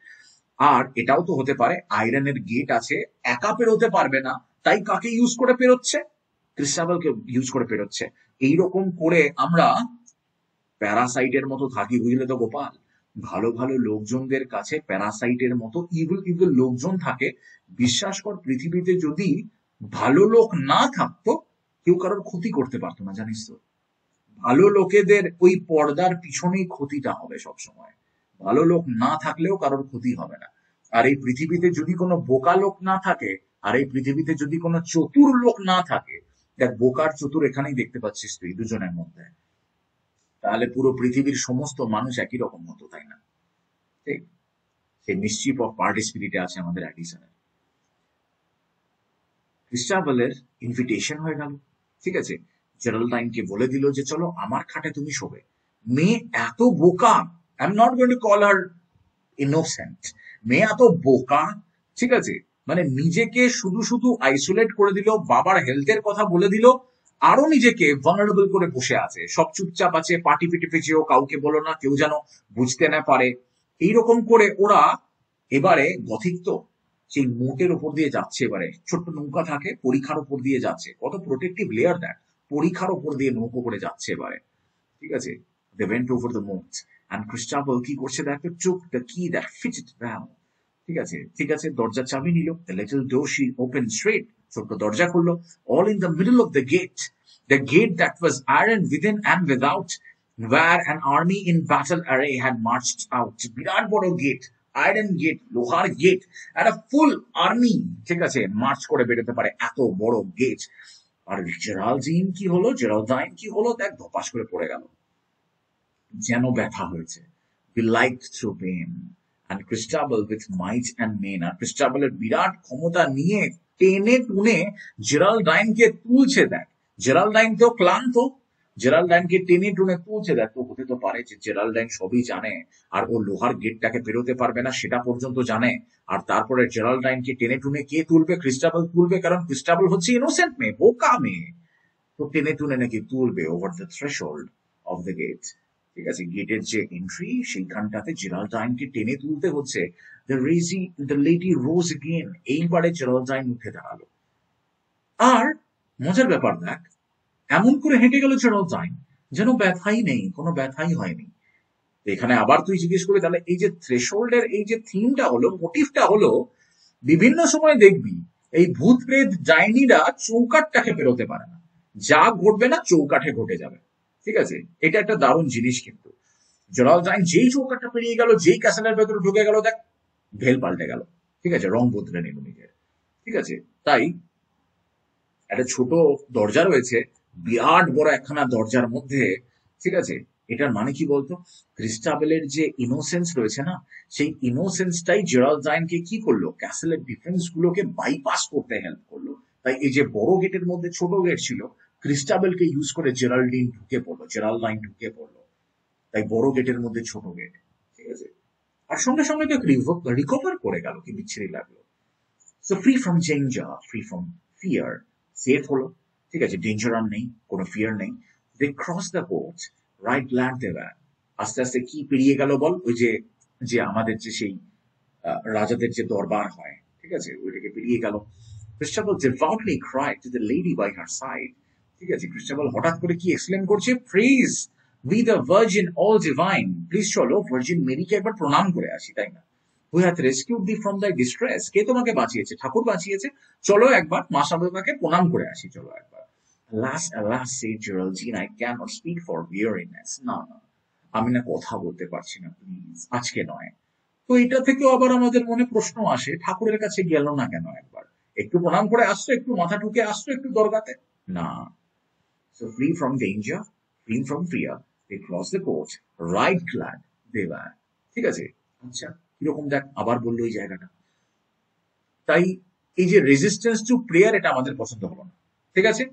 আর এটাও তো হতে পারে আয়রনের গেট আছে, একা পেরোতে পারবে না, তাই কাকে ইউজ করে পেরোচ্ছে, ক্রিস্টাবেলকে ইউজ করে পেরোচ্ছে। এইরকম করে আমরা প্যারাসাইটের মতো থাকি, বুঝলে তো গোপাল। ভালো ভালো লোকজনদের কাছে প্যারাসাইটের মতো ইভিল ইভিল লোকজন থাকে। বিশ্বাস কর, পৃথিবীতে যদি ভালো লোক না থাকতো কেউ কারোর ক্ষতি করতে পারতো না, জানিস তো। ভালো লোকেদের ওই পর্দার পিছনেই ক্ষতিটা হবে সব সময়, ভালো লোক না থাকলেও কারোর ক্ষতি হবে না। আর এই পৃথিবীতে যদি কোনো বোকা লোক না থাকে, আর এই পৃথিবীতে যদি কোনো চতুর লোক না থাকে, দেখ বোকার চতুর এখানেই দেখতে পাচ্ছিস তুই দুজনের মধ্যে, তাহলে পুরো পৃথিবীর সমস্ত মানুষ একই রকম হতো, তাই না? ঠিক সেই মিসচিফ অফ পার্টি স্পিরিটে আছে আমাদের অ্যাডিসনের। ক্রিস্টাবেলের ইনভিটেশন হয়ে গেল, ঠিক আছে। জেরাল্ডাইনকে বলে দিল যে চলো আমার খাটে তুমি শোবে। মেয়ে এত বোকা, I am not going to call her innocent, মেয়ে এত বোকা, ঠিক আছে, মানে নিজেকে শুধু শুধু আইসোলেট করে দিল, বাবার হেলথের কথা বলে দিল, আরো নিজেকে ভালনারেবল করে বসে আছে, সব চুপচাপ আছে, পাটি পিটে পেঁচেও কাউকে বলো না, কেউ যেন বুঝতে না পারে। এইরকম করে ওরা এবারে গথিক তো সেই মোটের উপর দিয়ে যাচ্ছে, এবারে ছোট্ট নৌকা থাকে পরীক্ষার উপর দিয়ে যাচ্ছে, কত প্রোটেক্টিভ লেয়ার দেখ, পরীক্ষার উপর দিয়ে নৌকো করে যাচ্ছে এবারে, ঠিক আছে। দে ওয়েন্ট ওভার দ্য মোট অ্যান্ড ক্রিস্টাবল কি করছে দেখ, চুক দ্য কি দ্যাট ফিটেড ওয়েল, ঠিক আছে, ঠিক আছে, দরজার চাবি নিল, the little door she open straight, ছোট্ট দরজা খুললো, all in the middle of the get that was iron within and without, where an army in battle array had marched out, বিরাট বড় গেট, আয়রন গেট, লোহার gate, একটা ফুল army, ঠিক আছে, March করে বেরোতে পারে এত বড় গেট। আর জেরালদাইন কি হলো দেখ, ধপাস করে পড়ে গেল, যেন ব্যথা হয়েছে, like through pain, and Christabel with might and main, আর ক্রিস্টাবলের বিরাট ক্ষমতা নিয়ে টেনে টুনে জেরালদাইনকে তুলছে দেখ, জেরালদাইন তো ক্লান্ত, জেরালদাইনকে টেনে টুনে তুলছে দেখ। তো হতে তো পারে যে জেরালদাইন সবই জানে আর ও লোহার গেটটাকে পেরোতে পারবে না সেটা পর্যন্ত জানে, আর তারপরে জেরালদাইনকে টেনে টুনে কে তুলবে, ক্রিস্টাবল তুলবে, কারণ ক্রিস্টাবল হচ্ছে ইনোসেন্ট মেয়ে, বোকা মেয়ে, তো টেনে টুনে নাকি তুলবে over the threshold of the gate, ঠিক আছে, গেটের যে এন্ট্রি সেইখানটাতে জেরালদাইনকে টেনে তুলতে হচ্ছে। দ্য লেডি রোজ এগেন, এইবারে জেরালদাইন উঠে দাঁড়ালো, আর মজার ব্যাপার দেখ, এমন করে হেঁটে গেল জেরালদাইন যেন ব্যথাই নেই, কোনো ব্যথাই হয়নি। এখানে আবার তুই জিজ্ঞেস করবি তাহলে এই যে থ্রেশহোল্ডের এই যে থিমটা হলো, মোটিভটা হলো, বিভিন্ন সময় দেখবি এই ভূত প্রেত ডাইনিরা চৌকাঠটাকে পেরোতে পারে না, যা ঘটবে না চৌকাঠে ঘটে যাবে, ঠিক আছে, এটা একটা দারুণ জিনিস। কিন্তু জেরালদাইন যেই চৌকাঠটা পেরিয়ে গেল, যেই ক্যাসেলের ভেতরে ঢুকে গেল, দেখ ভেল পাল্টে গেল, ঠিক আছে, রং বদলে নিল নিজের, ঠিক আছে। তাই একটা ছোট দরজা রয়েছে, বিরাট বড় একখানা দরজার মধ্যে, ঠিক আছে, এটার মানে কি বলতো, ক্রিস্টাবেলের যে ইনোসেন্স রয়েছে না, সেই ইনোসেন্সটাই জেরালদাইনকে কি করলো, ক্যাসেলের ডিফেন্স গুলোকে বাইপাস করতে হেল্প করলো। তাই এই যে বড় গেটের মধ্যে ছোট গেট ছিল, ক্রিস্টাবেলকে ইউজ করে জেরালদাইন ঢুকে পড়লো, তাই বড় গেটের মধ্যে ছোট গেট, ঠিক আছে। আর সঙ্গে সঙ্গে তো রিকভার করে গেল, কি বিচ্ছিরি লাগলো। So free from danger, free from fear, safe হলো, ঠিক আছে, ডেঞ্জার আর নেই, কোনো ফিয়ার নেই। They cross the court, right glad they were, আস্তে আস্তে কি পেরিয়ে গেল বল, ওই যে যে আমাদের যে সেই রাজাদের যে দরবার হয়, ঠিক আছে, ওইটাকে পেরিয়ে গেল। ক্রিস্টাবল devoutly cried to the lady by her side, ঠিক আছে, ক্রিস্টাবল হঠাৎ করে কি এক্সপ্লেন করছে, praise we the virgin all divine, please চলো ভার্জিন মেরিকে একবার প্রণাম করে আসি, তাই না, who hath rescued thee from thy distress, কে তোমাকে বাঁচিয়েছে, ঠাকুর বাঁচিয়েছে, চলো একবার মা সারদাকে প্রণাম করে আসি, চলো একবার। Alas, said Geraldine, I cannot speak for weariness, না না, আমি না কথা বলতে পারছি না, প্লিজ আজকে নয়। তো এটা থেকেও আবার আমাদের মনে প্রশ্ন আসে, ঠাকুরের কাছে গেল না কেন একবার, একটু প্রণাম করে আসতো, একটু মাথা ঠুকে আসতো, একটু দরগাতে না। So free from danger, free from fear, they crossed the court, right glad they were, ঠিক আছে। আচ্ছা, কিরকম দেখ, আবার বললো এই জায়গাটা। তাই এই যে রেজিস্ট্যান্স টু প্রেয়ার, এটা আমাদের পছন্দ হলো না, ঠিক আছে।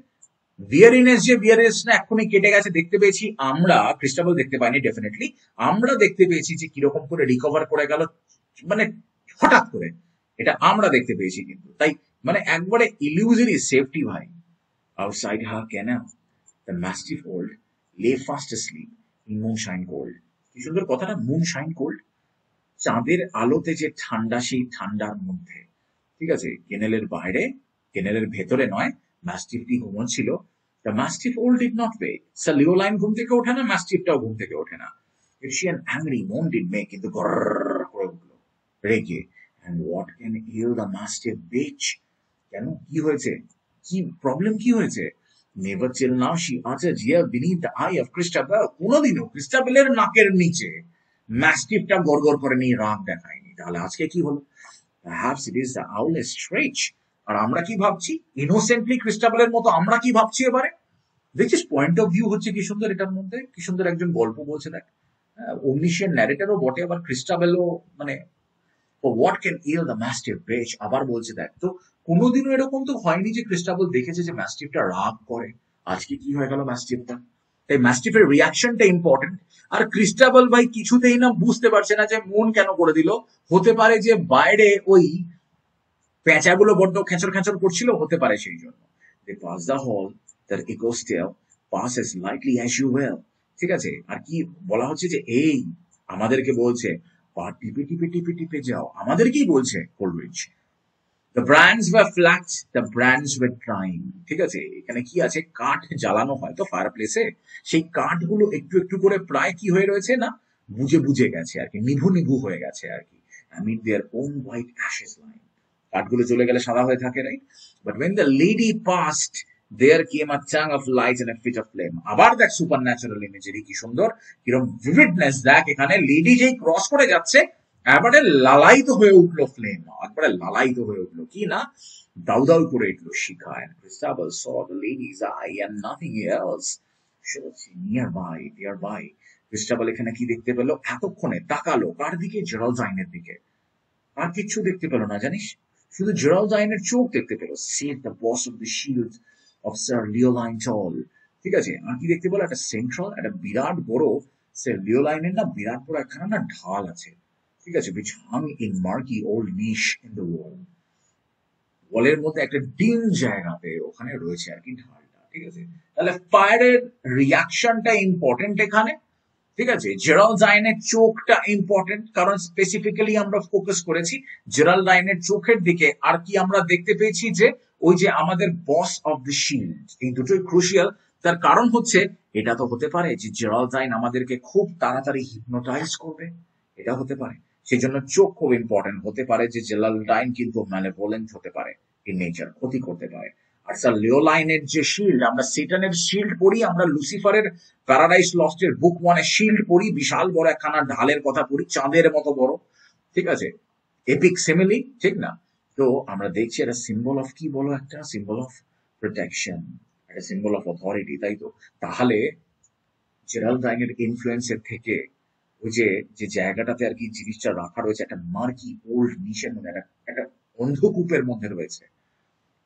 বিয়ারিনেস না এক্ষুনি কেটে গেছে, দেখতে পেয়েছি আমরা, ক্রিস্টাবল দেখতে পাইনি ডেফিনেটলি, আমরা দেখতে পেয়েছি যে কিরকম করে রিকভার করে গেল, মানে হঠাৎ করে, এটা আমরা দেখতে পেয়েছি। কিন্তু তাই মানে একবারে ইলিউজরি সেফটি ভাই। Outside her kennel the mastiff old lay fast asleep in moonshine cold, কি সুন্দর কথাটা, মুনশাইন কোল্ড, চাঁদের আলোতে যে ঠান্ডা, সেই ঠান্ডার মধ্যে, ঠিক আছে, কেনেলের বাইরে, কেনেলের ভেতরে নয়, ম্যাস্টিফটি ঘুমোচ্ছিল। The mastiff old did not wake, sir Leoline ঘুম থেকে ওঠে না, ম্যাস্টিফটাও ঘুম থেকে ওঠে না। এশিয়ান অ্যাংরি মন ডিড মে, কিন্তু গরর করে উঠলো রেগে। And what can ail the mastiff bitch, কেন, কি হয়েছে, কি প্রবলেম, কি হয়েছে। Never till now she uttered here beneath the eye of Christabel, কোনোদিনও ক্রিস্টাবেলের নাকের নিচে ম্যাস্টিফটা গড়গড় করে নিয়ে রাগ দেখায়নি, তাহলে আজকে কি হলো। Perhaps it is the owl's stretch, আর আমরা কি ভাবছি, ইনোসেন্টলি ক্রিস্টাবেলের মতো আমরা কি ভাবছি এবারে, দেখছিস পয়েন্ট অফ ভিউ হচ্ছে কি সুন্দর, এটার মধ্যে কি সুন্দর একজন গল্প বলছে দেখ, ওমনিশিয়ান ন্যারেটরও বটে, আবার ক্রিস্টাবেলও, মানে what can ail the mastiff bitch, আবার বলছে দেখ। তো কোনোদিনও এরকম তো হয়নি যে ক্রিস্টাবল দেখেছে যে ম্যাস্টিফটা রাগ করে, আজকে কি হয়ে গেল ম্যাস্টিফটা। তাই ম্যাস্টিফের রিয়াকশনটা ইম্পর্টেন্ট। আর ক্রিস্টাবল ভাই কিছুতেই না বুঝতে পারছে না যে মন কেন করে দিল, হতে পারে যে বাইরে ওই পেঁচাগুলো বড্ড খেঁচর খেঁচর করছিল, হতে পারে সেই জন্য। They pass the hall, that echo still pass as lightly as you will, ঠিক আছে। আর কি বলা হচ্ছে যে এই আমাদেরকে বলছে, পা টিপে টিপে টিপে টিপে যাও, আমাদেরকেই বলছে Coleridge. The brands were flat, the brands were crime. ঠিক আছে, এখানে কি আছে, কাঠ জ্বালানো হয় তো ফায়ার প্লেসে, সেই কাঠগুলো একটু একটু করে প্রায় কি হয়ে রয়েছে না, বুঝে বুঝে গেছে আর কি, নিভু নিভু হয়ে গেছে আর কি। amid their own white ashes line, কাঠগুলো জ্বলে গেলে সাদা হয়ে থাকে, right? But when the lady passed, there came a tongue of light and a fit of flame. আবার দেখ সুপার ন্যাচারাল ইমেজেরি কি সুন্দর, কিরকম ভিভিডনেস দেখ, এখানে লেডি যেই ক্রস করে যাচ্ছে একবারে লালায়িত হয়ে উঠলো ফ্লেম, একবারে লালায়িত হয়ে উঠলো কি না, দাউ দাউ করে উঠলো শিখা। and Christabel saw the lady's eye and nothing else. She was nearby. Christabel এখানে কি দেখতে পেলো, এতক্ষণে তাকালো কার দিকে, জেরাল্ডাইনের দিকে, আর কিচ্ছু দেখতে পেলো না জানিস, শুধু জেরাল্ডাইনের চোখ দেখতে পেলো। Save the boss of the shield of sir Leoline tall. ঠিক আছে, আর কি দেখতে পেলো, একটা সেন্ট্রাল, একটা বিরাট বড় স্যার লিওলাইনের না বিরাট বড় একখানা না ঢাল আছে। ঠিক আছে, which hung in murky old niche in the wall. ওয়ালের মধ্যে একটা ডিম জায়গাতে ওখানে রয়েছে আর কি ঢালটা। ঠিক আছে, তাহলে ফায়ারের রিয়াকশনটা ইম্পর্টেন্ট এখানে। ঠিক আছে, জেরাল্ডাইনের চোখটা ইম্পর্টেন্ট, কারণ স্পেসিফিক্যালি আমরা ফোকাস করেছি জেরাল্ডাইনের চোখের দিকে। আর কি আমরা দেখতে পেয়েছি যে ওই যে আমাদের বস অফ দ্য শিল্ড, এই দুটোই ক্রুশিয়াল। তার কারণ হচ্ছে এটা তো হতে পারে যে জেরাল্ডাইন আমাদেরকে খুব তাড়াতাড়ি হিপনোটাইজ করবে, এটা হতে পারে, সেই জন্য চোখ খুব ইম্পর্টেন্ট। হতে পারে যে জেরাল্ডাইন কিন্তু ম্যালেভোলেন্ট হতে পারে ইন নেচার, ক্ষতি করতে পারে। আর স্যার লিওলাইনের যে শিল্ড, আমরা সেটানের শিল্ড পড়ি, আমরা লুসিফারের প্যারাডাইস লস্টের বুক 1 শিল্ড পড়ি, বিশাল বড় একখানা ঢালের কথা পড়ি, চাঁদের মতো বড়। ঠিক আছে, এপিক সিমিলি, ঠিক না? তো আমরা দেখছি একটা সিম্বল অফ কি বলো, একটা সিম্বল অফ প্রোটেকশন, একটা সিম্বল অফ অথরিটি, তাই তো? তাহলে জেরাল্ডাইনের ইনফ্লুয়েন্সের থেকে ওই যে যে জায়গাটাতে আর কি জিনিসটা রাখা রয়েছে, একটা মার্কি ওল্ড নিশের মধ্যে, একটা অন্ধকূপের মধ্যে রয়েছে,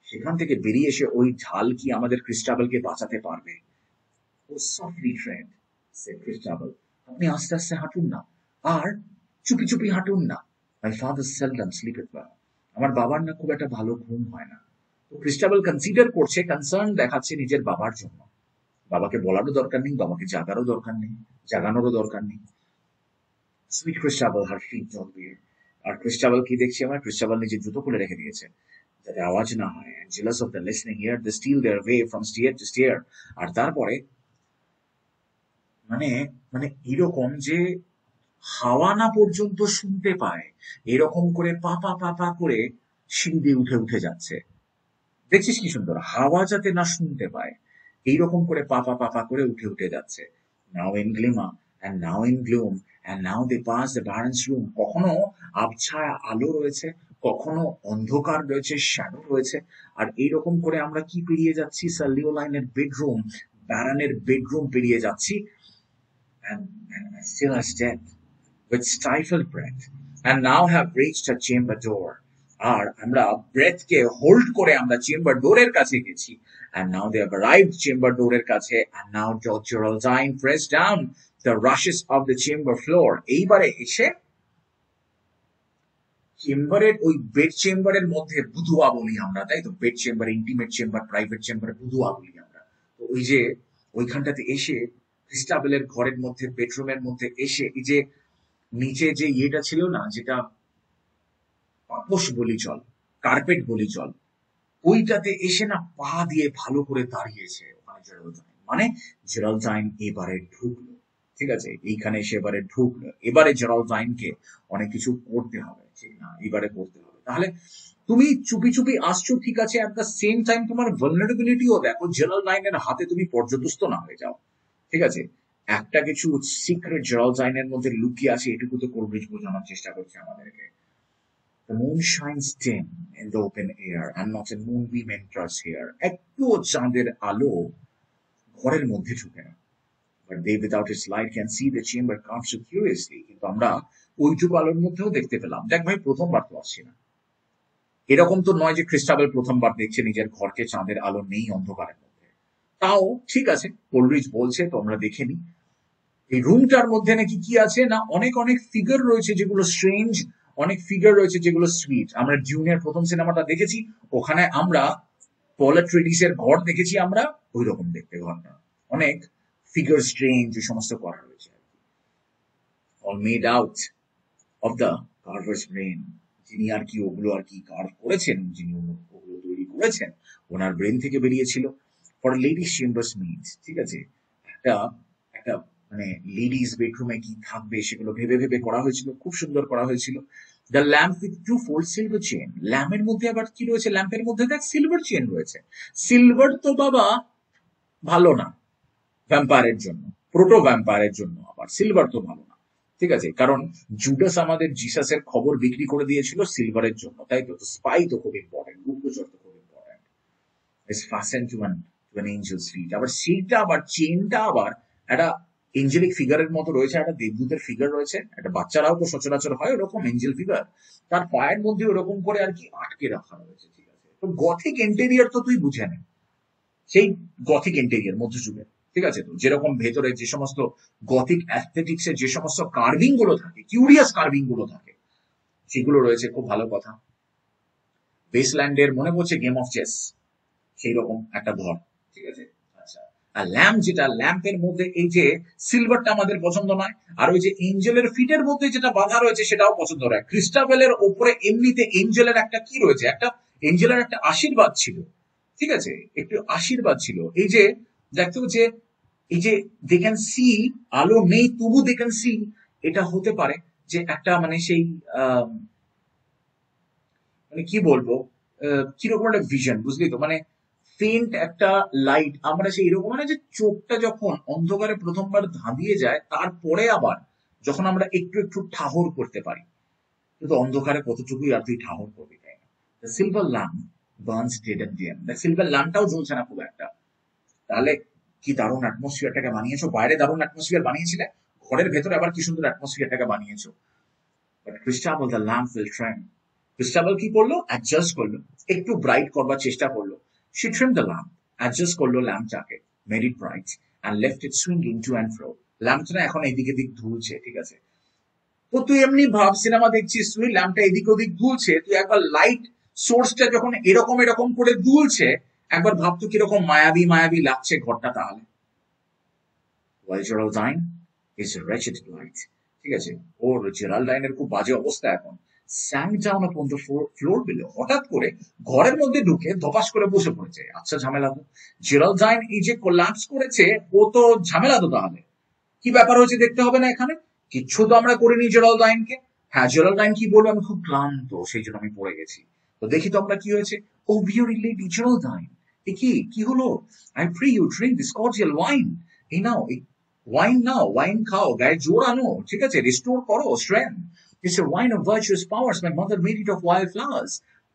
সেখান থেকে বেরিয়ে এসে ওই ঢাল কি আমাদের ক্রিস্টাবেলকে বাঁচাতে পারবে? ও সফটলি ট্রেড, সে ক্রিস্টাবেল, আপনি আস্তে আস্তে হাঁটুন না, আর চুপি চুপি হাঁটুন না। মাই ফাদার সেলডম স্লিপেথ ওয়েল, আমার বাবার না খুব একটা ভালো ঘুম হয় না। তো ক্রিস্টাবেল কনসিডার করছে, কনসার্ন দেখাচ্ছে নিজের বাবার জন্য। বাবাকে বলারও দরকার নেই, বাবাকে জাগারও দরকার নেই, জাগানোরও দরকার নেই। Sweet Christabel, her feet don't be. আর ক্রিস্টাবেল কি দেখছি আমরা, ক্রিস্টাবেল নিজের জুতো খুলে রেখে দিয়েছে যাতে আওয়াজ না হয়। And jealous of the listening ear, they steal their way from stair to stair. আর তারপরে মানে মানে এরকম যে হাওয়া না পর্যন্ত শুনতে পায়, এরকম করে পাপা পাপা করে সিঁড়ি দিয়ে উঠে উঠে যাচ্ছে। দেখছিস কি সুন্দর, হাওয়া যাতে না শুনতে পায় এইরকম করে পাপা পাপা করে উঠে উঠে যাচ্ছে। নাও in গ্লিমার and now in gloom and now they pass the baron's room. কখনো আবছায়া আলো রয়েছে, কখনো অন্ধকার রয়েছে, শ্যাডো রয়েছে। আর এইরকম করে আমরা কি পেরিয়ে যাচ্ছি, স্যার লিওলাইনের বেডরুম, ব্যারনের বেডরুম পেরিয়ে যাচ্ছি। and still as death with stifled breath and now have reached a chamber door. আর আমরা ব্রেথ কে হোল্ড করে আমরা চেম্বার ডোরের কাছে গেছি। and now they have arrived chamber ডোরের কাছে। and now Geraldine pressed down the rushes of the chamber floor. এইবারে এসে চেম্বারের ওই বেড চেম্বারের মধ্যে বুধুয়া বলি আমরা, তাই তো? Bed chamber, intimate chamber, private chamber, boudoir বলি আমরা। তো ওই যে ওইখানটাতে এসে ক্রিস্টাবেলের ঘরের মধ্যে, বেডরুমের মধ্যে এসে, এই যে নিচে যে ইয়েটা ছিল না, যেটা পাপোশ বলি চল, কার্পেট বলি চল, ওইটাতে এসে না পা দিয়ে ভালো করে দাঁড়িয়েছে ওখানে জেরাল্ডাইন। মানে জেরাল্ডাইন এবারে ঢুকলো, ঠিক আছে, এইখানে এসে এবারে ঢুকলো। এবারে জেরাল্ডাইনকে অনেক কিছু করতে হবে, ঠিক না? এবারে করতে হবে। তাহলে তুমি চুপি চুপি আসছো, ঠিক আছে, অ্যাট দ্য সেম টাইম তোমার ভালনারেবিলিটিও দেখো, জেরাল্ডাইনের হাতে তুমি পর্যদস্ত না হয়ে যাও। ঠিক আছে, একটা কিছু সিক্রেট জেরাল্ডাইনের মধ্যে লুকিয়ে আছে, এটুকু তো কোলব্রিজ বোঝানোর চেষ্টা করছে আমাদেরকে। The moon shines dim in the open air and not a moonbeam enters here. একটুও চাঁদের আলো ঘরের মধ্যে ঢুকে না। But they without its light can see the chamber carved so curiously. কিন্তু আমরা ওইটুকু আলোর মধ্যেও দেখতে পেলাম। দেখ ভাই, প্রথমবার তো আসছি না, এরকম তো নয় যে ক্রিস্টাবেল প্রথমবার দেখছে নিজের ঘরকে চাঁদের আলো নেই অন্ধকারের মধ্যে। তাও ঠিক আছে, কোলরিজ বলছে তো আমরা দেখে নি। এই রুমটার মধ্যে নাকি কি আছে না, অনেক অনেক ফিগার রয়েছে যেগুলো স্ট্রেঞ্জ, অনেক ফিগার রয়েছে যেগুলো সুইট। আমরা ডিউনের প্রথম সিনেমাটা দেখেছি, ওখানে আমরা পল অ্যাট্রেইডিসের ঘর দেখেছি, আমরা ওই রকম দেখতে ঘরটা, অনেক ফিগার স্ট্রেঞ্জ এই সমস্ত করা রয়েছে। All made out of the carver's brain, যিনি আর কি ওগুলো আর কি কার্ভ করেছেন, যিনি ওগুলো তৈরি করেছেন, ওনার ব্রেন থেকে বেরিয়েছিল। ফর লেডিস চেম্বার্স মিনস, ঠিক আছে, একটা একটা মানে লেডিস বেডরুমে কি থাকবে সেগুলো ভেবে ভেবে করা হয়েছিল, খুব সুন্দর করা হয়েছিল। The lamp with two fold silver chain, ল্যাম্পের মধ্যে আবার কি রয়েছে, ল্যাম্পের মধ্যে দেখ সিলভার চেন রয়েছে। সিলভার তো বাবা ভালো না ভ্যাম্পায়ারের জন্য, প্রোটো ভ্যাম্পায়ারের জন্য, আবার সিলভার তো ভালো না, ঠিক আছে, কারণ জুডাস আমাদের জিসাসের খবর বিক্রি করে দিয়েছিল সিলভারের জন্য, তাই তো। স্পাই তো খুব ইম্পর্টেন্ট, গুপ্তচর তো খুব important. Is fasten to an angel's feet, আবার সেইটা আবার চেনটা আবার একটা এঞ্জেলিক ফিগারের মতো রয়েছে, একটা দেবদূতের ফিগার রয়েছে, একটা বাচ্চারাও তো সচরাচর হয় ওরকম এঞ্জেল ফিগার, তার পায়ের মধ্যে ওরকম করে আর কি আটকে রাখা রয়েছে, ঠিক আছে। তো গথিক ইন্টেরিয়র তো তুই বুঝে নে, সেই গথিক ইন্টেরিয়র মধ্যযুগের, ঠিক আছে, তো যেরকম ভেতরে যে সমস্ত গথিক অ্যাস্থেটিক্স এর যে সমস্ত কার্ভিং গুলো থাকে, কিউরিয়াস কার্ভিং গুলো থাকে, সেগুলো রয়েছে, খুব ভালো কথা। বেসল্যান্ডের মনে পড়ছে গেম অফ চেস, সেই রকম একটা ঘর, ঠিক আছে। আচ্ছা, আর ল্যাম্প, যেটা ল্যাম্পের মধ্যে এই যে সিলভারটা আমাদের পছন্দ নয়, আর ওই যে এঞ্জেলের ফিটের মধ্যে যেটা বাধা রয়েছে সেটাও পছন্দ নয়। ক্রিস্টাবেলের ওপরে এমনিতে এঞ্জেলের একটা কি রয়েছে, একটা এঞ্জেলের একটা আশীর্বাদ ছিল, ঠিক আছে, একটু আশীর্বাদ ছিল। এই যে দেখতো যে এই যে দে ক্যান সি, আলো নেই তবু দে ক্যান সি, এটা হতে পারে যে একটা মানে সেই মানে কি বলবো, কিরকম একটা ভিশন, বুঝলি তো, মানে ফেন্ট একটা লাইট, আমরা সেই এরকম মানে যে চোখটা যখন অন্ধকারে প্রথমবার ধাঁধিয়ে যায়, তারপরে আবার যখন আমরা একটু একটু ঠাহর করতে পারি, কিন্তু অন্ধকারে কতটুকুই আর তুই ঠাহর করবি, তাই না। Silver lamp burns dead and dim, silver ল্যাম্পটাও জ্বলছে না খুব একটা, তাহলে কি দারুণ অ্যাটমসফিয়ারটাকে বানিয়েছো, বাইরে দারুণ অ্যাটমসফিয়ার বানিয়েছিলে, ঘরের ভেতরে আবার কি সুন্দর অ্যাটমসফিয়ারটাকে বানিয়েছো। But Christabel the lamp will trim, Christabel কি করলো, অ্যাডজাস্ট করলো, একটু ব্রাইট করবার চেষ্টা করলো। She trim the lamp, adjust করলো ল্যাম্পটাকে, made it bright and left it swinging to and fro. ল্যাম্পটা এখন এদিকে দিক ধুলছে, ঠিক আছে। তো তুই এমনি ভাব, সিনেমা দেখছিস তুই, ল্যাম্পটা এদিক ওদিক দুলছে, তুই একবার লাইট সোর্সটা যখন এরকম এরকম করে দুলছে, একবার ভাব তো কিরকম মায়াবী মায়াবী লাগছে ঘরটা তাহলে। While Geraldine is a wretched light, ঠিক আছে, ওর জেরাল্ডাইনের খুব বাজে অবস্থা এখন, sank down upon the floor below, হঠাৎ করে ঘরের মধ্যে ঢুকে ধপাস করে বসে পড়েছে। আচ্ছা, ঝামেলা তো, জেরাল্ডাইন এই যে কোলাপস করেছে, ও তো ঝামেলা তো, তাহলে কি ব্যাপার হয়েছে দেখতে হবে না এখানে, কিচ্ছু তো আমরা করিনি জেরাল্ডাইনকে। হ্যাঁ, জেরাল্ডাইন কি বলবো, আমি খুব ক্লান্ত, সেই জন্য আমি পড়ে গেছি। তো দেখি তো আমরা কি হয়েছে। ও বিউরি লেডি জেরাল্ডাইন, এ কি কি হলো, I pray you drink this cordial wine, এই নাও, ওয়াইন নাও, ওয়াইন খাও, গায়ে জোর আনো, ঠিক আছে, রিস্টোর করো strength. It's a wine of virtuous powers, my mother made it off wild flowers.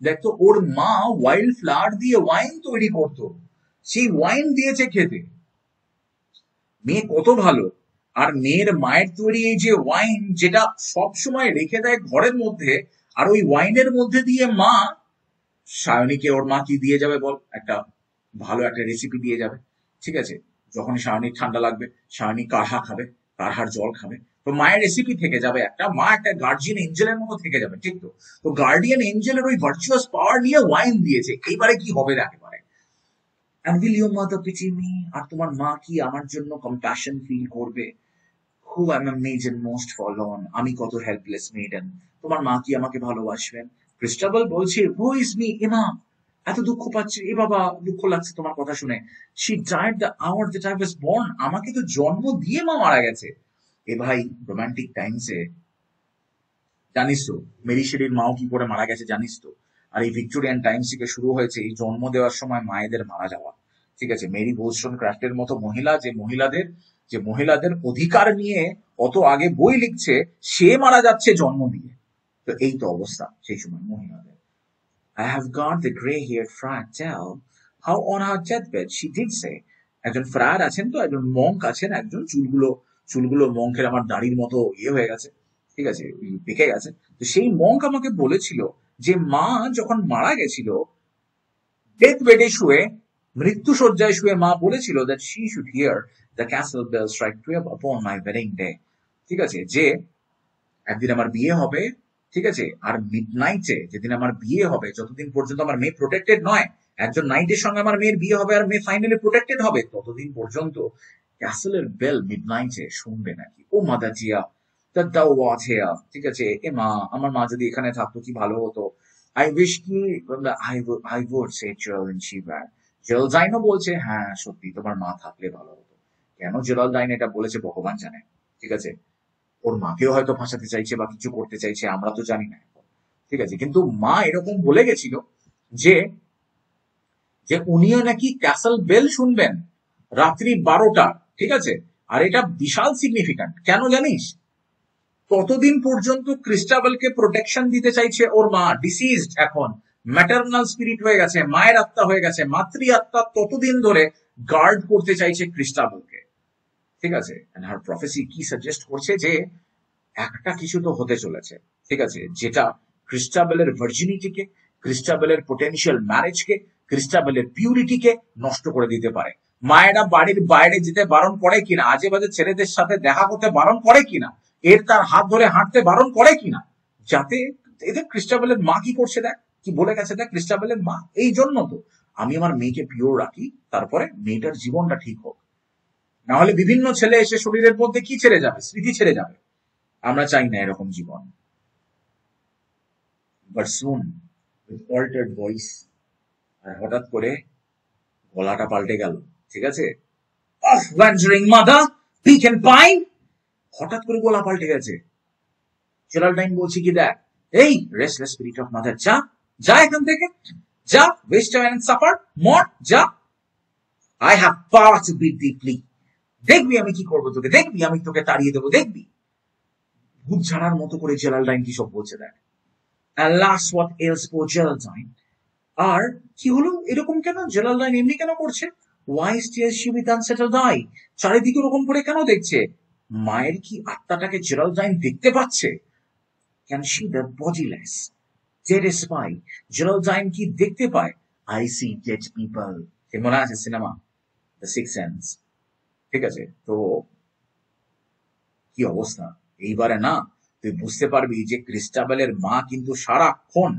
দেখতো ওর মা ওয়াইল্ড ফ্লাওয়ার দিয়ে ওয়াইন তৈরি করতো, সেই ওয়াইন দিয়েছে খেতে। মেয়ে কত ভালো, আর মেয়ের মায়ের তৈরি এই যে ওয়াইন, যেটা সব সময় রেখে দেয় ঘরের মধ্যে, আর ওই ওয়াইনের মধ্যে দিয়ে মা সায়নীকে, ওর মা কি দিয়ে যাবে বল, একটা ভালো একটা রেসিপি দিয়ে যাবে, ঠিক আছে। যখন সায়নীর ঠান্ডা লাগবে, সায়নী কাঢ়া খাবে, কাঢ়ার জল খাবে, তো মায়ের রেসিপি থেকে যাবে একটা, মা একটা গার্জিয়ান এঞ্জেলের মতো থেকে যাবে, ঠিক তো। তো গার্ডিয়ান এঞ্জেলের ওই ভার্চুয়াস পাওয়ার নিয়ে ওয়াইন দিয়েছে, এইবারে কি হবে একেবারে। And will your mother pity me? আর তোমার মা কি আমার জন্য কম্প্যাশন ফিল করবে? Who am a maiden most forlorn, আমি কত হেল্পলেস মেইডেন, তোমার মা কি আমাকে ভালোবাসবেন? ক্রিস্টাবল বলছে, who is me, ইমা, এত দুঃখ পাচ্ছে, এ বাবা দুঃখ লাগছে তোমার কথা শুনে। She died the hour that I was born, আমাকে তো জন্ম দিয়ে মা মারা গেছে। এ ভাই, রোমান্টিক টাইমসে জানিস তো মেরি শেলির মাও কি করে মারা গেছে জানিস তো। আর এই ভিক্টোরিয়ান টাইমস থেকে শুরু হয়েছে এই জন্ম দেওয়ার সময় মায়েদের মারা যাওয়া, ঠিক আছে। মেরি ক্রাফটের মতো মহিলা, যে মহিলাদের অধিকার নিয়ে অত আগে বই লিখছে, সে মারা যাচ্ছে জন্ম দিয়ে। তো এই তো অবস্থা সেই সময় মহিলাদের। I have got the grey-haired friar tell how on her deathbed she did say, একজন ফ্রায়ার আছেন তো, একজন মঙ্ক আছেন, একজন চুলগুলো মঙ্কের আমার দাড়ির মতো হয়ে গেছে, ঠিক আছে, পেকে গেছে। তো সেই মঙ্ক আমাকে বলেছিল যে মা যখন মারা গেছিল, ডেথ বেডে শুয়ে, মৃত্যু শয্যায় শুয়ে, মা বলেছিল that she should hear the castle bell strike 12 upon my wedding day, ঠিক আছে, যে একদিন আমার বিয়ে হবে, ঠিক আছে, আর মিডনাইটে যেদিন আমার বিয়ে হবে, যতদিন পর্যন্ত আমার মেয়ে প্রোটেক্টেড নয়, একজন নাইটের সঙ্গে আমার মেয়ের বিয়ে হবে আর মেয়ে ফাইনালি প্রোটেক্টেড হবে, ততদিন পর্যন্ত ক্যাসেলের বেল মিডনাইটে শুনবে নাকি। ও মাদাজিয়া, that thou art here, ঠিক আছে, এ মা, আমার মা যদি এখানে থাকতো কি ভালো হতো। I wish কি, I would say Geraldine she bad. জেরাল্ডাইনও বলছে হ্যাঁ সত্যি তোমার মা থাকলে ভালো হতো। কেন জেরাল্ডাইন এটা বলেছে ভগবান জানে, ঠিক আছে। ওর মাকেও হয়তো ফাঁসাতে চাইছে বা কিছু করতে চাইছে, আমরা তো জানি না এখন, ঠিক আছে। কিন্তু মা এরকম বলে গেছিল যে যে উনিও নাকি ক্যাসল বেল শুনবেন রাত্রি 12টা, ঠিক আছে। আর এটা বিশাল সিগনিফিক্যান্ট, কেন জানিস? ততদিন পর্যন্ত ক্রিস্টাবেলকে প্রোটেকশন দিতে চাইছে ওর মা, ডিসিজড এখন, ম্যাটারনাল স্পিরিট হয়ে গেছে, মায়ের আত্মা হয়ে গেছে, মাতৃ আত্মা ততদিন ধরে গার্ড করতে চাইছে ক্রিস্টাবেলকে, ঠিক আছে। এন্ড হার প্রফেসি কি সাজেস্ট করছে যে একটা কিছু তো হতে চলেছে, ঠিক আছে, যেটা ক্রিস্টাবেলের ভার্জিনিটিকে, ক্রিস্টাবেলের পোটেনশিয়াল ম্যারেজকে, ক্রিস্টাবেলের পিউরিটিকে নষ্ট করে দিতে পারে। মায়েরা বাড়ির বাইরে যেতে বারণ করে কিনা, আজে বাজে ছেলেদের সাথে দেখা করতে বারণ করে কিনা, এর তার হাত ধরে হাঁটতে বারণ করে কিনা, যাতে এদের ক্রিস্টাবেলের মা কি করছে দেখ, কি বলে গেছে দেখ ক্রিস্টাবেলের মা, এই জন্য তো আমি আমার মেয়েকে পিওর রাখি, তারপরে মেয়েটার জীবনটা ঠিক হোক। না হলে বিভিন্ন ছেলে এসে শরীরের মধ্যে কি ছেড়ে যাবে, স্মৃতি ছেড়ে যাবে। আমরা চাই না এরকম জীবন। But soon with altered voice, আর হঠাৎ করে গলাটা পাল্টে গেল, ঠিক আছে। Off wandering mother, peak and pine, হঠাৎ করে গলা পাল্টে গেছে। জেরাল্ডাইন বলছে কি দেখ, এই রেস্টলেস স্পিরিট অফ মাদার, যা যা এখান থেকে, যা, ওয়েস্ট এন্ড সাফার, মর, যা। I have power to beat deeply, দেখবি আমি কি করবো তোকে, দেখবি আমি তোকে তাড়িয়ে দেবো, দেখবি। ভূত ছাড়ার মতো করে জেরাল্ডাইন কি সব বলছে দেখ। Alas, what ails poor Geraldine? আর কি হলো এরকম কেন, জেরাল্ডাইন এমনি কেন করছে? Why stares she with unsettled eye? চারিদিকে ওরকম করে কেন দেখছে? মায়ের কি আত্মাটাকে জেরাল্ডাইন দেখতে পাচ্ছে? Can she the bodiless dead spy? Geraldine কি দেখতে পায়? I see dead people. সে মনে আছে সিনেমা দ্য সিক্স সেন্স, ঠিক আছে। তো কি অবস্থা এইবারে না, তুই বুঝতে পারবি যে ক্রিস্টাবেলের মা কিন্তু সারাক্ষণ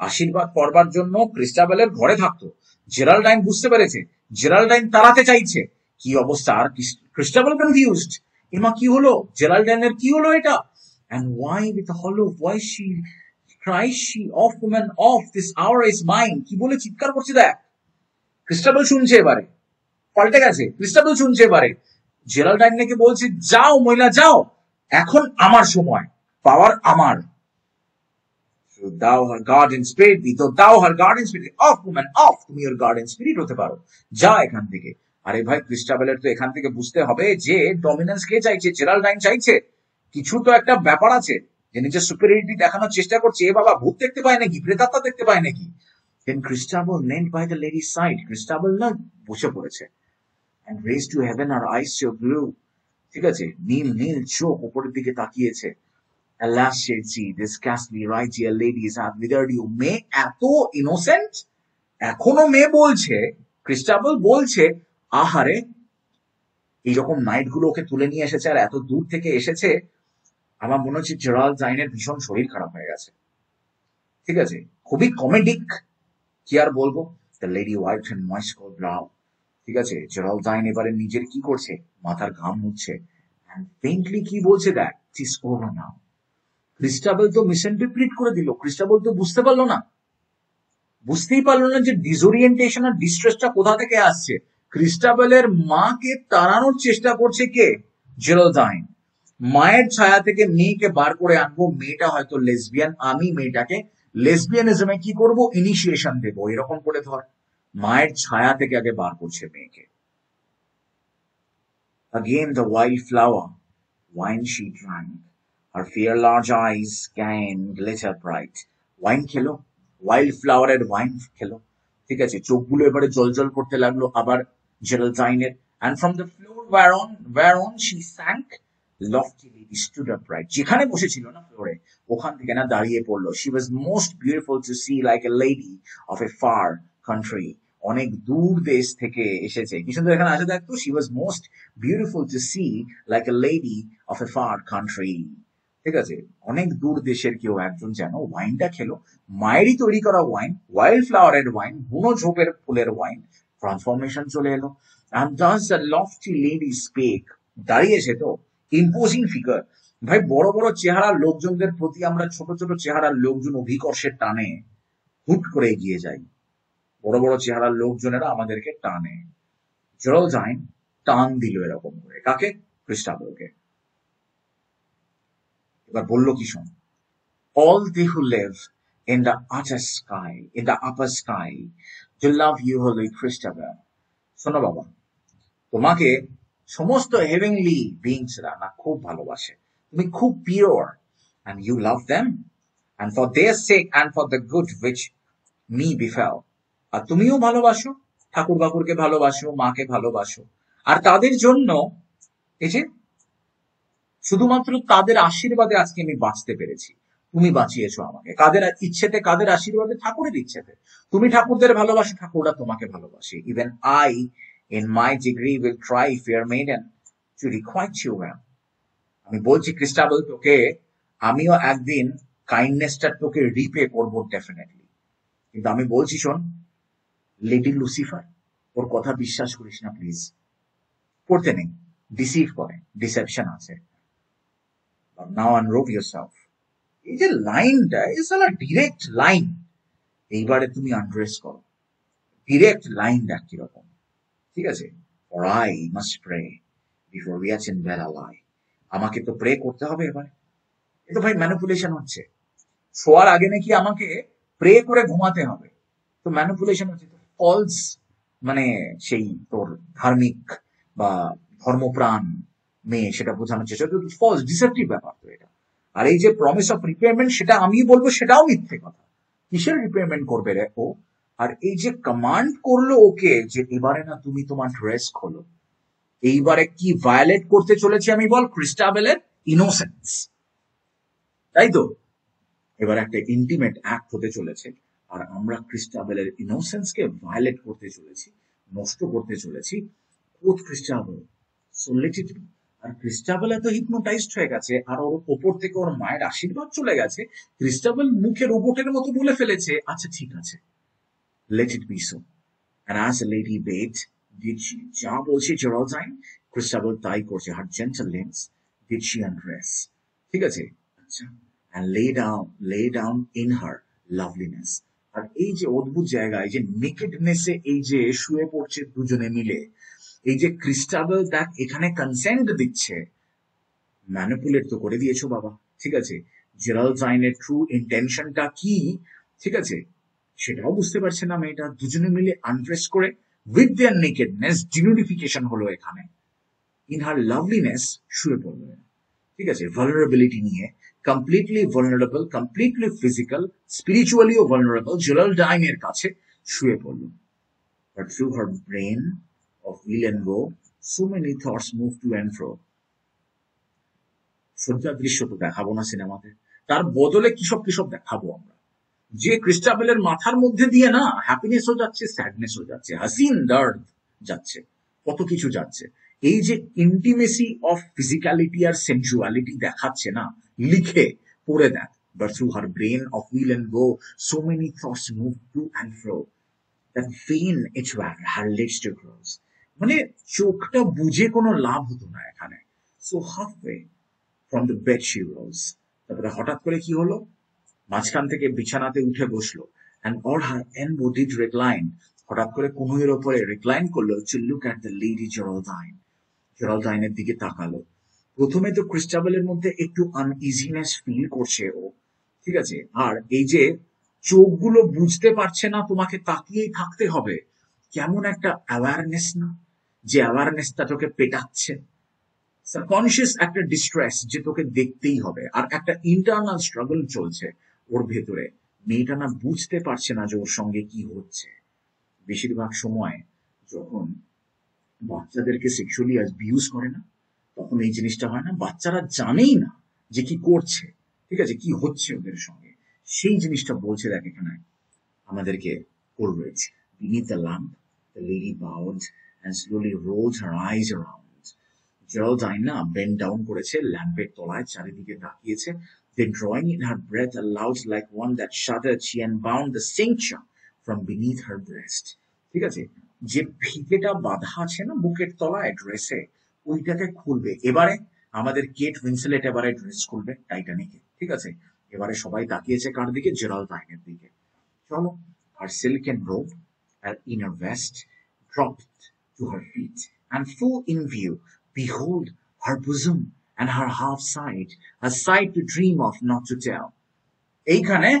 আশীর্বাদ করবার জন্য ক্রিস্টাবেলের ঘরে থাকতো। জেরাল্ডাইন বুঝতে পেরেছে, জেরাল্ডাইন তাড়াতে চাইছে। কি অবস্থা, আর ক্রিস্টাবেল কনফিউজড, এমা কি হলো, জেরাল্ডাইনের কি হলো এটা। And why with a hollow voice she cries, she off woman off, this hour is mine, কি বলে চিৎকার করছে দেখ। ক্রিস্টাবেল শুনছে এবারে, পাল্টে গেছে, ক্রিস্টাবেল শুনছে এবারে। জেরাল্ডাইন নাকি বলছে যাও মহিলা যাও, এখন আমার সময়, পাওয়ার আমার। thou her guardian spirit be, তো thou her guardian spirit, off woman off, তুমি ওর গার্ডিয়ান স্পিরিট হতে পারো, যা এখান থেকে। আরে ভাই ক্রিস্টাবেলের তো এখান থেকে বুঝতে হবে যে ডমিনেন্স কে চাইছে, জেরাল্ডাইন চাইছে। কিছু তো একটা ব্যাপার আছে, যে নিজের সুপিরিয়রিটি দেখানোর চেষ্টা করছে। এ বাবা ভূত দেখতে পায় নাকি, প্রেতাত্মা দেখতে পায় নাকি? Then Christabel knelt by the lady's side, Christabel না বসে পড়েছে, and raised to heaven her eyes so blue, ঠিক আছে, নীল নীল চোখ উপরের দিকে তাকিয়েছে। Alas, said she, this ghastly right dear ladies have withered you. মেয়ে এত ইনোসেন্ট, এখনো মেয়ে বলছে, ক্রিস্টাবেল বলছে আহারে, এইরকম নাইট গুলো ওকে তুলে নিয়ে এসেছে আর এত দূর থেকে এসেছে। আমার মনে হচ্ছে জেরাল্ডাইনের ভীষণ শরীর খারাপ হয়ে গেছে, ঠিক আছে। খুবই কমেডিক, কি আর বলবো। The lady wiped her moist cold brow, ঠিক আছে। জেরাল্ডাইন এবারে নিজের কি করছে, মাথার ঘাম মুছছে, and faintly কি বলছে দেখ, it is over now. Christabel তো মিসইন্টারপ্রিট করে দিল, ক্রিস্টাবেল তো বুঝতে পারলো না, বুঝতেই পারলো না যে ডিসওরিয়েন্টেশন আর ডিস্ট্রেসটা কোথা থেকে আসছে। ক্রিস্টাবেলের মাকে তাড়ানোর চেষ্টা করছে কে, জেরাল্ডাইন। মায়ের ছায়া থেকে মেয়েকে বার করে আনবো, মেয়েটা হয়তো লেসবিয়ান, আমি মেয়েটাকে লেসবিয়ানিজমে কি করব, ইনিশিয়েশন দেবো, এরকম করে ধর। মায়ের ছায়া থেকে আগে বার করছে মেয়েকে। Again the wild flower, wine she drank, her fair large eyes can glitter bright. Wine খেলো, ওয়াইল্ড ফ্লাওয়ারের ওয়াইন খেলো, ঠিক আছে। চোখগুলো এবারে জলজল করতে লাগলো আবার জেরাল্ডাইনের। and from the floor whereon she sank, lofty lady stood upright, যেখানে বসেছিল না ফ্লোরে, ওখান থেকে না দাঁড়িয়ে পড়লো। she was most beautiful to see, like a lady of a far country, অনেক দূর দেশ থেকে এসেছে, কি সুন্দর এখানে আছে দেখতো, she was most beautiful to see, like a lady of a far country, ঠিক আছে। অনেক দূর দেশের কেউ একজন যেন ওয়াইনটা খেলো, মায়েরই তৈরি করা ওয়াইন, ওয়াইল্ড ফ্লাওয়ারের ওয়াইন, বুনো ঝোপের ফুলের ওয়াইন, ট্রান্সফরমেশন চলে এলো। and thus the lofty lady spake, দাঁড়িয়েছে তো, ইম্পোজিং ফিগার, ভাই বড় বড় চেহারার লোকজনদের প্রতি আমরা ছোট ছোট চেহারার লোকজন অভিকর্ষের টানে হুট করে এগিয়ে যাই। বড় বড় চেহারার লোকজনেরা আমাদেরকে টানে। জেরাল্ডাইন টান দিল এরকম করে কাকে? ক্রিস্টাবেলকে। এবার বলল কি শোন, all they who live in the utter sky, in the upper sky, to love you, holy Christabel. শোনো বাবা, তোমাকে সমস্ত হেভেনলি বিংসরা না খুব ভালোবাসে, তুমি খুব pure, and you love them, and for their sake and for the good which me befell. আর তুমিও ভালোবাসো, ঠাকুর বাকুরকে ভালোবাসো, মাকে ভালোবাসো, আর তাদের জন্য এই যে শুধুমাত্র তাদের আশীর্বাদে আজকে আমি বাঁচতে পেরেছি। তুমি বাঁচিয়েছো আমাকে, কাদের ইচ্ছেতে, কাদের আশীর্বাদে? ঠাকুরের ইচ্ছেতে। তুমি ঠাকুরদের ভালোবাসো, ঠাকুররা তোমাকে ভালোবাসে। Even I in my degree will try, fair maiden, to requite you well. আমি বলছি ক্রিস্টাবেল, তোকে আমিও একদিন কাইন্ডনেসটা তোকে রিপে করবো ডেফিনেটলি, কিন্তু আমি বলছি শোন, লেডি লুসিফার, ওর কথা বিশ্বাস করিস না প্লিজ। পড়তে নেই, ডিসিভ করে, ডিসেপশন আছে। নাও আনরোব ইয়োরসেলফ। এই যে লাইনটা, ইজ আ ডিরেক্ট লাইন। এইবারে তুমি আন্ড্রেস করো, ডিরেক্ট লাইনটা কিরকম, ঠিক আছে? For I must pray before reaching bed alive. আমাকে তো প্রে করতে হবে এবারে। এ তো ভাই ম্যানিপুলেশন হচ্ছে। শোয়ার আগে নাকি আমাকে প্রে করে ঘুমাতে হবে, তো ম্যানিপুলেশন হচ্ছে। ফলস মানে সেই তোর ধার্মিক বা ধর্মপ্রাণ মেয়ে সেটা বোঝানোর চেষ্টা, ফলস ডিসেপটিভ ব্যাপার তো এটা। আর এই যে প্রমিস অফ রিপেয়ারমেন্ট, সেটা আমি বলবো সেটাও মিথ্যে কথা। কিসের রিপেয়ারমেন্ট করবে রে ও? আর এই যে কমান্ড করলো ওকে যে এবারে না তুমি তোমার ড্রেস খোলো, এইবারে কি ভায়োলেট করতে চলেছি আমি বল? ক্রিস্টাবেলের ইনোসেন্স, তাই তো? এবার একটা ইন্টিমেট অ্যাক্ট হতে চলেছে, আর আমরা ক্রিস্টাবেলের ইনোসেন্সকে ভায়োলেট করতে চলেছি, নষ্ট করতে চলেছি। কোথ Christabel, so let it be. আর ক্রিস্টাবেল এত হিপনোটাইজড হয়ে গেছে, আর ওর ওপর থেকে ওর মায়ের আশীর্বাদ চলে গেছে, ক্রিস্টাবেল মুখে রোবটের মতো বলে ফেলেছে, আচ্ছা ঠিক আছে, let it be so. And as the lady bade, did she, যা বলছে জেরাল্ডাইন, ক্রিস্টাবেল তাই করছে। Her gentle limbs did she undress, ঠিক আছে? আচ্ছা, and lay down in her loveliness. আর এই যে অদ্ভুত জায়গায় যে নেকেডনেসে এই যে শুয়ে পড়ছে দুজনে মিলে, এই যে ক্রিস্টাবেল দেখ এখানে কনসেন্ট দিচ্ছে। ম্যানিপুলেট তো করে দিয়েছো বাবা, ঠিক আছে? জেরাল্ডাইনের ট্রু ইন্টেনশনটা কি, ঠিক আছে, সেটাও বুঝতে পারছে না মেয়েটা। দুজনে মিলে আনড্রেস করে উইথ দেয়ার নেকেডনেস ডিনুডিফিকেশন হলো এখানে। ইন হার লাভলিনেস শুয়ে পড়লো, ঠিক আছে? ভালনারেবিলিটি নিয়ে, কমপ্লিটলি ভালনারেবল, কমপ্লিটলি ফিজিক্যাল, স্পিরিচুয়ালিও ভালনারেবল, জেরাল্ডাইনের কাছে শুয়ে পড়লো। But through her brain of will and woe, so many thoughts move to and fro. সজ্জার দৃশ্য তো দেখাবো না সিনেমাতে, তার বদলে কিসব কিসব দেখাবো আমরা। যে ক্রিস্টাবেলের মাথার মধ্যে দিয়ে না হ্যাপিনেসও যাচ্ছে, স্যাডনেসও যাচ্ছে, হাসিন দার্দ যাচ্ছে, কত কিছু যাচ্ছে। এই যে ইন্টিমেসি অফ ফিজিক্যালিটি আর সেন্সুয়ালিটি দেখাচ্ছে না, লিখে পড়ে দেখ। But through her brain of will and woe, so many thoughts move to and fro. That vain each one her lips to close. মানে চোখটা বুঝে কোনো লাভ হতো না এখানে। So halfway from the bed she rose. তারপরে হঠাৎ করে কি হলো, মাঝখান থেকে বিছানাতে উঠে বসলো, and all her elbow did recline. হঠাৎ করে কোণের ওপরে রিক্লাইন করলো, to look at the lady Geraldine. জেরাল্ডাইনের দিকে তাকালো। প্রথমে তো ক্রিস্টাবেলের মধ্যে একটু আনইজিনেস ফিল করছে ও, ঠিক আছে? আর এই যে চোখগুলো বুঝতে পারছে না, তোমাকে তাকিয়েই থাকতে হবে, কেমন একটা অ্যাওয়ারনেস না, যে অ্যাওয়ারনেসটা তোকে পেটাচ্ছে, সাবকনশিয়াস একটা ডিস্ট্রেস যে তোকে দেখতেই হবে, আর একটা ইন্টারনাল স্ট্রাগল চলছে ওর ভেতরে। মেয়েটা না বুঝতে পারছে না যে ওর সঙ্গে কি হচ্ছে। বেশিরভাগ সময় যখন বাচ্চাদেরকে সেক্সুয়ালি অ্যাবিউজ করে না, তখন এই জিনিসটা হয় না, বাচ্চারা জানেই না যে কি করছে, ঠিক আছে, কি হচ্ছে ওদের সঙ্গে, সেই জিনিসটা বলছে। দেখ এখানে আমাদেরকে করবে। Beneath the lamp, the lady bowed and slowly rolled her eyes around. Geraldine না bent down করেছে, ল্যাম্পের তলায় চারিদিকে তাকিয়েছে, then drawing in her breath aloud like one that shuddered, she unbound the cincture from beneath her breast. ঠিক আছে, যে ফিতেটা বাঁধা আছে না বুকের তলায় ড্রেসে, ওইটাকে খুলবে। এবারে আমাদের কেট উইন্সলেট এবারে ড্রেস করবে টাইটানিকে, ঠিক আছে? এবারে সবাই তাকিয়েছে কার দিকে? জেরাল্ডাইনের দিকে। চলো, her silken robe, her inner vest dropped to her feet, and full in view, behold her bosom and her half side, a sight to dream of, not to tell. এইখানে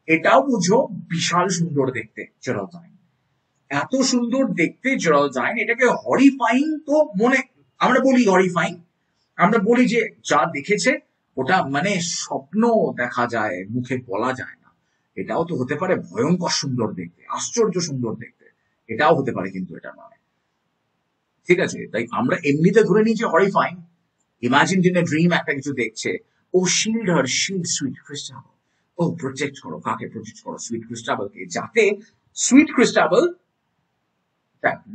এটাও বুঝো বিশাল সুন্দর দেখতে জেরাল্ডাইন, এত সুন্দর দেখতে জেরাল্ডাইন, এটাকে horrifying তো মনে, আমরা বলি হরিফাইং, আমরা বলি যে যা দেখেছে ওটা মানে স্বপ্ন দেখা যায়, মুখে বলা যায় না। এটাও তো হতে পারে ভয়ঙ্কর সুন্দর দেখতে, আশ্চর্য সুন্দর দেখতে, এটাও হতে পারে, কিন্তু এটা নয়, ঠিক আছে? তাই আমরা এমনিতে ধরে নিই যে horrifying. Imagine in a dream একটা কিছু দেখছে, ও শিল্ড হার, শিল্ড সুইট ক্রিস্টাবল, ও প্রোটেক্ট করো, কাকে প্রোটেক্ট করো? সুইট ক্রিস্টাবলকে, যাতে সুইট ক্রিস্টাবল,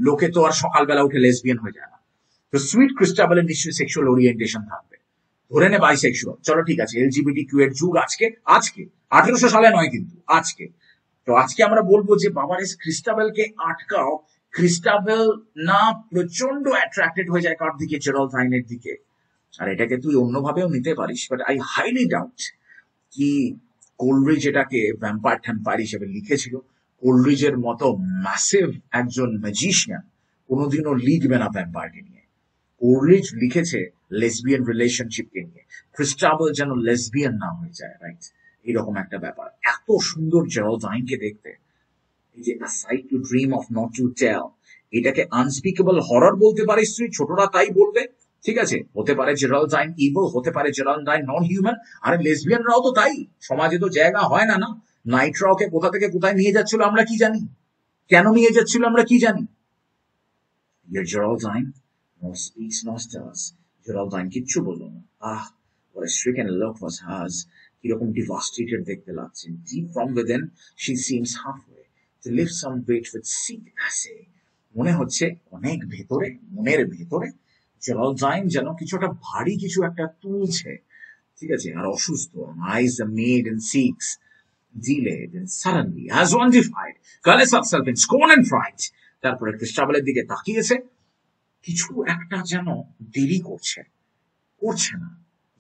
লোকে তো আর সকালবেলা উঠে লেসবিয়ান হয়ে যায় না, তো সুইট ক্রিস্টাবলের নিশ্চয়ই সেক্সুয়াল ওরিয়েন্টেশন থাকবে, ধরে নে বাইসেক্সুয়াল, চলো ঠিক আছে, এলজিবিটি কিউ এর যুগ আজকে, আজকে 1800 সালে নয় কিন্তু আজকে। তো আজকে আমরা বলবো যে বাবারে ক্রিস্টাবেলকে আটকাও, ক্রিস্টাবেল না প্রচন্ড অ্যাট্রাক্টেড হয়ে যায় কার দিকে? জেরাল্ডাইনের দিকে। আর এটাকে তুই অন্যভাবেও নিতে পারিস, বাট আই হাইলি ডাউট কি কোলরিজ এটাকে ভ্যাম্পায়ার ট্যাম্পায়ার হিসেবে লিখেছিল। কোলরিজের মতো ম্যাসিভ একজন ম্যাজিশিয়ান কোনোদিনও লিখবে না ভ্যাম্পায়ারকে নিয়ে। কোলরিজ লিখেছে লেসবিয়ান রিলেশনশিপকে নিয়ে, ক্রিস্টাবল যেন লেসবিয়ান না হয়ে যায়, রাইট? এরকম একটা ব্যাপার। এত সুন্দর জেরাল্ডাইনকে দেখতে, এই যে a sight to dream of, not to tell, এটাকে আনস্পিকেবল হরর বলতে পারিস তুই, ছোটরা তাই বলবে, ঠিক আছে? হতে পারে জেরাল্ডাইন ইভিল, হতে পারে জেরাল্ডাইন নন হিউম্যান। আরে লেসবিয়ানরাও তো তাই, সমাজে তো জায়গা হয় না, না? নাইটরাওকে কোথা থেকে কোথায় নিয়ে যাচ্ছিল আমরা কি জানি, কেন নিয়ে যাচ্ছিল আমরা কি জানি? Your Geraldine nor speaks nor stirs. Geraldine কিচ্ছু বললো না। what a stricken look was hers, কিরকম devastated দেখতে লাগছে। Deep from within she seems halfway to lift some weight with sick assay. মনে হচ্ছে অনেক ভেতরে, মনের ভেতরে জেরাল্ডাইন যেন কিছুটা ভারী কিছু একটা তুলছে, ঠিক আছে? আর অসুস্থ, eyes the maid and seeks, delayed and suddenly as one defied, colors herself in scorn and fright. তারপরে ক্রিস্টাবেলের দিকে তাকিয়েছে, কিছু একটা যেন দেরি করছে, করছে না,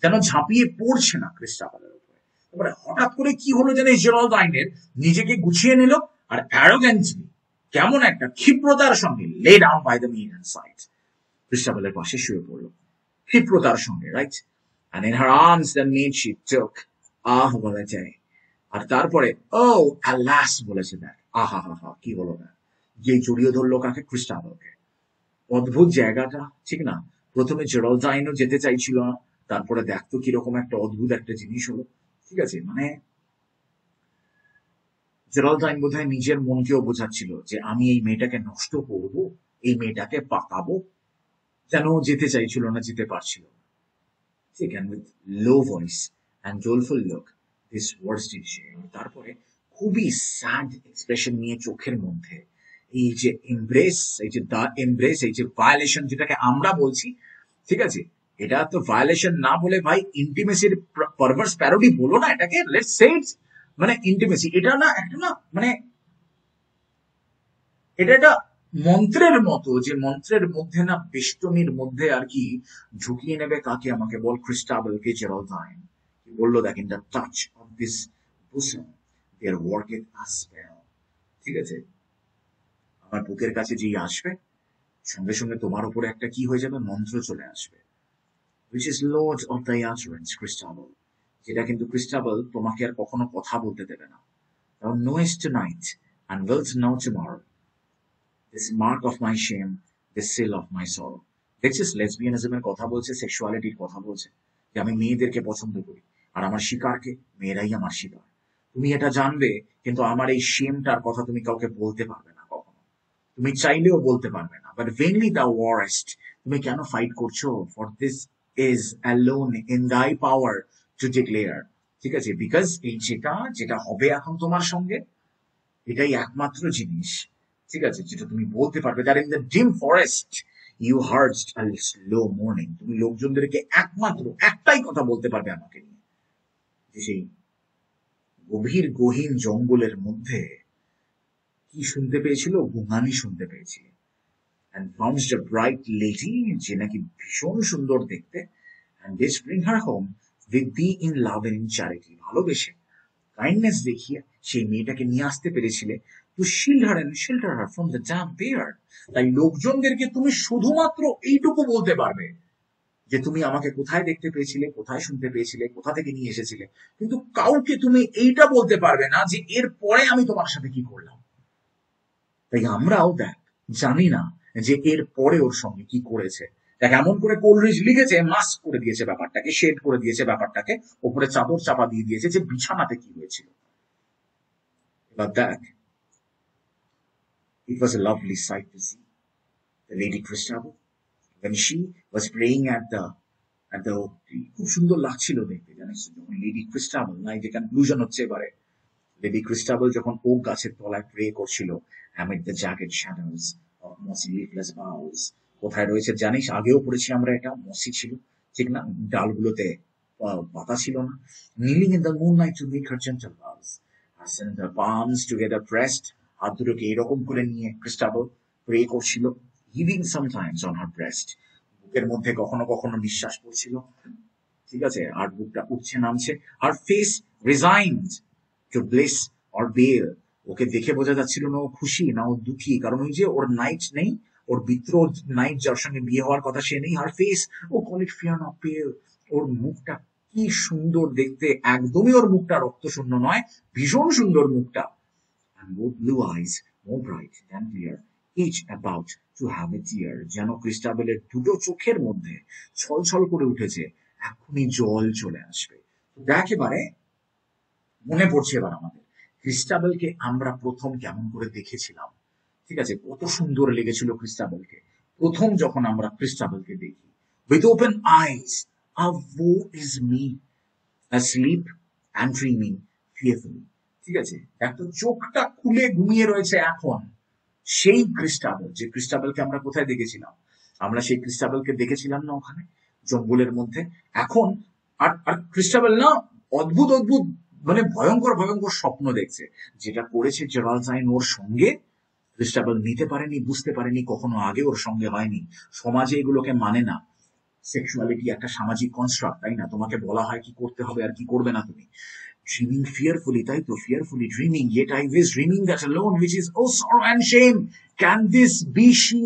যেন ঝাঁপিয়ে পড়ছে না ক্রিস্টাবেলের উপরে। তারপরে হঠাৎ করে কি হলো যেন জেরাল্ডাইনের, নিজেকে গুছিয়ে নিল আর অ্যারোগ্যান্টলি, কেমন একটা ক্ষিপ্রতার সঙ্গে lay down by the maid side, ক্রিস্টাবেলের পাশে শুয়ে পড়লো ক্ষিপ্রতার সঙ্গে, right? And in her arms the maid she took, বলা যায়। আর তারপরে ও alas বলেছে, দেখ আহা হা হা, কি হলো না, যে জড়িয়ে ধরলো কাকে? ক্রিস্টাবেলকে। অদ্ভুত জায়গাটা, ঠিক না? প্রথমে জেরাল্ডাইনও যেতে চাইছিল না, তারপরে দেখতো কিরকম একটা অদ্ভুত একটা জিনিস হলো, ঠিক আছে? মানে জেরাল্ডাইন বোধহয় নিজের মনকেও বোঝাচ্ছিল যে আমি এই মেয়েটাকে নষ্ট করব, এই মেয়েটাকে পাকাবো, যেন যেতে চাইছিল না, যেতে পারছিল না, ঠিক? and with low voice and doleful look this words did she, তারপরে খুবই স্যাড এক্সপ্রেশন নিয়ে চোখের মধ্যে এই যে এমব্রেস, এই যে দা এমব্রেস, এই যে ভায়োলেশন যেটাকে আমরা বলছি, ঠিক আছে? এটা তো ভায়োলেশন না বলে ভাই ইন্টিমেসির পারভার্স প্যারোডি বলো না এটাকে, লেটস সে ইটস মানে ইন্টিমেসি। এটা না একটা না মানে এটা একটা মন্ত্রের মতো, যে মন্ত্রের মধ্যে না বেষ্টনীর মধ্যে আর কি ঢুকিয়ে নেবে কাকে? আমাকে বল, ক্রিস্টাবেলকে। জেরাল্ডাইন বললো, দেখ in the touch of this bosom there worketh a spell, ঠিক আছে? আমার বুকের কাছে যেই আসবে, সঙ্গে সঙ্গে তোমার উপরে একটা কি হয়ে যাবে? মন্ত্র চলে আসবে, which is lord of thy utterance, Christabel, যেটা কিন্তু ক্রিস্টাবেল তোমাকে আর কখনো কথা বলতে দেবে না। thou knowest tonight and wilt know tomorrow this mark of my shame, this seal of my sorrow. দেখছিস লেসবিয়ানিজমের কথা বলছে, সেক্সুয়ালিটির কথা বলছে, যে আমি মেয়েদেরকে পছন্দ করি আর আমার শিকারকে, মেয়েরাই আমার শিকার। তুমি এটা জানবে, কিন্তু আমার এই শেমটার কথা তুমি কাউকে বলতে পারবে না কখনো, তুমি চাইলেও বলতে পারবে না। বাট ভেনলি thou warest, তুমি কেন ফাইট করছো? For this is alone in thy power two declare, ঠিক আছে? বিকজ এই যেটা যেটা হবে এখন তোমার সঙ্গে, এটাই একমাত্র জিনিস, ঠিক আছে, যেটা তুমি বলতে পারবে। That in the dim forest you heard a slow morning, তুমি লোকজনদেরকে একমাত্র একটাই কথা বলতে পারবে আমাকে নিয়ে, যে সেই গভীর গহীন জঙ্গলের মধ্যে কি শুনতে পেয়েছিল? গুহানি শুনতে পেয়েছিল। And found a bright lady, যে নাকি ভীষণ সুন্দর দেখতে, and this bring her home with thee in love and in charity. ভালোবেসে কাইন্ডনেস দেখিয়ে সেই মেয়েটাকে নিয়ে আসতে পেরেছিলে to shield her and shelter her from the damp bare. তাই লোকজনদেরকে তুমি শুধুমাত্র এইটুকু বলতে পারবে যে তুমি আমাকে কোথায় দেখতে পেয়েছিলে, কোথায় শুনতে পেয়েছিলে, কোথা থেকে নিয়ে এসেছিলে, কিন্তু কাউকে তুমি এইটা বলতে পারবে না যে এর পরে আমি তোমার সাথে কি করলাম। তাই আমরাও দেখ জানি না যে এর পরে ওর সঙ্গে কি করেছে। দেখ এমন করে কোলরিজ লিখেছে, মাস্ক করে দিয়েছে ব্যাপারটাকে, শেড করে দিয়েছে ব্যাপারটাকে, ওপরে চাদর চাপা দিয়ে দিয়েছে যে বিছানাতে কি হয়েছিল। এবার দেখ, it was a lovely sight to see the Lady Christabel when she was praying at the খুব সুন্দর লাগছিল দেখতে, জানিস যখন লেডি ক্রিস্টাবল, না এই যে কনক্লুশন হচ্ছে এবারে, লেডি ক্রিস্টাবল যখন ওক গাছের তলায় প্রে করছিল amid the jagged shadows of mossy leafless boughs। কোথায় রয়েছে জানিস, আগেও পড়েছি আমরা, এটা মসি ছিল ঠিক না, ডালগুলোতে পাতা ছিল না। kneeling in the moonlight to make her gentle vows, her slender palms together pressed, হাত দুটোকে এরকম করে নিয়ে ক্রিস্টাবল প্রে করছিল, heaving sometimes on her breast, বুকের মধ্যে কখনো কখনো নিঃশ্বাস পড়ছিল, ঠিক আছে, আর বুকটা উঠছে নামছে। আর face resigned to bless or bale, ওকে দেখে বোঝা যাচ্ছিল না ও খুশি না ও দুঃখী, কারণ ওই যে ওর নাইট নেই, ওর বিত্র নাইট যার সঙ্গে বিয়ে হওয়ার কথা সে নেই। আর face, oh call it fear not pale, ওর মুখটা কি সুন্দর দেখতে, একদমই ওর মুখটা রক্তশূন্য নয়, ভীষণ সুন্দর মুখটা। and both blue eyes more bright than clear, each about to have a tear, যেন ক্রিস্টাবেলের দুটো চোখের মধ্যে ছলছল করে উঠেছে, এক্ষুনি জল চলে আসবে। দেখ এবারে মনে পড়ছে এবার আমাদের ক্রিস্টাবেলকে আমরা প্রথম কেমন করে দেখেছিলাম, ঠিক আছে, কত সুন্দর লেগেছিল ক্রিস্টাবেলকে প্রথম যখন আমরা ক্রিস্টাবেলকে দেখি। with open eyes, woe is me, asleep and dreaming fearfully, ঠিক আছে, একটা চোখটা খুলে ঘুমিয়ে রয়েছে এখন সেই ক্রিস্টাবেল, যে ক্রিস্টাবেলকে আমরা কোথায় দেখেছিলাম, আমরা সেই ক্রিস্টাবেলকে দেখেছিলাম না ওখানে জঙ্গলের মধ্যে এখন। আর আর ক্রিস্টাবেল না অদ্ভুত অদ্ভুত মানে ভয়ঙ্কর ভয়ঙ্কর স্বপ্ন দেখছে, যেটা করেছে জেরাল্ডাইন ওর সঙ্গে, ক্রিস্টাবেল নিতে পারেনি, বুঝতে পারেনি, কখনো আগে ওর সঙ্গে হয়নি। সমাজে এগুলোকে মানে না, সেক্সুয়ালিটি একটা সামাজিক কনস্ট্রাক্ট, তাই না, তোমাকে বলা হয় কি করতে হবে আর কি করবে না তুমি। Dreaming fearfully, তাই তো, fearfully dreaming, yet I was dreaming that alone, which is oh sorrow and shame, can this be she?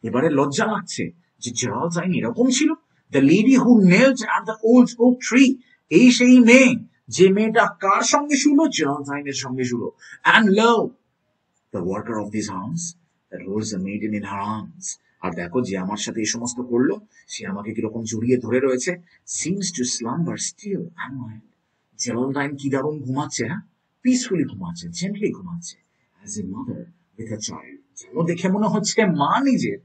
এবারে লজ্জা লাগছে যে জেরাল্ডাইন এরকম ছিল, the lady who knelt at the old oak tree, এই সেই মেয়ে যে মেয়েটা কার সঙ্গে শুলো, জেরাল্ডাইনের সঙ্গে শুলো। and lo, the worker of these arms that holds a maiden in her arms, আর দেখো যে আমার সাথে এই সমস্ত করলো, সে আমাকে কিরকম জড়িয়ে ধরে রয়েছে, seems to slumber still and mild, Geraldine কি দারুণ ঘুমাচ্ছে, হ্যাঁ, পিসফুলি ঘুমাচ্ছে, জেন্টলি ঘুমাচ্ছে, as a mother with a child, যেন দেখে মনে হচ্ছে মা নিজের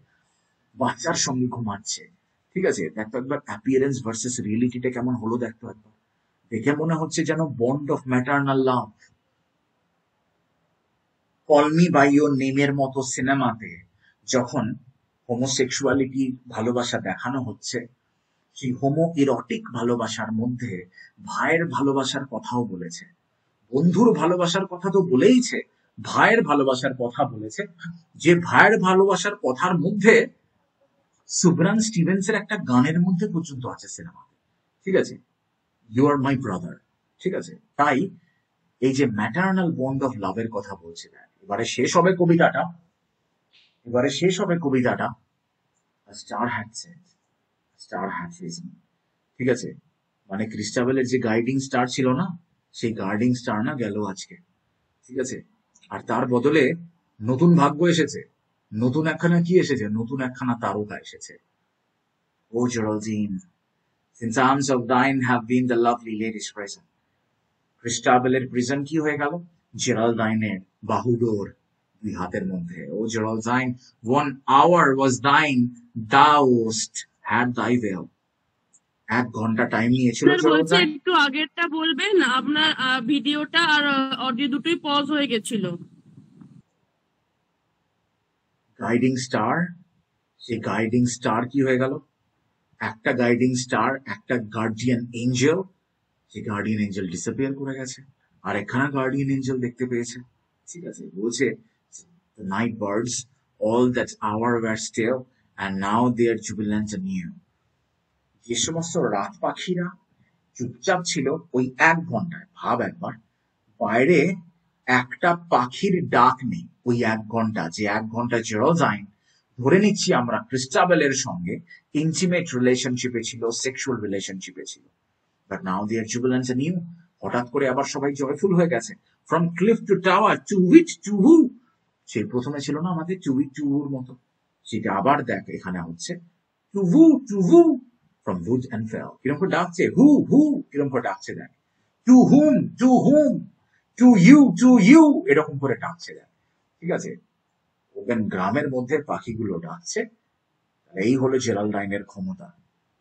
বাচ্চার সঙ্গে ঘুমাচ্ছে, ঠিক আছে। দেখো একবার অ্যাপিয়ারেন্স ভার্সেস রিয়েলিটিটা কেমন হলো, দেখতো একবার, দেখে মনে হচ্ছে যেন bond of maternal love. Call me by your নেমের মতো সিনেমাতে যখন হোমোসেক্সুয়ালিটি ভালোবাসা দেখানো হচ্ছে, সেই হোমো ইরটিক ভালোবাসার মধ্যে ভাইয়ের ভালোবাসার কথাও বলেছে, বন্ধুর ভালোবাসার কথা তো বলেইছে, ভাইয়ের ভালোবাসার কথা বলেছে, যে ভাইয়ের ভালোবাসার কথার মধ্যে সুব্রান স্টিভেন্সের একটা গানের মধ্যে পর্যন্ত আছে সিনেমাতে, ঠিক আছে, ইউ আর মাই ব্রাদার, ঠিক আছে। তাই এই যে ম্যাটার্নাল বন্ড অফ লাভের কথা বলছে, এবারে শেষ হবে কবিতাটা, star had set, star had reason, ঠিক আছে, মানে ক্রিস্টাবেলের যে গাইডিং স্টার ছিল না, সেই গাইডিং স্টার না গেল আজকে, ঠিক আছে, আর তার বদলে নতুন ভাগ্য এসেছে, নতুন একখানা কি এসেছে, নতুন একখানা তারকা এসেছে। ও জেরাল্ডিন, since arms of thine have been the lovely lady's present, ক্রিস্টাবেলের প্রিজন কি হয়ে গেল, জেরাল্ডাইনের বাহুডোর দুই হাতের মধ্যে। ও Geraldine, 1 hour was thine, thou had thy will, 1 ঘন্টা টাইম নিয়েছিল স্যার বলছি জেরাল্ডাইন। একটু আগেরটা বলবেন, আপনার ভিডিওটা আর অডিও দুটোই পজ হয়ে গেছিল। গাইডিং স্টার, সেই গাইডিং স্টার কি হয়ে গেল, একটা গাইডিং স্টার, একটা গার্ডিয়ান এঞ্জেল, সেই গার্ডিয়ান এঞ্জেল ডিসঅ্যাপিয়ার করে গেছে, আর একখানা গার্ডিয়ান এঞ্জেল দেখতে পেয়েছে, ঠিক আছে, বলছে the night birds all that hour were still and now they are jubilant anew, যে সমস্ত রাত পাখিরা চুপচাপ ছিল ওই 1 ঘন্টায়, ভাব একবার, বাইরে একটা পাখির ডাক নেই ওই 1 ঘন্টা, যে 1 ঘন্টা জেরাল্ডাইন ধরে নিচ্ছি আমরা ক্রিস্টাবেলের সঙ্গে ইন্টিমেট রিলেশনশিপে ছিল, সেক্সুয়াল রিলেশনশিপে ছিল। But now they are jubilant and new, হঠাৎ করে আবার সবাই জয়ফুল হয়ে গেছে। From cliff to tower, tu whit tu whoo, সেই প্রথমে ছিল না আমাদের টু উইট টু হুর মতো, সেটা আবার দেখ এখানে হচ্ছে to who to who, from wood and fell, কিরকম করে ডাকছে, হু হু কিরকম করে ডাকছে দেখ, to whom to whom, to you এরকম করে ডাকছে দেখ, ঠিক আছে। ওপেন গ্রামের মধ্যে পাখিগুলো ডাকছে। এই হলো জেরাল্ডাইনের ক্ষমতা।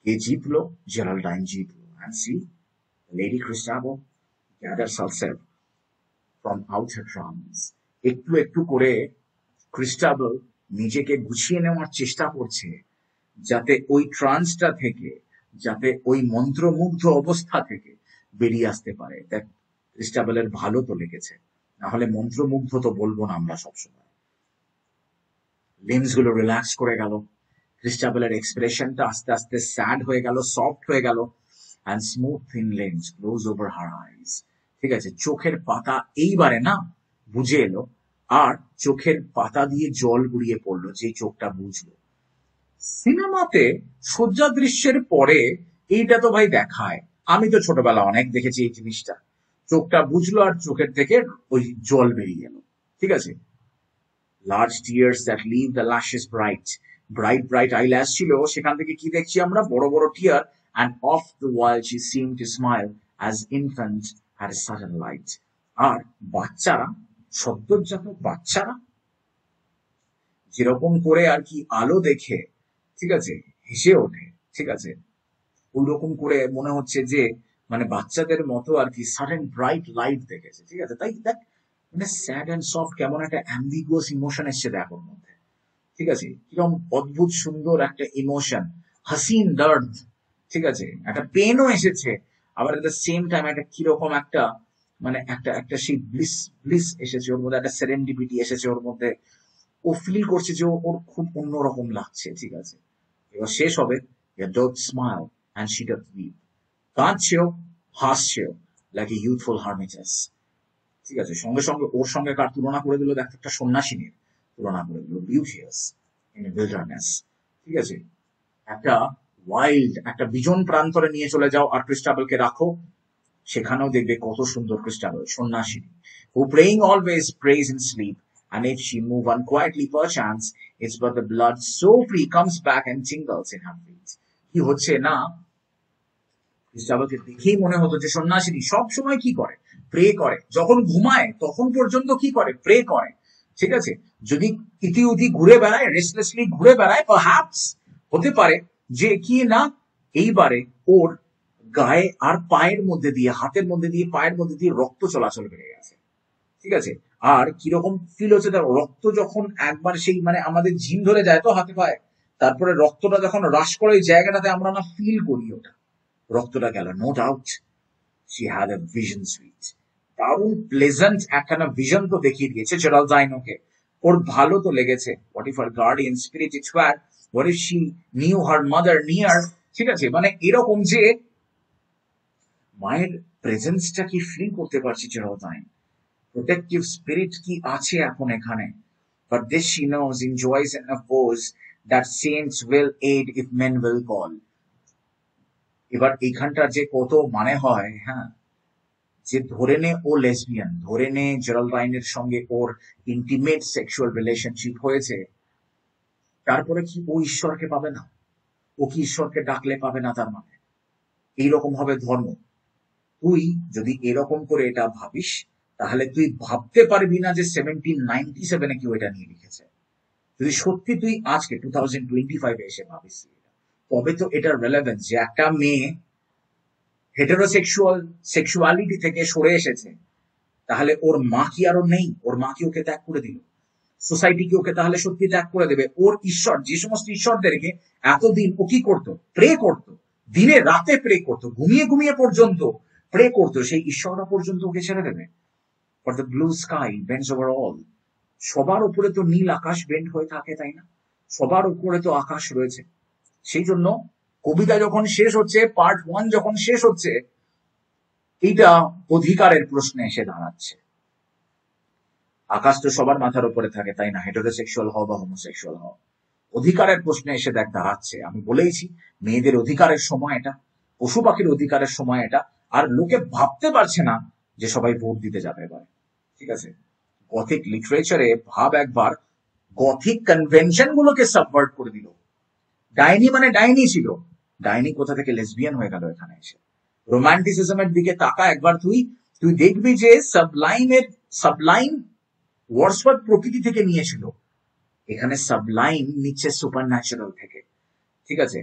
কে জিতলো? জেরাল্ডাইন জিতলো। And see, Lady Christabel gathers herself from out her trance. একটু একটু করে ক্রিস্টাবেল নিজেকে গুছিয়ে নেওয়ার চেষ্টা করছে, যাতে ওই ট্রান্সটা থেকে, যাতে ওই মন্ত্রমুগ্ধ অবস্থা থেকে বেরিয়ে আসতে পারে। দেখ, ক্রিস্টাবেলের ভালো তো লেগেছে, না হলে মন্ত্রমুগ্ধ তো বলবো না আমরা সবসময়। লিমস গুলো রিল্যাক্স করে গেল, ক্রিস্টাবেলের এক্সপ্রেশনটা আস্তে আস্তে স্যাড হয়ে গেল, সফট হয়ে গেল, and smooth thin limbs close over her eyes. ঠিক আছে, চোখের পাতা এইবারে না বুঝে এলো, আর চোখের পাতা দিয়ে জল গড়িয়ে পড়লো, যে চোখটা বুঝলো। সিনেমাতে শয্যা দৃশ্যের পরে এইটা তো ভাই দেখায়, আমি তো ছোটবেলা অনেক দেখেছি এই জিনিসটা, চোখটা বুঝলো আর চোখের থেকে ওই জল বেরিয়ে গেল, ঠিক আছে। Large tears that leave the lashes bright, bright bright eyelash ছিল, সেখান থেকে কি দেখছি আমরা, বড় বড় টিয়ার, and off the while she seemed to smile as infant had a sudden light. আর বাচ্চারা, সদ্যোজাত বাচ্চারা যেরকম করে আর কি আলো দেখে, ঠিক আছে, হেসে ওঠে, ঠিক আছে, ওই রকম করে মনে হচ্ছে যে মানে বাচ্চাদের মতো আর কি সাডেন ব্রাইট লাইট দেখেছে, ঠিক আছে। তাই দেখ, মানে স্যাড এন্ড সফট কেমন একটা অ্যাম্বিগুয়াস ইমোশন এসছে দেখ ওর মধ্যে, ঠিক আছে, কিরকম অদ্ভুত সুন্দর একটা ইমোশন, হাসিন দর্দ, ঠিক আছে, একটা পেনও এসেছে, আবার এট দ্য সেম টাইম একটা কিরকম একটা মানে একটা একটা সেই ব্লিস ব্লিস এসেছে ওর মধ্যে, একটা সেরেন্ডিপিটি এসেছে ওর মধ্যে, ও ফিল করছে যে ওর খুব অন্যরকম লাগছে, ঠিক আছে। এবার শেষ হবে, doth smile and she doth weep, কাঁদছেও হাসছেও, লাইক এ ইউথফুল হার্মিটেস, ঠিক আছে। সঙ্গে সঙ্গে ওর সঙ্গে কার তুলনা করে দিল, দেখ, একটা সন্ন্যাসিনীর তুলনা করে দিল, বিউটিয়াস ইন উইল্ডারনেস, ঠিক আছে। একটা ওয়াইল্ড, একটা বিজন প্রান্তরে নিয়ে চলে যাও আর ক্রিস্টাবেলকে রাখো, সেখানেও দেখবে কত সুন্দর Christabel, সন্ন্যাসিনী, who praying always prays in sleep, and if she move unquietly perchance, it's but the blood so free comes back and tingles in her feet. কি হচ্ছে না, ক্রিস্টাবেলকে দেখেই মনে হতো যে সন্ন্যাসিনী সব সময় কি করে, প্রে করে, যখন ঘুমায় তখন পর্যন্ত কি করে, প্রে করে, ঠিক আছে। যদি ইতি উতি ঘুরে বেড়ায়, রেস্টলেসলি ঘুরে বেড়ায়, পারহ্যাপস হতে পারে যে কি না এইবারে ওর গায়ে আর পায়ের মধ্যে দিয়ে, হাতের মধ্যে দিয়ে, পায়ের মধ্যে দিয়ে রক্ত চলাচল বেড়ে গেছে, ঠিক আছে। আর কিরকম ফিল হচ্ছে, তার রক্ত যখন একবার সেই মানে আমাদের জিন ধরে যায় তো হাতে পায়ে, তারপরে রক্তটা যখন হ্রাস করে ওই জায়গাটাতে আমরা না ফিল করি ওটা, রক্তটা গেল, no doubt she had a vision sweet, দারুণ প্লেজেন্ট একখানা ভিশন তো দেখিয়ে দিয়েছে জেরাল্ডাইন ওকে, ওর ভালো তো লেগেছে। What if her guardian spirit is were, what if she knew her mother near, ঠিক আছে, মানে এরকম যে মায়ের প্রেজেন্সটা কি ফিল করতে পারছি জেরাল্ডাইন, প্রোটেক্টিভ স্পিরিট কি আছে এখন এখানে। But this she knows, enjoys and abhors, that saints will aid if men will call. এবার এইখানটার যে কত মানে হয়, হ্যাঁ, যে ধরে নে ও লেসবিয়ান, ধরে নে জেরাল্ডাইনের সঙ্গে ওর ইন্টিমেট সেক্সুয়াল রিলেশনশিপ হয়েছে, তারপরে কি ও ঈশ্বরকে পাবে না? ও কি ঈশ্বরকে ডাকলে পাবে না? তার মানে এইরকম হবে ধর্ম। তুই যদি এরকম করে এটা ভাবিস, তাহলে তুই ভাবতে পারবি না যে 1797 কেউ এটা নিয়ে লিখেছে। যদি সত্যি তুই আজকে 2025 এসে ভাবিস, তবে তো এটার রেলেভেন্স, যে একটা মেয়ে সেক্সুয়ালিটি থেকে সরে এসেছে, তাহলে ওর মা কি আরো নেই? ওর মা কি ওকে ত্যাগ করে দিল? সোসাইটি কি ওকে তাহলে সত্যি ত্যাগ করে দেবে? ওর ঈশ্বর, যে সমস্ত ঈশ্বরদেরকে এতদিন ও কি করতো, প্রে করতো, দিনে রাতে প্রে করতো, ঘুমিয়ে ঘুমিয়ে পর্যন্ত প্রে করতো, সেই ঈশ্বররা পর্যন্ত ওকে ছেড়ে দেবে? For the blue sky bends over all, সবার উপরে তো নীল আকাশ বেন্ড হয়ে থাকে, তাই না? সবার উপরে তো আকাশ রয়েছে। সেই জন্য কবিতা যখন শেষ হচ্ছে, পার্ট 1 যখন শেষ হচ্ছে, এইটা অধিকারের প্রশ্নে এসে দাঁড়াচ্ছে। আকাশ তো সবার মাথার উপরে থাকে, তাই না? হেটারোসেক্সুয়াল হও বা হোমোসেক্সুয়াল হও, অধিকারের প্রশ্নে এসে দাঁড়াচ্ছে। আমি বলেইছি মেয়েদের অধিকারের সময় এটা, পশু পাখির অধিকারের সময় এটা। আর লোকে ভাবতে পারছে না যে সবাই ভোট দিতে যাবে এবার, ঠিক আছে? গথিক লিটারেচারে ভাব একবার, গথিক কনভেনশন গুলোকে সাবভার্ট করে দিল। ডাইনি মানে ডাইনি ছিল, ডাইনি কোথা থেকে লেসবিয়ান হয়ে গেল এখানে এসে। রোমান্টিসিজমের দিকে তাকা একবার, তুই দেখবি যে সাবলাইম ওয়ার্ডসওয়ার্থ প্রকৃতি থেকে নিয়েছিল, এখানে সাবলাইম নিচ্ছে সুপার ন্যাচারাল থেকে, ঠিক আছে?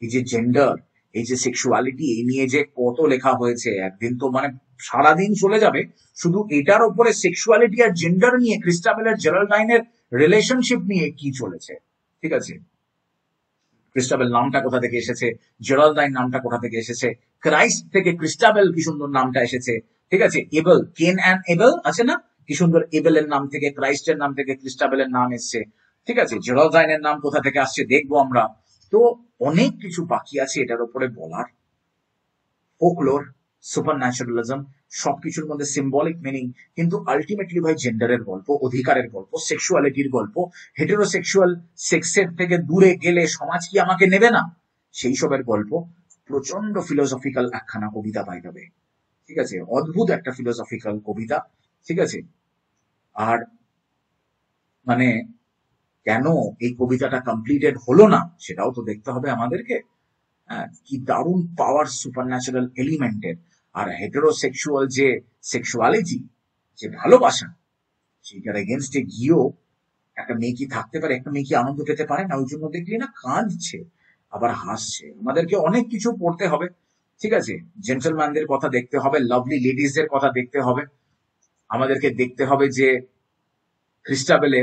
এই যে জেন্ডার, এই যে সেক্সুয়ালিটি, এই নিয়ে যে কত লেখা হয়েছে, একদিন তো মানে সারাদিন চলে যাবে শুধু এটার উপরে, সেক্সুয়ালিটি আর জেন্ডার নিয়ে, ক্রিস্টাবেল আর জেরাল্ডাইনের রিলেশনশিপ নিয়ে কি চলেছে, ঠিক আছে? ক্রিস্টাবেল নামটা কোথা থেকে এসেছে, জেরাল্ডাইন নামটা কোথা থেকে এসেছে, ক্রাইস্ট থেকে ক্রিস্টাবেল কি সুন্দর নামটা এসেছে, ঠিক আছে? এবেল, কেন অ্যান্ড এবেল আছে না, কি সুন্দর, এবেলের নাম থেকে, ক্রাইস্টের নাম থেকে ক্রিস্টাবেলের নাম এসছে, ঠিক আছে? জেরাল্ডাইনের নাম কোথা থেকে আসছে দেখবো আমরা। তো অনেক কিছু বাকি আছে এটার উপরে বলার। ফোকলোর, সুপার ন্যাচারালিজম, সবকিছুর মধ্যে সিম্বলিক মিনিং, কিন্তু আলটিমেটলি ভাই জেন্ডারের গল্প, অধিকারের গল্প, সেক্সুয়ালিটির গল্প। হেটেরোসেক্সুয়াল সেক্সের থেকে দূরে গেলে সমাজ কি আমাকে নেবে না, সেই সবের গল্প। প্রচন্ড ফিলোসফিক্যাল একখানা কবিতা পাই যাবে, ঠিক আছে? অদ্ভুত একটা ফিলোসফিক্যাল কবিতা, ঠিক আছে? আর মানে কেন এই কবিতাটা কমপ্লিটেড হলো না সেটাও তো দেখতে হবে আমাদেরকে। হ্যাঁ, কি দারুণ পাওয়ার সুপার ন্যাচারাল এলিমেন্টের। আর হেটেরোসেক্সুয়াল যে সেক্সুয়ালিটি, যে ভালোবাসা, সেটার এগেনস্টে গিয়েও একটা মেয়ে কি থাকতে পারে, একটা মেয়ে কি আনন্দ পেতে পারে না? ওই জন্য দেখলি না কাঁদছে আবার হাসছে। আমাদেরকে অনেক কিছু পড়তে হবে, ঠিক আছে? জেন্টলম্যানদের কথা দেখতে হবে, লাভলি লেডিজদের কথা দেখতে হবে, আমাদেরকে দেখতে হবে যে ক্রিস্টাবেলে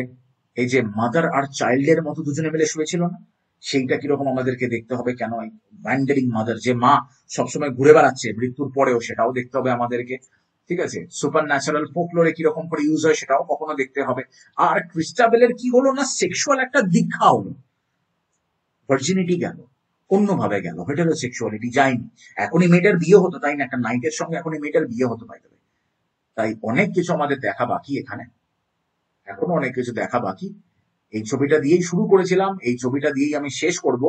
এই যে মাদার আর চাইল্ডের মতো দুজনে মিলে শুয়েছিল না, সেইটা কিরকম আমাদেরকে দেখতে হবে। কেন ওয়ান্ডারিং মাদার, যে মা সবসময় ঘুরে বেড়াচ্ছে মৃত্যুর পরেও, সেটাও দেখতে হবে আমাদেরকে, ঠিক আছে? সুপার ন্যাচারাল ফোকলোরে কিরকম করে ইউজ হয় সেটাও কখনো দেখতে হবে। আর ক্রিস্টাবেলের কি হলো না, সেক্সুয়াল একটা দীক্ষা হলো, ভার্জিনিটি গেল, অন্যভাবে গেল, হেটেরোসেক্সুয়ালিটি যায়নি। এখনই মেয়েটার বিয়ে হতো, তাই না? একটা নাইটের সঙ্গে এখনই মেয়েটার বিয়ে হতো পাই। তাই অনেক কিছু আমাদের দেখা বাকি এখানে, এখনো অনেক কিছু দেখা বাকি। এই ছবিটা দিয়েই শুরু করেছিলাম, এই ছবিটা দিয়েই আমি শেষ করব।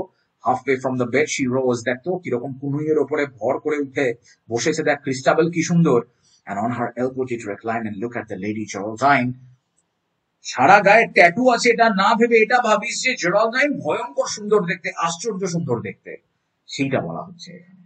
Half way from the bed she rose, দেখতো কিরকম কুনুইয়ের ওপরে ভর করে উঠে বসেছে, দেখ ক্রিস্টাবেল কি সুন্দর। And on her elbow did recline and look at the lady Geraldine. সারা গায়ে ট্যাটু আছে, এটা না ভেবে এটা ভাবিস যে জেরাল্ডাইন ভয়ঙ্কর সুন্দর দেখতে, আশ্চর্য সুন্দর দেখতে, সেইটা বলা হচ্ছে এখানে।